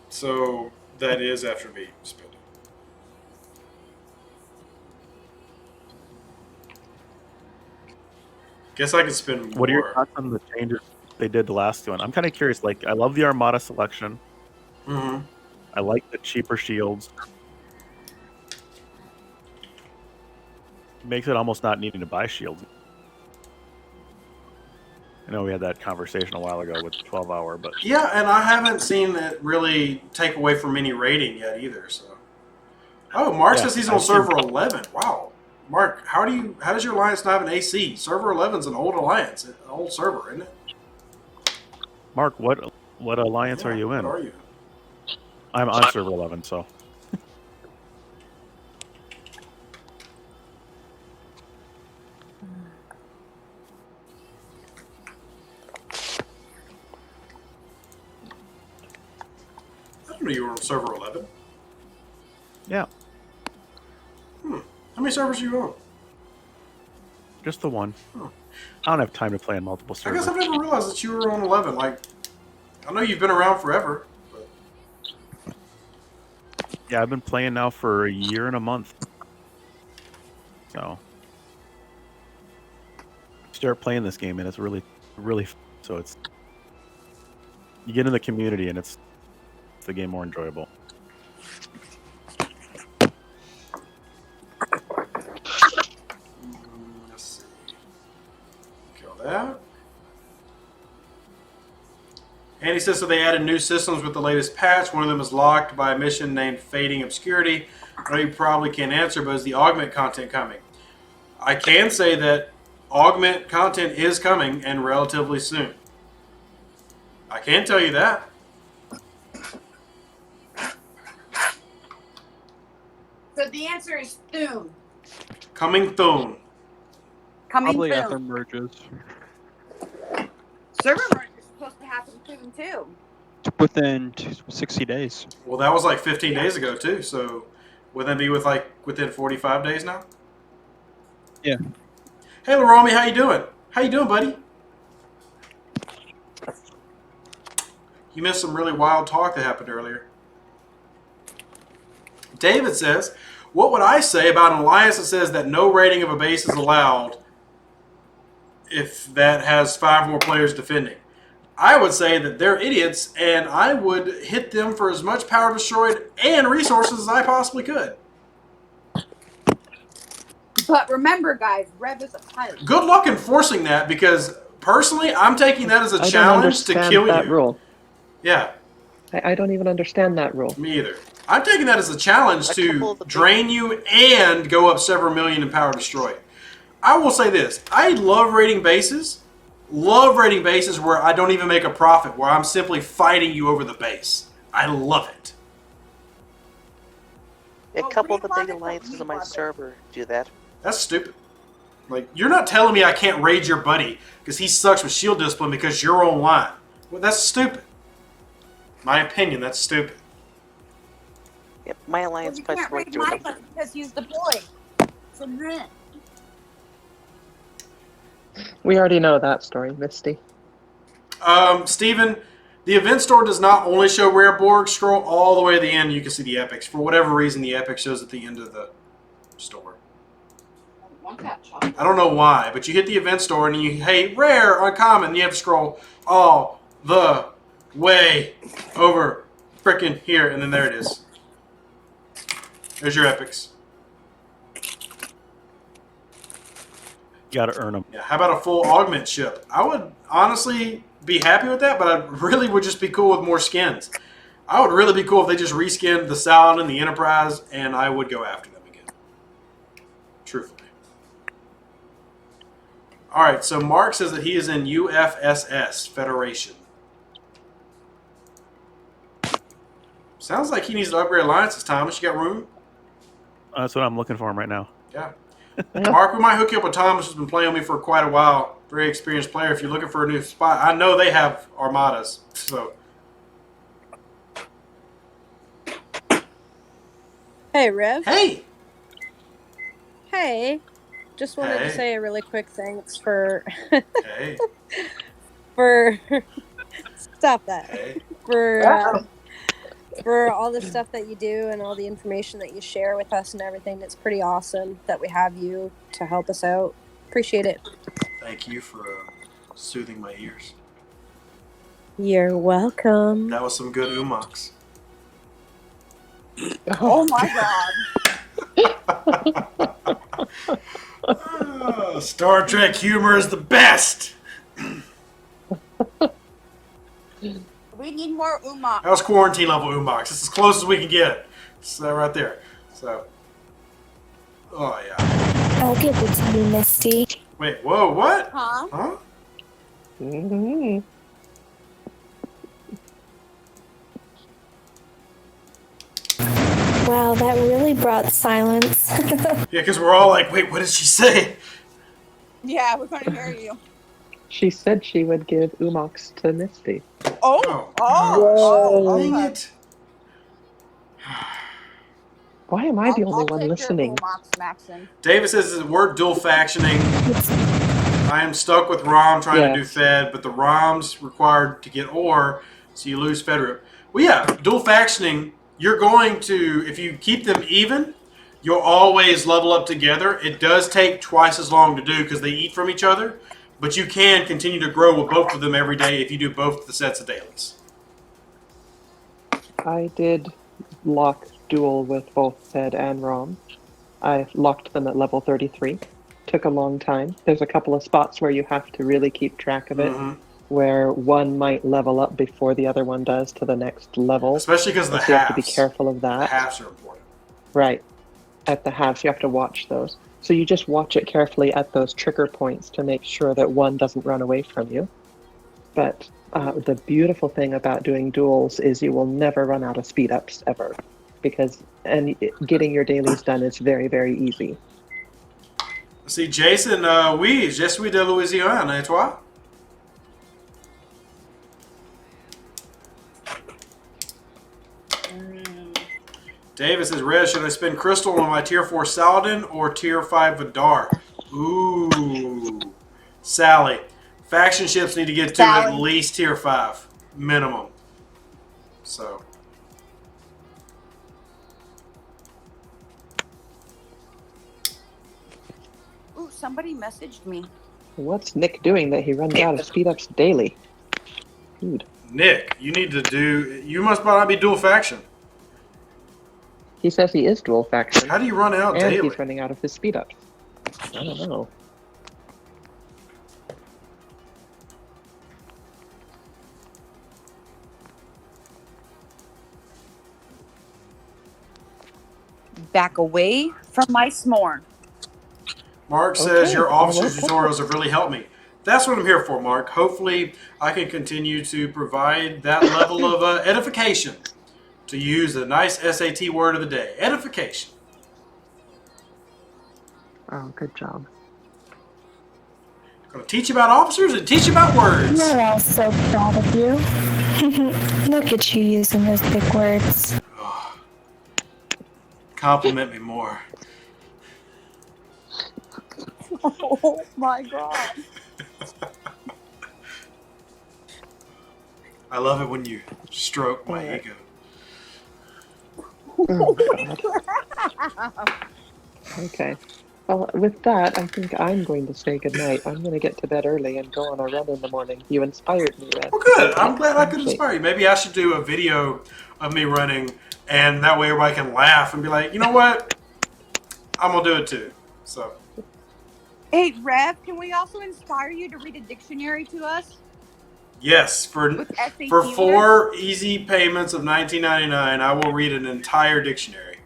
So that is after me spending. Guess I could spend more. What are your thoughts on the changes they did the last one? I'm kind of curious. Like, I love the Armada selection. Mm-hmm. I like the cheaper shields. Makes it almost not needing to buy shields. I know we had that conversation a while ago with 12 Hour, but Yeah, and I haven't seen it really take away from any rating yet either. So, oh, Mark says he's on server 11. Wow, Mark, how does your alliance not have an AC? Server 11's an old alliance, an old server, isn't it? Mark, what alliance are you in? What are you? I'm on server 11, so. I didn't know you were on server 11. Yeah. How many servers are you on? Just the one. Huh. I don't have time to play on multiple I servers. guess I've never realized that you were on 11. Like, I know you've been around forever. Yeah, I've been playing now for a year and a month. So, start playing this game, and it's really, so it's, you get in the community, and it's the game more enjoyable. Let's see. Kill that. And he says, so they added new systems with the latest patch. One of them is locked by a mission named Fading Obscurity. I know you probably can't answer, but is the augment content coming? I can say that augment content is coming and relatively soon. I can tell you that. So the answer is soon. Coming soon. Coming Probably soon. after merges. Server merge is supposed to happen soon too. Within 60 days. Well, that was like 15 days ago too. So, would that be within 45 days now? Yeah. Hey, Laromi, how you doing? How you doing, buddy? You missed some really wild talk that happened earlier. David says, what would I say about an alliance that says that no rating of a base is allowed if that has 5 more players defending? I would say that they're idiots, and I would hit them for as much power destroyed and resources as I possibly could. But remember, guys, Rev is a pilot. Good luck enforcing that, because personally, I'm taking that as a I don't challenge to understand kill that you. rule. Yeah. I don't even understand that rule. Me either. I'm taking that as a challenge to drain you and go up several million in power destroyed. I will say this. I love raiding bases. Love raiding bases where I don't even make a profit, where I'm simply fighting you over the base. I love it. A couple of the big alliances on my server do that. That's stupid. Like, you're not telling me I can't raid your buddy because he sucks with shield discipline because you're online. Well, that's stupid. My opinion, that's stupid. Yep, my alliance You fights can't like read doing my it. buddy because he's deployed. It's a myth. We already know that story, Misty. Steven, the event store does not only show rare Borg. Scroll all the way to the end, you can see the epics. For whatever reason, the epic shows at the end of the store. I don't know why, but you hit the event store and you, hey, rare, uncommon, and you have to scroll all the way over frickin' here, and then there it is. There's your epics. You gotta earn them. Yeah, how about a full augment ship? I would honestly be happy with that, but I really would just be cool with more skins. I would really be cool if they just reskinned the Saladin and the Enterprise, and I would go after them again. Truthfully. All right, so Mark says that he is in UFSS, Federation. Sounds like he needs to upgrade alliances, Thomas. You got room? That's what I'm looking for him right now. Yeah. Mark, we might hook you up with Thomas, who's been playing with me for quite a while. Very experienced player. If you're looking for a new spot, I know they have Armadas. So. Hey, Rev. Hey. Hey. Just wanted Hey. to say a really quick thanks for Hey. for stop that. Hey. For all the stuff that you do and all the information that you share with us and everything. It's pretty awesome that we have you to help us out. Appreciate it. Thank you for soothing my ears. You're welcome. That was some good umox. Oh my Oh, Star Trek humor is the best. We need more umma. That was quarantine level umox. It's as close as we can get. So right there. So. Oh yeah. I'll give it to you, Misty. Wait. Whoa. What? Huh? Huh? Mm-hmm. Wow, that really brought silence. Yeah, because we're all like, wait, what did she say? Yeah, we're going to hear you. She said she would give Umox to Misty. Dang it. Why am I the only one take listening? Your ummox, Maxon. David says the word dual factioning. I am stuck with ROM trying to do Yes. Fed, but the ROM's required to get ore, so you lose Fed. Well, yeah, dual factioning, you're going to, if you keep them even, you'll always level up together. It does take twice as long to do because they eat from each other, but you can continue to grow with both of them every day if you do both the sets of dailies. I did lock duel with both Fed and ROM. I locked them at level 33. Took a long time. There's a couple of spots where you have to really keep track of it, where one might level up before the other one does to the next level. Especially because of the So you have to be halves. careful of that. The halves are important. Right. At the halves, you have to watch those. So you just watch it carefully at those trigger points to make sure that one doesn't run away from you. But the beautiful thing about doing duels is you will never run out of speed ups ever, because getting your dailies done is very, very easy. See, Jason, oui, je suis de Louisiane, et toi? David says, Red, should I spend Crystal on my Tier 4 Saladin or Tier 5 Vidar? Ooh. Sally. Faction ships need to get to at Sally. least Tier 5. Minimum. So. Ooh, somebody messaged me. What's Nick doing that he runs out of speed ups daily? Dude. Nick, you need to do... You must not be dual faction. He says he is dual faction. How do you run out and daily? He's running out of his speed ups. I don't know. Back away from my s'more. Mark says, Okay, your officer's well, tutorials have really helped me. That's what I'm here for, Mark. Hopefully, I can continue to provide that level of edification. To use a nice SAT word of the day. Edification. Oh, good job. Going to teach you about officers and teach you about words. We're all so proud of you. Look at you using those big words. Oh, compliment me more. Oh my god. I love it when you stroke my ego. Oh, God. Okay. Well, with that, I think I'm going to say goodnight. I'm going to get to bed early and go on a run in the morning. You inspired me, Red. Well, good. I'm glad I could inspire you. Maybe I should do a video of me running, and that way everybody can laugh and be like, you know what? I'm going to do it too. So. Hey, Rev, can we also inspire you to read a dictionary to us? Yes, for SAT 4 easy payments of $19.99, I will read an entire dictionary.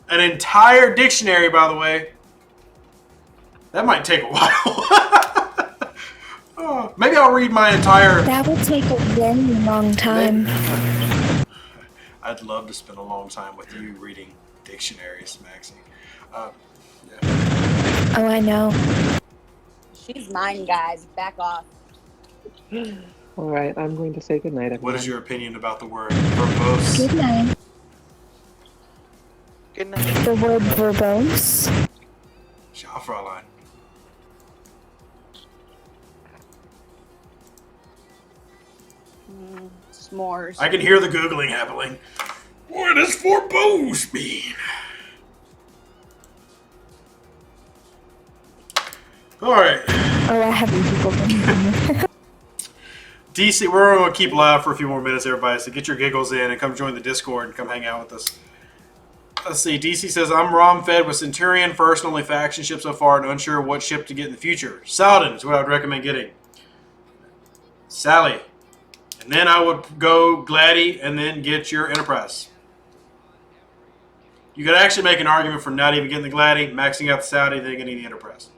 An entire dictionary, by the way. That might take a while. Oh, maybe I'll read my entire... That would take a very long time. I'd love to spend a long time with you reading dictionaries, Maxie. Yeah. Oh, I know. She's mine, guys. Back off. All right, I'm going to say goodnight, everyone. What is your opinion about the word verbose? Good night. Good night. The word verbose. Ja, Fräulein. S'mores. I can hear the Googling happening. What does verbose mean? All right. Oh, I haven't Googled. DC, we're going to keep live for a few more minutes, everybody, so get your giggles in and come join the Discord and come hang out with us. Let's see. DC says, I'm ROM-fed with Centurion, first and only faction ship so far, and unsure what ship to get in the future. Saladin is what I would recommend getting. Sally. And then I would go Gladdy and then get your Enterprise. You could actually make an argument for not even getting the Gladdy, maxing out the Saudi, then getting the Enterprise.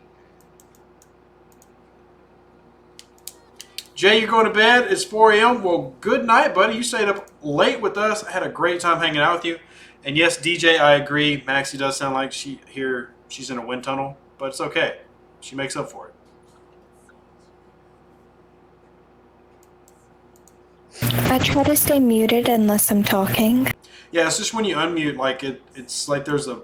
Jay, you're going to bed. It's 4 a.m. Well, good night, buddy. You stayed up late with us. I had a great time hanging out with you. And yes, DJ, I agree. Maxie does sound like she's in a wind tunnel, but it's okay. She makes up for it. I try to stay muted unless I'm talking. Yeah, it's just when you unmute, like it's like there's a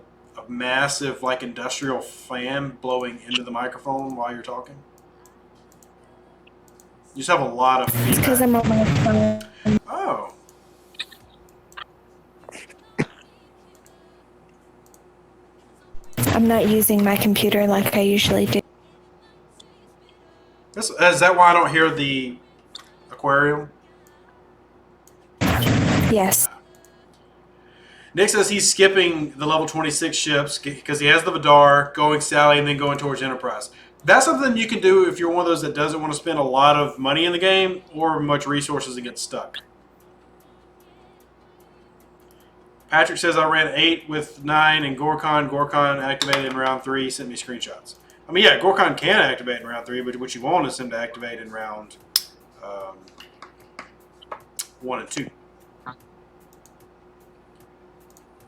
massive like industrial fan blowing into the microphone while you're talking. You just have a lot of feedback. It's because I'm on my phone. Oh. I'm not using my computer like I usually do. Is that why I don't hear the aquarium? Yes. Nick says he's skipping the level 26 ships because he has the Vidar, going Sally, and then going towards Enterprise. That's something you can do if you're one of those that doesn't want to spend a lot of money in the game or much resources and get stuck. Patrick says I ran 8 with 9 and Gorkon. Gorkon activated in round 3. He sent me screenshots. I mean, yeah, Gorkon can activate in round 3, but what you want is him to activate in round 1 and 2.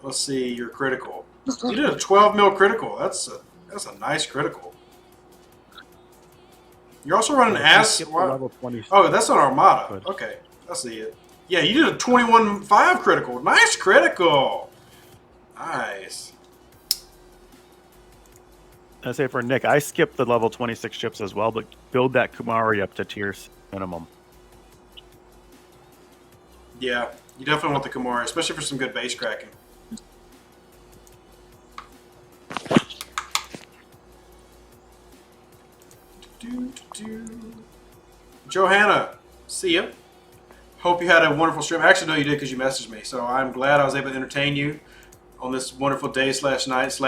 Let's see, your critical. You did a 12 mil critical. That's a nice critical. You're also running ass. Level 20. Oh, that's an Armada. Okay, I see it. Yeah, you did a 21-5 critical. Nice critical. Nice. I say for Nick, I skipped the level 26 ships as well, but build that Kumari up to tier minimum. Yeah, you definitely want the Kumari, especially for some good base cracking. Johanna, see ya. Hope you had a wonderful stream. I actually know you did because you messaged me, so I'm glad I was able to entertain you on this wonderful day / night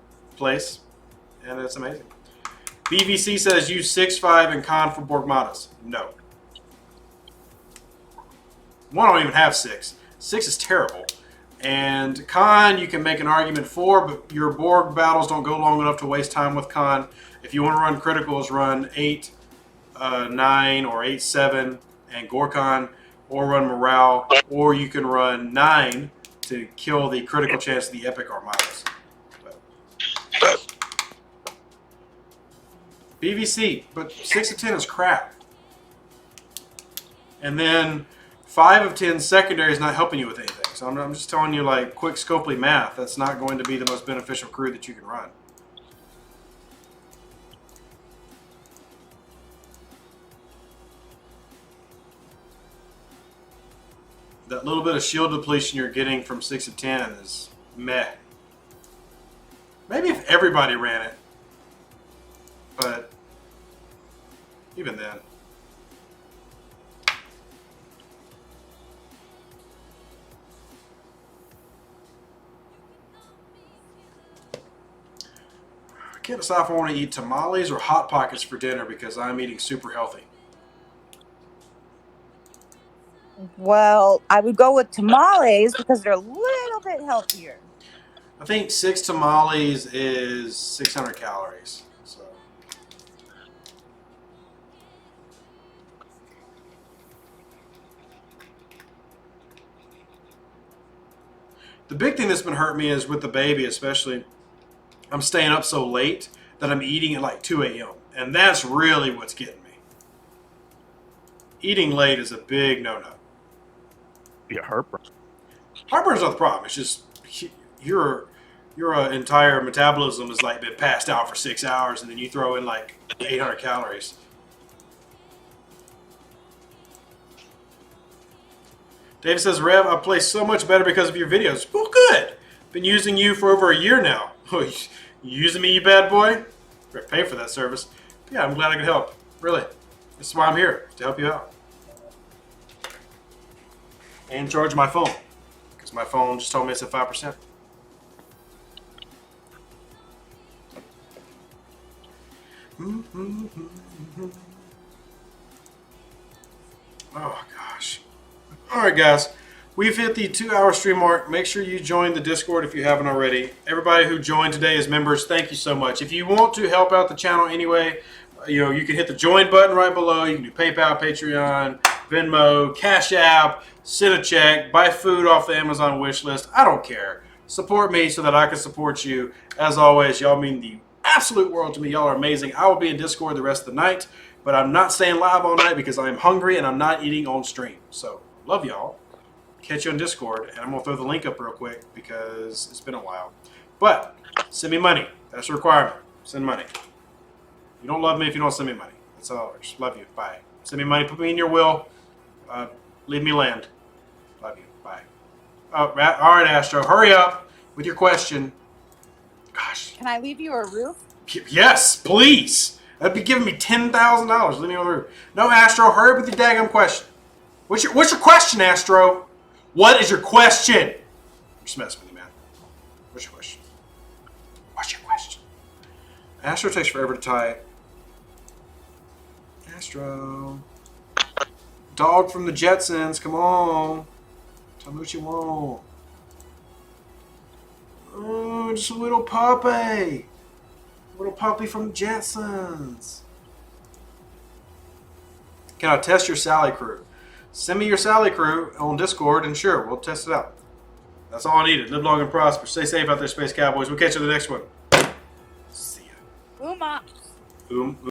/ place, and it's amazing. BVC says use 6-5 and con for Borgmadas. No. One, I don't even have 6. 6 is terrible. And con, you can make an argument for, but your Borg battles don't go long enough to waste time with con. If you want to run criticals, run 8, 9, or 8, 7, and Gorkon, or run morale, or you can run 9 to kill the critical chance of the epic Armadas. BVC, but 6 of 10 is crap. And then 5 of 10 secondary is not helping you with anything. So I'm just telling you, like, quick scopely math. That's not going to be the most beneficial crew that you can run. That little bit of shield depletion you're getting from 6 of 10 is meh. Maybe if everybody ran it. But even then. I can't decide if I want to eat tamales or Hot Pockets for dinner because I'm eating super healthy. Well, I would go with tamales because they're a little bit healthier. I think 6 tamales is 600 calories. So. The big thing that's been hurting me is with the baby especially, I'm staying up so late that I'm eating at like 2 a.m. And that's really what's getting me. Eating late is a big no-no. Yeah, heartburn. Heartburn's not the problem. It's just your entire metabolism has like been passed out for 6 hours, and then you throw in like 800 calories. David says, Rev, I play so much better because of your videos. Well, good. Been using you for over a year now. You using me, you bad boy? Better pay for that service. But yeah, I'm glad I could help. Really. This is why I'm here, to help you out. And charge my phone. Because my phone just told me it's at 5%. Oh, gosh. Alright, guys. We've hit the 2-hour stream mark. Make sure you join the Discord if you haven't already. Everybody who joined today as members, thank you so much. If you want to help out the channel anyway, you can hit the join button right below. You can do PayPal, Patreon, Venmo, Cash App, send a check, buy food off the Amazon wish list. I don't care. Support me so that I can support you. As always, y'all mean the absolute world to me. Y'all are amazing. I will be in Discord the rest of the night, but I'm not staying live all night because I'm hungry and I'm not eating on stream. So, love y'all. Catch you on Discord, and I'm going to throw the link up real quick because it's been a while. But, send me money. That's a requirement. Send money. You don't love me if you don't send me money. That's all. I just love you. Bye. Send me money. Put me in your will. Leave me land. Love you. Bye. Oh, all right, Astro. Hurry up with your question. Gosh. Can I leave you a roof? Yes, please. That'd be giving me $10,000. Leave me on the roof. No, Astro. Hurry up with your daggum question. What's your question, Astro? What is your question? I'm just messing with you, man. What's your question? What's your question? Astro takes forever to type. Astro. Dog from the Jetsons, come on. Tell me what you want. Oh, just a little puppy. Little puppy from the Jetsons. Can I test your Sally crew? Send me your Sally crew on Discord, and sure, we'll test it out. That's all I needed. Live long and prosper. Stay safe out there, Space Cowboys. We'll catch you in the next one. See ya. Boom.